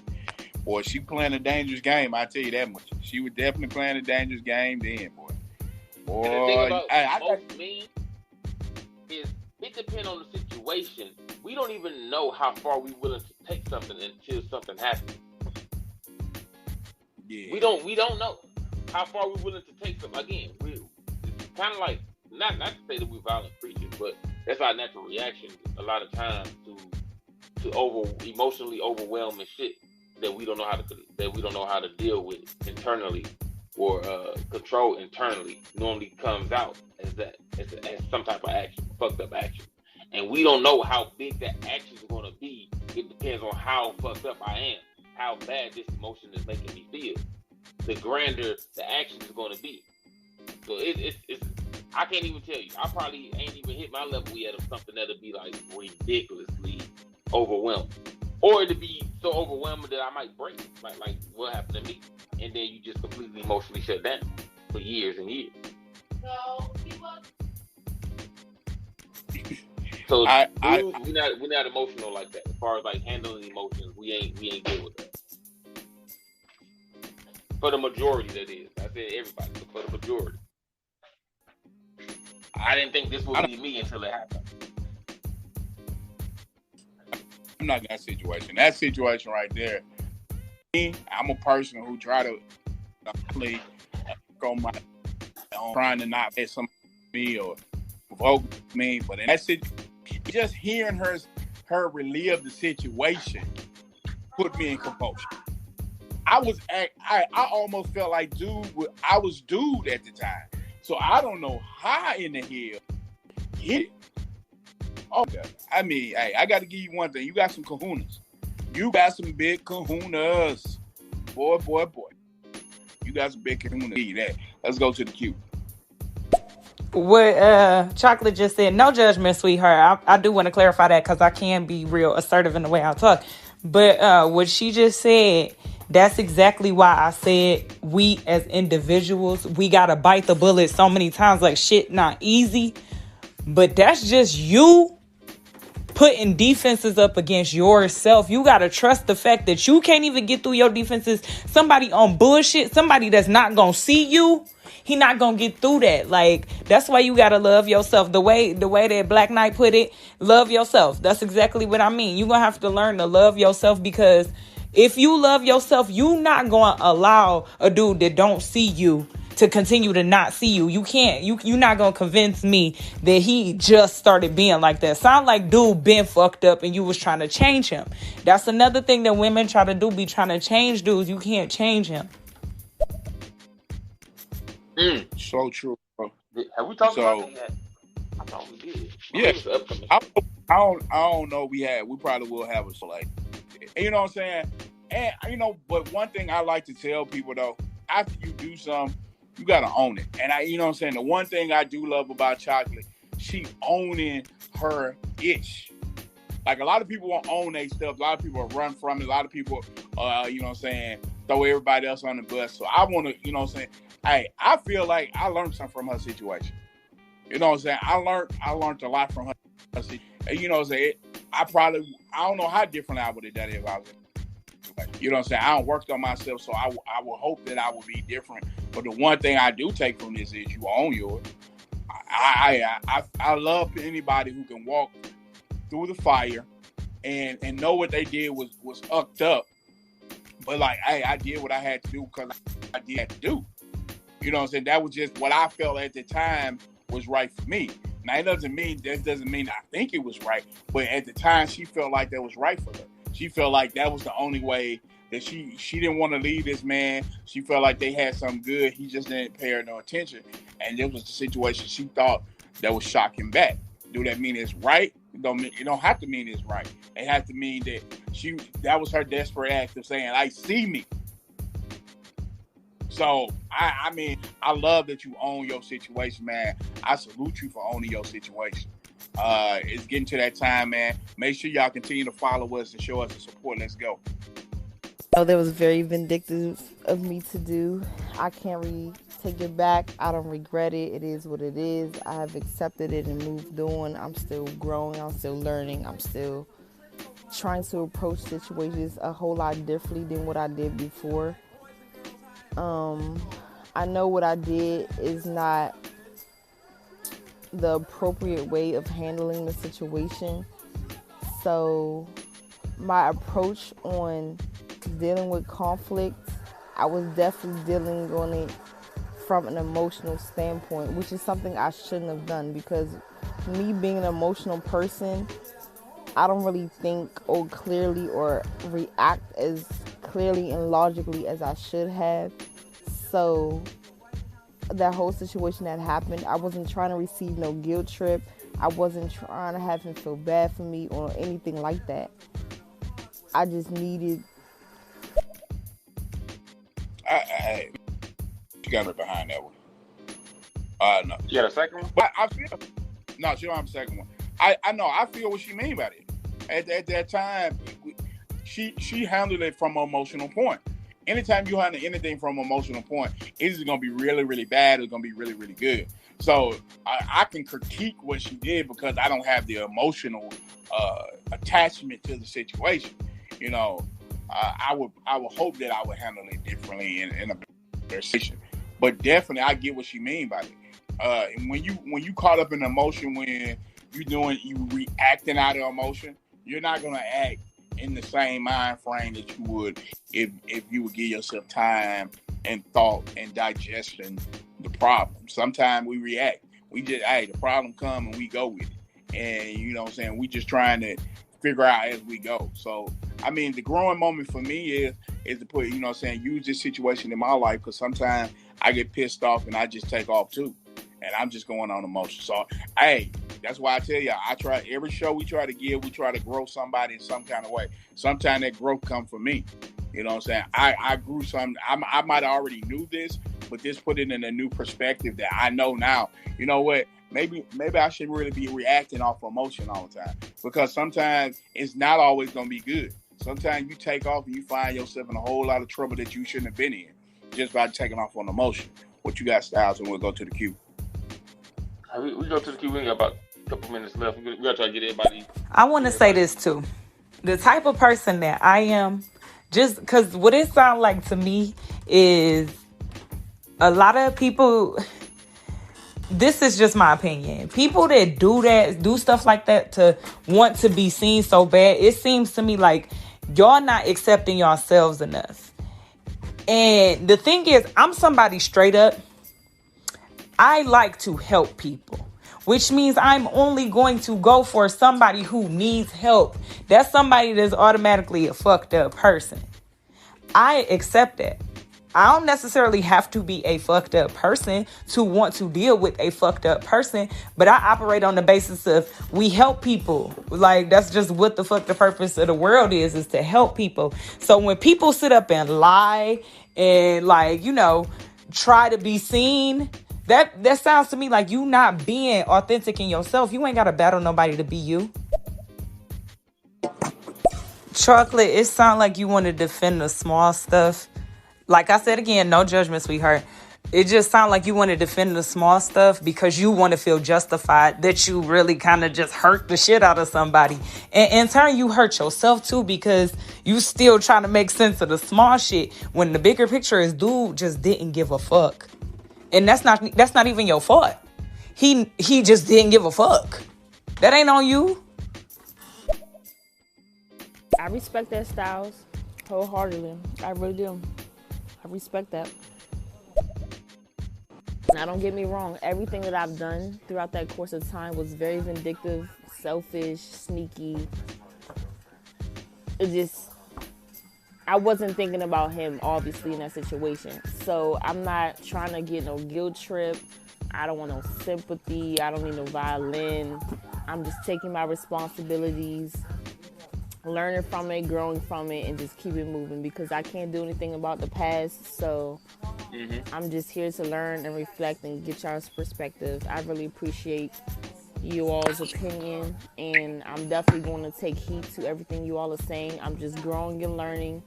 Speaker 2: Boy, she playing a dangerous game. I tell you that much. She was definitely playing a dangerous game then, boy.
Speaker 8: And the thing about most men is it depends on the situation. We don't even know how far we're willing to take something until something happens.
Speaker 2: Yeah.
Speaker 8: We don't know how far we're willing to take something. Again, it's kind of like not to say that we're violent creatures, but that's our natural reaction a lot of times to emotionally overwhelming shit that we don't know how to deal with internally or control internally. Normally comes out as some type of action, fucked up action, and we don't know how big that action is going to be. It depends on how fucked up I am, how bad this emotion is making me feel. The grander the action is going to be. So it's I can't even tell you. I probably ain't even hit my level yet of something that'll be like ridiculously overwhelming, or it'll be so overwhelming that I might break, like what happened to me, and then you just completely emotionally shut down for years and years. So we're not emotional like that. As far as like handling emotions, we ain't good with that. For the majority, that is. I said everybody, but for the majority. I didn't think this would be me until it happened.
Speaker 2: I'm not in that situation. That situation right there, me, I'm a person who try to play on my own, trying to not let somebody me or provoke me. But in that situation, just hearing her relive the situation put me in compulsion. I almost felt like I was dude at the time. So I don't know how in the hell hit it. Okay. I mean, hey, I got to give you one thing. You got some kahunas. You got some big kahunas. Boy. You got some big kahunas. Let's go to the queue.
Speaker 6: What Chocolate just said, no judgment, sweetheart. I do want to clarify that because I can be real assertive in the way I talk. But what she just said, that's exactly why I said we as individuals, we got to bite the bullet so many times like shit not easy. But that's just you putting defenses up against yourself. You got to trust the fact that you can't even get through your defenses. Somebody on bullshit, somebody that's not going to see you, he not going to get through that. Like, that's why you got to love yourself. The way that Black Knight put it, love yourself. That's exactly what I mean. You're going to have to learn to love yourself, because if you love yourself, you not going to allow a dude that don't see you to continue to not see you. You can't. You're not going to convince me that he just started being like that. Sound like dude been fucked up and you was trying to change him. That's another thing that women try to do, be trying to change dudes. You can't change him.
Speaker 2: So true, bro.
Speaker 8: Have we talked about
Speaker 2: So
Speaker 8: that yet? I thought we did. Or
Speaker 2: yeah,
Speaker 8: maybe it's an upcoming
Speaker 2: I
Speaker 8: show.
Speaker 2: I don't know. We probably will have a show like that. You know what I'm saying? And but one thing I like to tell people though, after you do something, you gotta own it. And you know what I'm saying? The one thing I do love about Chocolate, she owning her ish. Like a lot of people won't own their stuff. A lot of people run from it. A lot of people, you know what I'm saying, throw everybody else on the bus. So I want to, you know what I'm saying, hey, I feel like I learned something from her situation. You know what I'm saying? I learned a lot from her. You know what I'm saying? I don't know how different I would have done it if I was in. You know what I'm saying? I don't work on myself, so I will hope that I will be different. But the one thing I do take from this is you own yours. I love anybody who can walk through the fire and know what they did was fucked up. But like, hey, I did what I had to do because I did have to do. You know what I'm saying? That was just what I felt at the time was right for me. Now that doesn't mean I think it was right, but at the time she felt like that was right for her. She felt like that was the only way that she didn't want to leave this man. She felt like they had something good. He just didn't pay her no attention. And it was the situation she thought that was shocking back. Do that mean it's right? It don't have to mean it's right. It has to mean that that was her desperate act of saying, I see me. So, I mean, I love that you own your situation, man. I salute you for owning your situation. It's getting to that time, man. Make sure y'all continue to follow us and show us the support. Let's go.
Speaker 7: Oh, that was very vindictive of me to do. I can't really take it back. I don't regret it. It is what it is. I have accepted it and moved on. I'm still growing. I'm still learning. I'm still trying to approach situations a whole lot differently than what I did before. I know what I did is not the appropriate way of handling the situation. So my approach on dealing with conflict, I was definitely dealing on it from an emotional standpoint, which is something I shouldn't have done because me being an emotional person, I don't really think clearly or react as clearly and logically as I should have. So that whole situation that happened, I wasn't trying to receive no guilt trip. I wasn't trying to have him feel bad for me or anything like that. I just needed...
Speaker 2: You got me behind that one. No.
Speaker 8: You got a second one?
Speaker 2: But I feel... No, she don't have a second one. I know. I feel what she mean by it. At that time, she handled it from an emotional point. Anytime you handle anything from an emotional point, it's going to be really, really bad. It's going to be really, really good. So I can critique what she did because I don't have the emotional attachment to the situation. You know, I would hope that I would handle it differently in a better situation. But definitely, I get what she mean by it. And when you caught up in emotion, when you reacting out of emotion, you're not going to act in the same mind frame that you would if you would give yourself time and thought and digestion the problem. Sometimes we react. We just, the problem come and we go with it. And you know what I'm saying? We just trying to figure out as we go. So, I mean, the growing moment for me is to put, you know what I'm saying, use this situation in my life because sometimes I get pissed off and I just take off too. And I'm just going on emotion. So, that's why I tell you, I try every show we try to give, we try to grow somebody in some kind of way. Sometimes that growth comes from me. You know what I'm saying? I grew some. I might have already knew this, but this put it in a new perspective that I know now. You know what? Maybe I should really be reacting off emotion all the time because sometimes it's not always going to be good. Sometimes you take off and you find yourself in a whole lot of trouble that you shouldn't have been in just by taking off on emotion. What you got, Styles? And we'll go to the queue.
Speaker 8: We go to the queue. We got about a couple minutes left. We got to try to get everybody.
Speaker 6: I want to say this too. The type of person that I am, just because what it sounds like to me is a lot of people, this is just my opinion. People that do stuff like that to want to be seen so bad, it seems to me like y'all not accepting yourselves enough. And the thing is, I'm somebody straight up. I like to help people, which means I'm only going to go for somebody who needs help. That's somebody that's automatically a fucked up person. I accept that. I don't necessarily have to be a fucked up person to want to deal with a fucked up person, but I operate on the basis of we help people. Like, that's just what the fuck the purpose of the world is to help people. So when people sit up and lie and, like, you know, try to be seen, that sounds to me like you not being authentic in yourself. You ain't got to battle nobody to be you. Chocolate, it sounds like you want to defend the small stuff. Like I said again, no judgment, sweetheart. It just sounds like you want to defend the small stuff because you want to feel justified that you really kind of just hurt the shit out of somebody. And in turn, you hurt yourself too because you still trying to make sense of the small shit when the bigger picture is dude just didn't give a fuck. And that's not even your fault. He just didn't give a fuck. That ain't on you.
Speaker 5: I respect that, Styles, wholeheartedly. I really do. I respect that. Now, don't get me wrong. Everything that I've done throughout that course of time was very vindictive, selfish, sneaky. I wasn't thinking about him, obviously, in that situation. So I'm not trying to get no guilt trip. I don't want no sympathy. I don't need no violin. I'm just taking my responsibilities, learning from it, growing from it, and just keep it moving because I can't do anything about the past. So I'm just here to learn and reflect and get y'all's perspective. I really appreciate you all's opinion, and I'm definitely going to take heed to everything you all are saying. I'm just growing and learning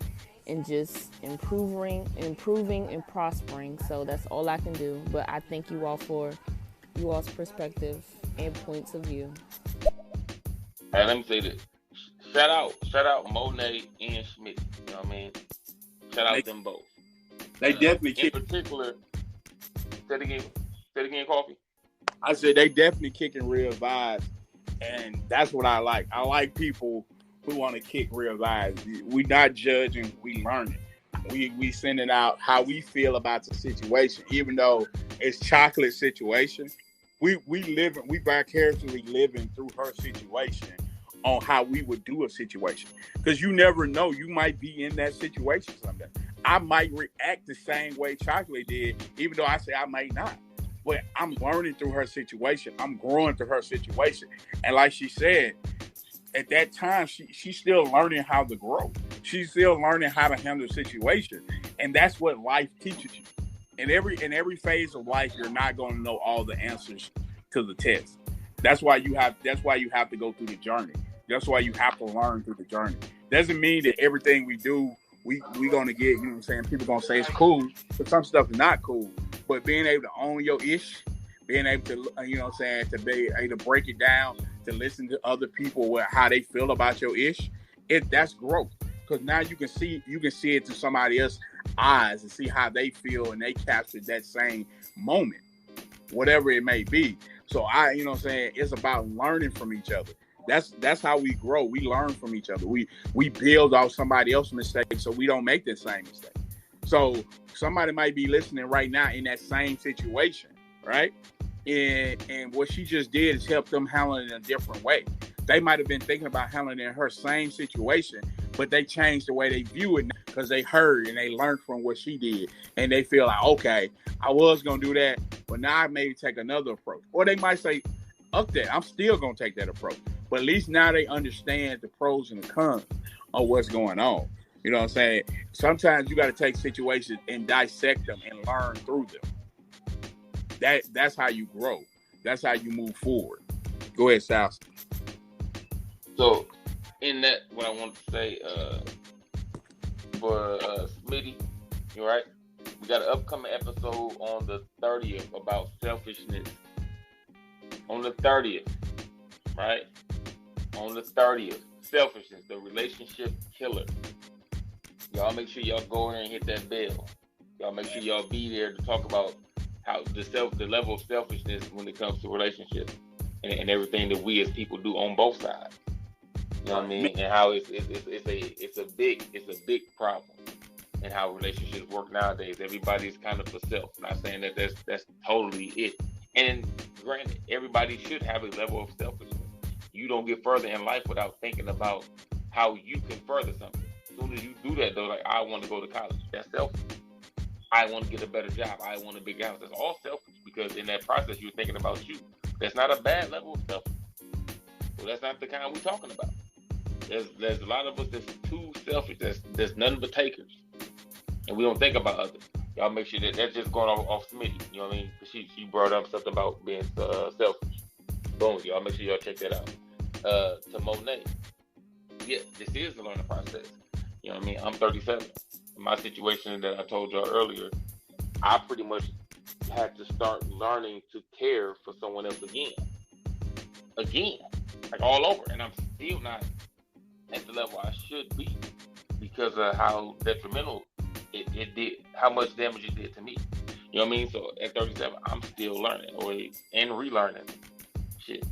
Speaker 5: and just improving and prospering. So that's all I can do. But I thank you all for you all's perspective and points of view.
Speaker 8: And let me say this. Shout out Monet and Schmidt. You know what I mean? Shout out them both.
Speaker 2: They definitely
Speaker 8: in particular. Say it again, Coffee.
Speaker 2: I said they definitely kicking real vibes, and that's what I like. I like people who want to kick real vibes. We not judging, we learning. We sending out how we feel about the situation, even though it's Chocolate's situation. We vicariously living through her situation on how we would do a situation, because you never know, you might be in that situation someday. I might react the same way Chocolate did, even though I say I might not. But I'm learning through her situation. I'm growing through her situation. And like she said, at that time, she's still learning how to grow. She's still learning how to handle the situation. And that's what life teaches you. In every phase of life, you're not going to know all the answers to the test. That's why you have to go through the journey. That's why you have to learn through the journey. Doesn't mean that everything we do, we gonna get, you know what I'm saying, people gonna say it's cool, but some stuff is not cool. But being able to own your ish, being able to, you know what I'm saying, to be able to break it down, to listen to other people how they feel about your ish, that's growth. Because now you can see it through somebody else's eyes and see how they feel, and they captured that same moment, whatever it may be. So you know what I'm saying, it's about learning from each other. That's how we grow. We learn from each other. We build off somebody else's mistakes so we don't make the same mistake. So somebody might be listening right now in that same situation, right? And what she just did is help them handle it in a different way. They might have been thinking about handling it in her same situation, but they changed the way they view it because they heard and they learned from what she did. And they feel like, okay, I was going to do that, but now I maybe take another approach. Or they might say, up there, I'm still going to take that approach. But at least now they understand the pros and the cons of what's going on. You know what I'm saying? Sometimes you got to take situations and dissect them and learn through them. That's how you grow. That's how you move forward. Go ahead, Sal.
Speaker 8: So, in that, what I want to say for Smitty, you right? We got an upcoming episode on the 30th about selfishness. On the 30th, right? On the 30th, selfishness, the relationship killer. Y'all make sure y'all go there and hit that bell. Y'all make sure y'all be there to talk about how the level of selfishness when it comes to relationships and everything that we as people do on both sides. You know what I mean? And how it's a big problem. And how relationships work nowadays. Everybody's kind of for self. Not saying that that's totally it. And granted, everybody should have a level of selfishness. You don't get further in life without thinking about how you can further something. As soon as you do that, though, like, I want to go to college. That's selfish. I want to get a better job. I want a bigger house. That's all selfish because in that process you're thinking about you. That's not a bad level of selfish. So that's not the kind we're talking about. There's a lot of us that's too selfish. There's nothing but takers, and we don't think about others. Y'all make sure that's just going off Smitty. You know what I mean? She brought up something about being selfish. Boom, y'all make sure y'all check that out. To Monet, yeah, this is the learning process. You know what I mean? I'm 37. In my situation that I told y'all earlier, I pretty much had to start learning to care for someone else again, like all over, and I'm still not at the level I should be because of how detrimental it did, how much damage it did to me. You know what I mean? So at 37, I'm still learning and relearning shit.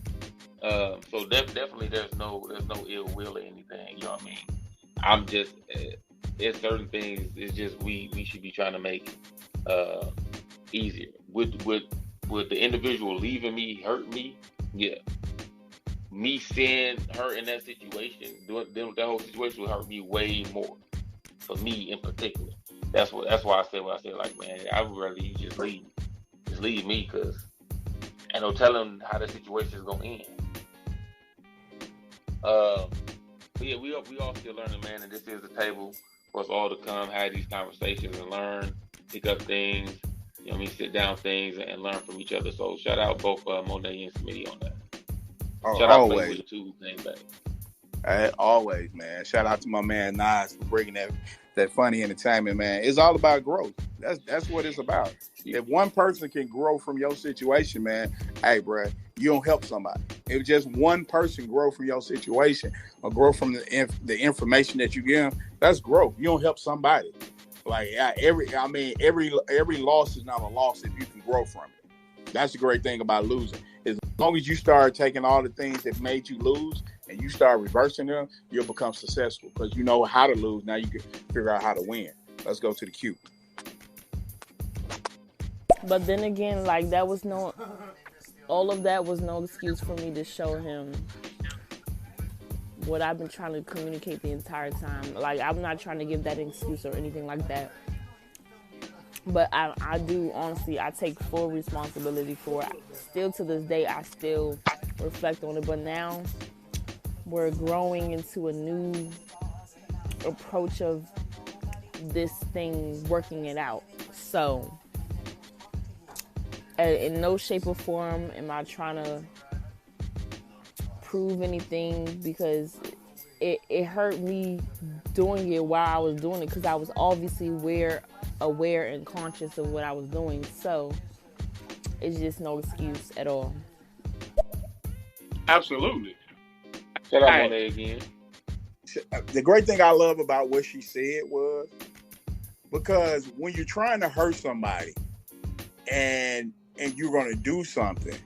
Speaker 8: So definitely there's no ill will or anything. You know what I mean? I'm just it's certain things. It's just we should be trying to make easier. Would the individual leaving me hurt me? Yeah. Me seeing her in that situation, dealing with that whole situation would hurt me way more. For me in particular, that's why I said what I said. Like, man, I would rather you just leave me, because I no telling how the situation is gonna end. But yeah, we all still learning, man, and this is the table for us all to come, have these conversations and learn, pick up things. You know what I mean? Sit down things and learn from each other. So shout out both Monet and Smitty on that. Shout out
Speaker 2: Always.
Speaker 8: Playboy too, who came back.
Speaker 2: Always, man. Shout out to my man Nas for bringing that funny entertainment, man. It's all about growth. That's what it's about. If one person can grow from your situation, man, hey, bro, you don't help somebody. If just one person grow from your situation or grow from the information that you give them, that's growth. You don't help somebody. Like every loss is not a loss if you can grow from it. That's the great thing about losing. As long as you start taking all the things that made you lose and you start reversing them, you'll become successful because you know how to lose. Now you can figure out how to win. Let's go to the queue.
Speaker 5: But then again, like all of that was no excuse for me to show him what I've been trying to communicate the entire time. Like, I'm not trying to give that excuse or anything like that. But I do, honestly, I take full responsibility for it. Still to this day, I still reflect on it. But now we're growing into a new approach of this thing, working it out. So in no shape or form am I trying to prove anything, because it hurt me doing it while I was doing it, because I was obviously aware and conscious of what I was doing. So it's just no excuse at all.
Speaker 2: Absolutely.
Speaker 8: Shout out Monet again.
Speaker 2: The great thing I love about what she said was, because when you're trying to hurt somebody and you're going to do something,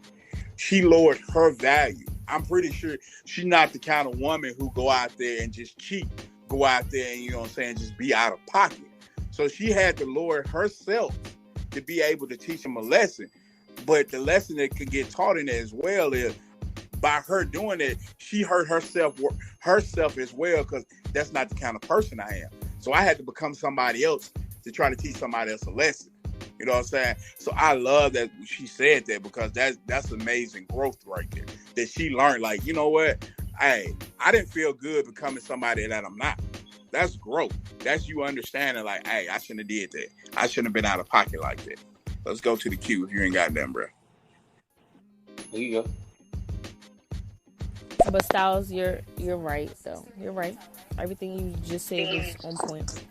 Speaker 2: she lowered her value. I'm pretty sure she's not the kind of woman who go out there and just cheat, go out there and, you know what I'm saying, just be out of pocket. So she had to lower herself to be able to teach him a lesson. But the lesson that could get taught in it as well is, by her doing it, she hurt herself as well, because that's not the kind of person I am. So I had to become somebody else to try to teach somebody else a lesson. You know what I'm saying? So I love that she said that, because that's amazing growth right there. That she learned, like, you know what? Hey, I didn't feel good becoming somebody that I'm not. That's growth. That's you understanding, like, hey, I shouldn't have did that. I shouldn't have been out of pocket like that. Let's go to the queue if you ain't got them, bro.
Speaker 8: There you go.
Speaker 5: But Styles, you're right, though. You're right. Everything you just said is on point.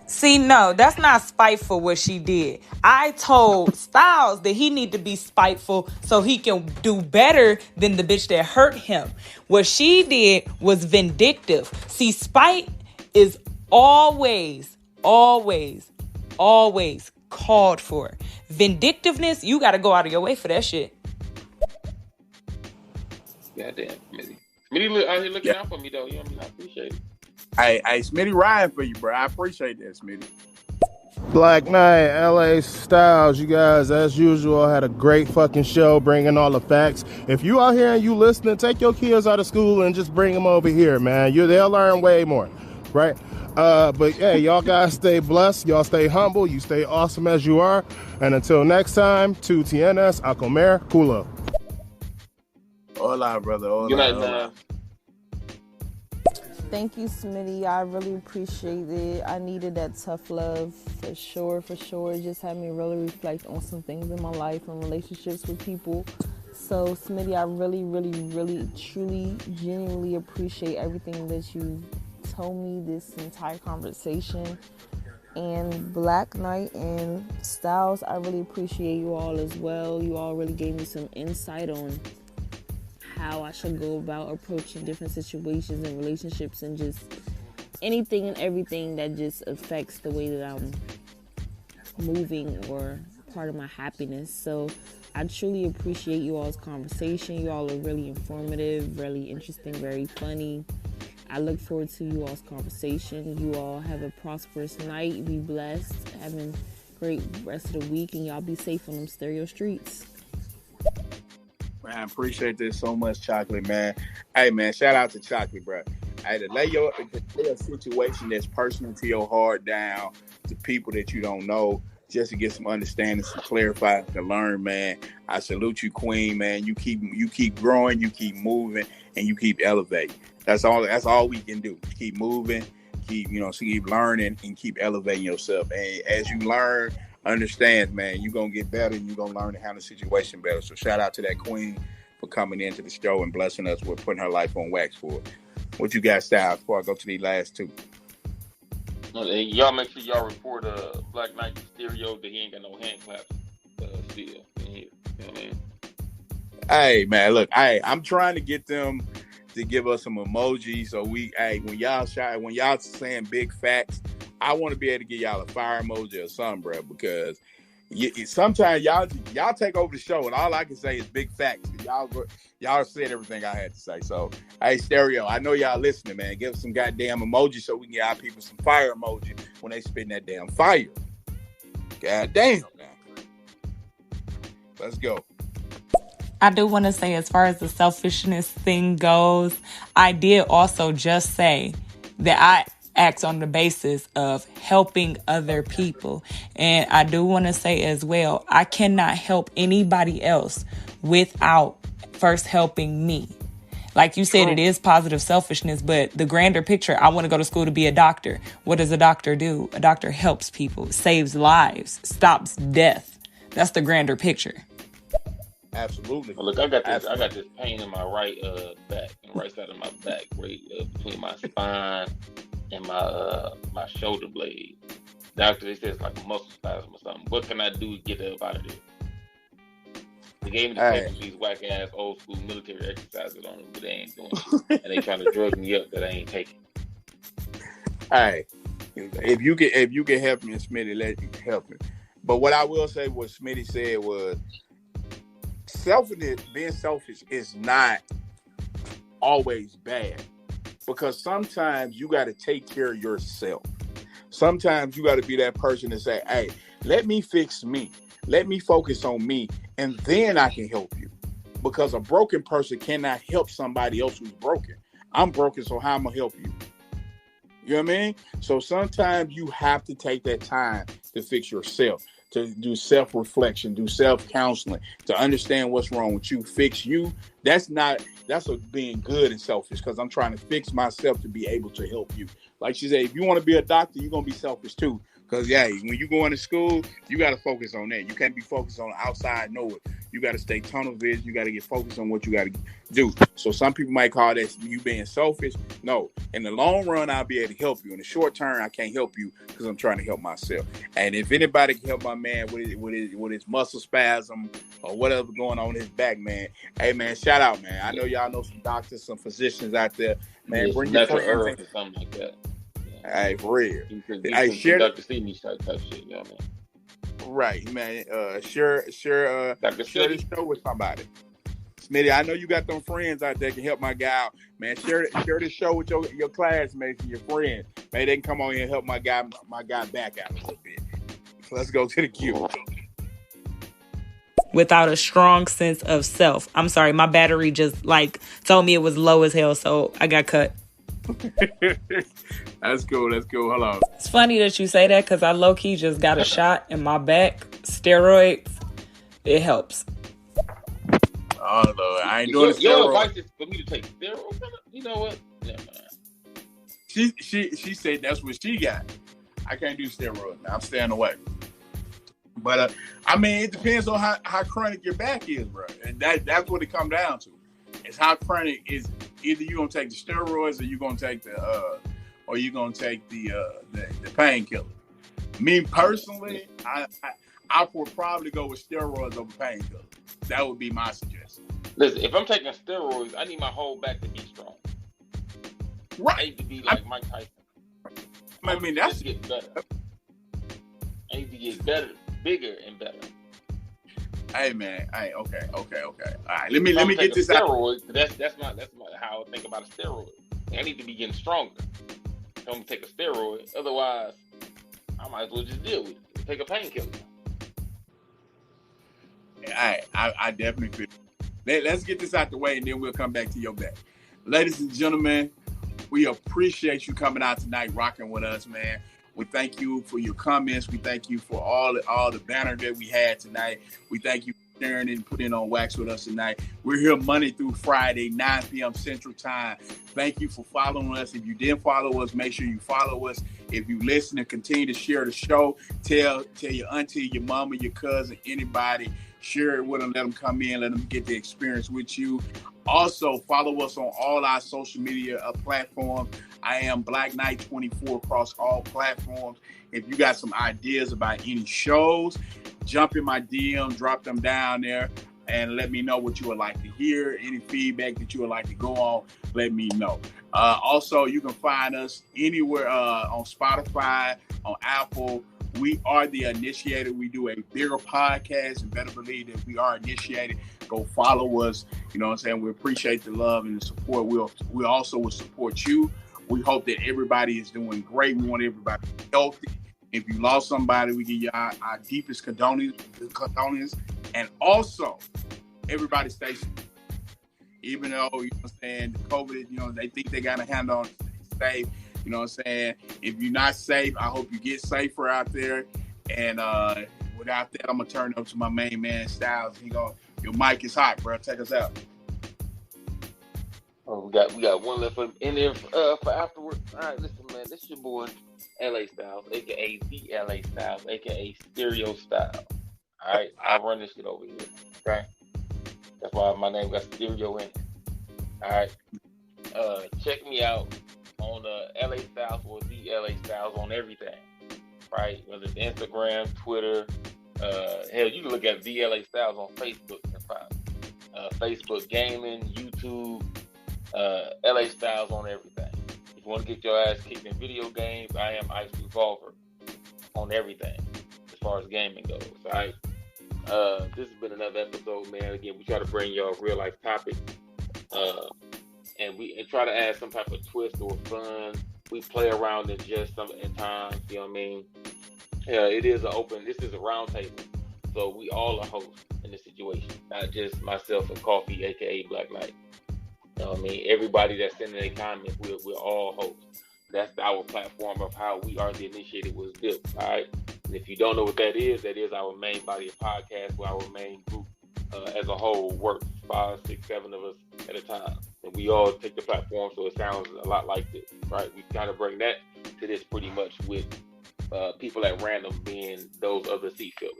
Speaker 6: See, no, that's not spiteful what she did. I told Styles that he need to be spiteful so he can do better than the bitch that hurt him. What she did was vindictive. See, spite is always called for. Vindictiveness, you got to go out of your way for that shit.
Speaker 8: Goddamn, Smitty. Smitty out here looking out for me, though. You know what I mean? I appreciate it.
Speaker 2: Hey, Smitty riding for you, bro. I appreciate that, Smitty.
Speaker 10: Black Knight, LA Styles, you guys, as usual, had a great fucking show bringing all the facts. If you out here and you listening, take your kids out of school and just bring them over here, man. They'll learn way more, right? But yeah, y'all guys stay blessed. Y'all stay humble. You stay awesome as you are. And until next time, tu tienes a comer culo.
Speaker 2: Hola, brother.
Speaker 8: Good night,
Speaker 2: Hola.
Speaker 8: man.
Speaker 5: Thank you, Smitty. I really appreciate it. I needed that tough love for sure, for sure. It just had me really reflect on some things in my life and relationships with people. So, Smitty, I really, really, really, truly, genuinely appreciate everything that you told me this entire conversation. And Black Knight and Styles, I really appreciate you all as well. You all really gave me some insight on how I should go about approaching different situations and relationships and just anything and everything that just affects the way that I'm moving or part of my happiness. So I truly appreciate you all's conversation. You all are really informative, really interesting, very funny. I look forward to you all's conversation. You all have a prosperous night. Be blessed. Having a great rest of the week. And y'all be safe on them stereo streets.
Speaker 2: Man, I appreciate this so much, Chocolate, man. Hey, man, shout out to Chocolate, bro. Hey, to lay a situation that's personal to your heart down to people that you don't know, just to get some understanding, some clarify, to learn, man. I salute you, Queen, man. You keep growing, you keep moving, and you keep elevating. That's all we can do. Keep moving, keep learning, and keep elevating yourself. And as you learn, understand, man, you're going to get better and you're going to learn to handle the situation better. So shout out to that Queen for coming into the show and blessing us with putting her life on wax for it. What you got, Styles, before I go to these last two?
Speaker 8: Y'all make sure y'all report Black Knight Stereo that he ain't got no hand claps still. You know what I mean?
Speaker 2: Hey, man, look, I'm trying to get them to give us some emojis. So when y'all saying big facts, I want to be able to give y'all a fire emoji or something, bro, because sometimes y'all take over the show and all I can say is big facts. Y'all said everything I had to say. So, hey, Stereo, I know y'all listening, man. Give us some goddamn emoji so we can get our people some fire emoji when they spitting that damn fire. God damn, man. Let's go.
Speaker 6: I do want to say, as far as the selfishness thing goes, I did also just say that I act on the basis of helping other people. And I do want to say as well, I cannot help anybody else without first helping me. Like you said, It is positive selfishness, but the grander picture, I want to go to school to be a doctor. What does a doctor do? A doctor helps people, saves lives, stops death. That's the grander picture.
Speaker 2: Absolutely.
Speaker 8: Well, look, I got this pain in my right back, right side of my back, right between my spine and my shoulder blade. Doctor, they said it's like a muscle spasm or something. What can I do to get it up out of there? They gave me the text with these whack ass old school military exercises on them, but they ain't doing shit. And they trying to drug me up that I ain't taking.
Speaker 2: Hey, if you can help me, Smitty, let me help me. But what I will say, what Smitty said was, being selfish is not always bad, because sometimes you got to take care of yourself. Sometimes you got to be that person to say, hey, let me fix me. Let me focus on me, and then I can help you. Because a broken person cannot help somebody else who's broken. I'm broken, so how am I going to help you? You know what I mean? So sometimes you have to take that time to fix yourself, to do self-reflection, do self-counseling, to understand what's wrong with you, fix you. That's being good and selfish, because I'm trying to fix myself to be able to help you. Like she said, if you want to be a doctor, you're going to be selfish too. Because, when you go into school, you got to focus on that. You can't be focused on the outside noise. You got to stay tunnel vision. You got to get focused on what you got to do. So some people might call that you being selfish. No. In the long run, I'll be able to help you. In the short term, I can't help you because I'm trying to help myself. And if anybody can help my man with his muscle spasm or whatever going on in his back, man, hey, man, shout out, man. I know y'all know some doctors, some physicians out there. Man, bring your friends in.
Speaker 8: Or something like that.
Speaker 2: Hey, for real.
Speaker 8: Hey, share Dr. Sydney type shit, you know what I mean?
Speaker 2: Right, man. Share the show with somebody. Smitty, I know you got them friends out there that can help my guy out. Man, share the show with your classmates and your friends. Man, they can come on here and help my guy back out a little bit. So let's go to the queue.
Speaker 6: Without a strong sense of self. I'm sorry, my battery just told me it was low as hell, so I got cut.
Speaker 2: That's cool. That's cool. Hold on.
Speaker 6: It's funny that you say that because I low-key just got a shot in my back. Steroids. It helps.
Speaker 2: Oh, Lord. I ain't doing the
Speaker 8: Your
Speaker 2: steroids.
Speaker 8: advice is for me to take steroids? You know what? Never mind.
Speaker 2: She said that's what she got. I can't do steroids. I'm staying away. But I mean, it depends on how chronic your back is, bro. And that's what it comes down to. It's how chronic is. Either you gonna take the steroids or you gonna take the painkiller. Me personally, I would probably go with steroids over painkillers. That would be my suggestion.
Speaker 8: Listen, if I'm taking steroids, I need my whole back to be strong.
Speaker 2: Right.
Speaker 8: I need to be like Mike Tyson.
Speaker 2: I mean, that's
Speaker 8: to get better. I need to get better, bigger and better.
Speaker 2: Hey man, okay. All right, let me get this
Speaker 8: steroids, out. That's how I think about a steroid. I need to be getting stronger. I'm gonna take a steroid, otherwise I might as well just deal with it. Take a painkiller.
Speaker 2: I definitely feel. Let's get this out the way, and then we'll come back to your back. Ladies and gentlemen, we appreciate you coming out tonight, rocking with us, man. We thank you for your comments. We thank you for all the banner that we had tonight. We thank you for sharing it and putting on wax with us tonight. We're here Monday through Friday, 9 p.m. Central Time. Thank you for following us. If you didn't follow us, make sure you follow us. If you listen and continue to share the show, tell your auntie, your mama, your cousin, anybody. Share it with them. Let them come in. Let them get the experience with you. Also, follow us on all our social media platforms. I am Black Knight 24 across all platforms. If you got some ideas about any shows, jump in my DM, drop them down there, and let me know what you would like to hear. Any feedback that you would like to go on, let me know. Also, you can find us anywhere on Spotify, on Apple. We are the Initiated. We do a bigger podcast, and better believe that we are initiated. Go follow us. You know what I'm saying? We appreciate the love and the support. We also will support you. We hope that everybody is doing great. We want everybody to be healthy. If you lost somebody, we give you our deepest condolences. And also, everybody stay safe. Even though, you know what I'm saying, COVID, you know, they think they got a handle on it, stay safe. You know what I'm saying? If you're not safe, I hope you get safer out there. And without that, I'm going to turn it up to my main man, Styles. Your mic is hot, bro. Take us out.
Speaker 8: Oh, we got one left in there for afterwards. All right, listen, man. This is your boy, LA Styles, a.k.a. the LA Styles, a.k.a. Stereo Style. All right? I run this shit over here, okay? That's why my name got Stereo in it. All right? Check me out on LA Styles or the LA Styles on everything, right? Whether it's Instagram, Twitter, hell, you can look at the LA Styles on Facebook and find Facebook Gaming, YouTube, LA Styles on everything. If you want to get your ass kicked in video games, I am Ice Revolver on everything as far as gaming goes, all right? This has been another episode, man. Again, we try to bring y'all real life topics. And we try to add some type of twist or fun. We play around in just some at times, you know what I mean? Yeah, this is a round table. So we all are hosts in this situation, not just myself and Coffee, aka Black Knight. You know what I mean? Everybody that's sending a comment, we're all hosts. That's our platform of how We Are the Initiated was built, all right? And if you don't know what that is our main body of podcast where our main group as a whole works 5, 6, 7 of us at a time. And we all take the platform so it sounds a lot like this, right? We kind of bring that to this pretty much with people at random being those other seat fillers.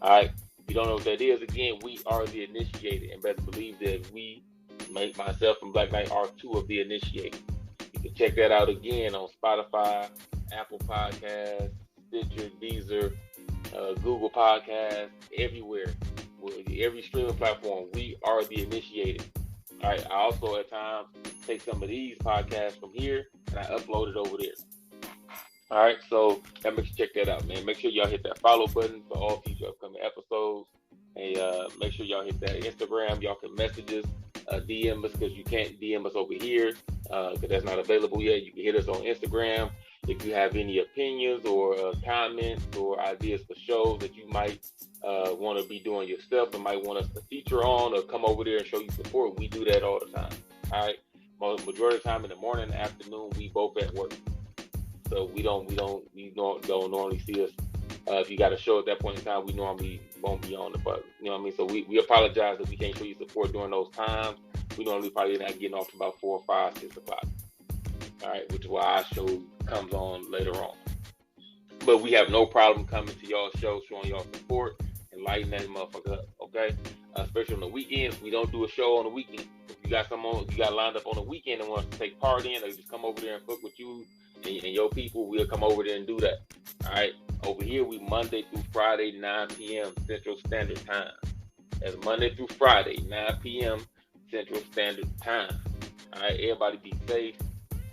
Speaker 8: All right? If you don't know what that is, again, we are the initiated. And best believe that we, myself and Black Knight, are 2 of the initiated. You can check that out again on Spotify, Apple Podcasts, Stitcher, Deezer, Google Podcasts, everywhere. Every streaming platform, we are the initiated. All right. I also at times take some of these podcasts from here and I upload it over there. All right. So that makes you check that out, man. Make sure y'all hit that follow button for all future upcoming episodes. And make sure y'all hit that Instagram. Y'all can message us, DM us, because you can't DM us over here because that's not available yet. You can hit us on Instagram. If you have any opinions or comments or ideas for shows that you might want to be doing yourself and might want us to feature on or come over there and show you support, we do that all the time. All right. Majority of the time in the morning and afternoon, we both at work. So we don't normally see us. If you got a show at that point in time, we normally won't be on it. But you know what I mean. So we apologize that we can't show you support during those times. We normally probably not getting off about 4 or 5, 6 o'clock. All right, which is why our show comes on later on. But we have no problem coming to y'all show, showing y'all support and lighting that motherfucker up. Okay, especially on the weekends. We don't do a show on the weekend. If you got someone you got lined up on the weekend and wants to take part in, or just come over there and fuck with you and your people, we'll come over there and do that. All right. Over here, we Monday through Friday, 9 p.m. Central Standard Time. That's Monday through Friday, 9 p.m. Central Standard Time. All right. Everybody be safe.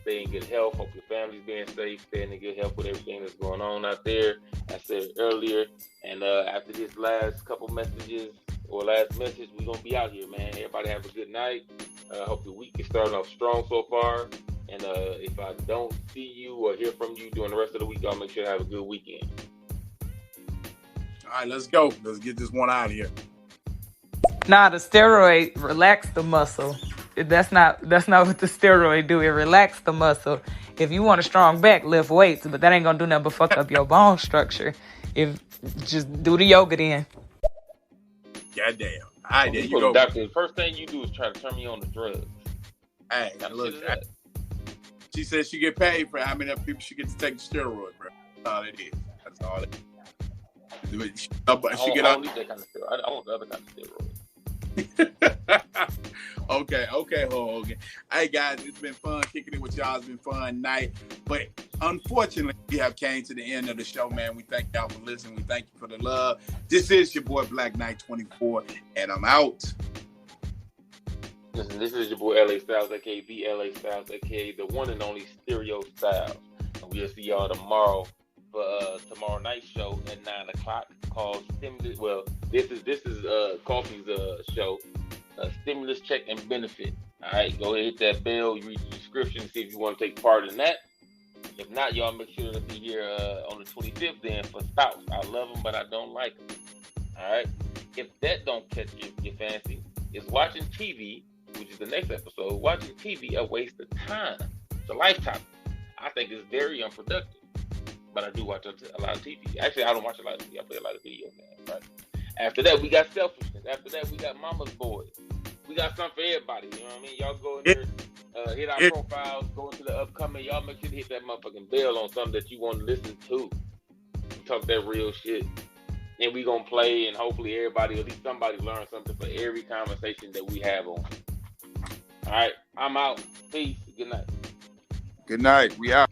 Speaker 8: Stay in good health. Hope your family's being safe. Stay in good health with everything that's going on out there. I said earlier. And after this last couple messages or last message, we're going to be out here, man. Everybody have a good night. Hope your week is starting off strong so far. And if I don't see you or hear from you during the rest of the week, I'll make sure to have a good weekend.
Speaker 2: All right, let's go. Let's get this one out of here.
Speaker 6: Nah, the steroid relax the muscle. That's not what the steroid do. It relax the muscle. If you want a strong back, lift weights, but that ain't gonna do nothing but fuck up your bone structure. Just do the yoga then.
Speaker 2: Goddamn. All right, there you go.
Speaker 8: Doctor, the first thing you do is try to turn me on the drugs.
Speaker 2: Hey, look, she said she get paid for how many people she gets to take the steroid, bro. That's all it is. That's all it is.
Speaker 8: I don't need that kind of steroid. I want the other kind of steroid.
Speaker 2: Okay, Hogan. Hey guys, it's been fun kicking it with y'all. It's been fun night, but unfortunately, we have came to the end of the show, man. We thank y'all for listening. We thank you for the love. This is your boy Black Knight 24, and I'm out.
Speaker 8: Listen, this is your boy LA Styles, aka the LA Styles, aka the one and only Stereo Styles. And we'll see y'all tomorrow for tomorrow night's show at 9 o'clock called Stimulus. Well, this is Coffee's show, Stimulus Check and Benefit. All right, go ahead, hit that bell. You read the description, see if you want to take part in that. If not, y'all make sure to be here on the 25th then for Spouse. I love them, but I don't like them. All right. If that don't catch your fancy, is watching TV, which is the next episode. Watching TV a waste of time. It's a lifetime. I think it's very unproductive. But I do watch a lot of TV. Actually, I don't watch a lot of TV. I play a lot of video games. Right? After that, we got selfishness. After that, we got Mama's Boys. We got something for everybody. You know what I mean? Y'all go in there, hit our profiles, go into the upcoming. Y'all make sure to hit that motherfucking bell on something that you want to listen to. We talk that real shit. And we going to play, and hopefully everybody, at least somebody, learn something for every conversation that we have on. All right, I'm out. Peace. Good night.
Speaker 2: Good night. We out.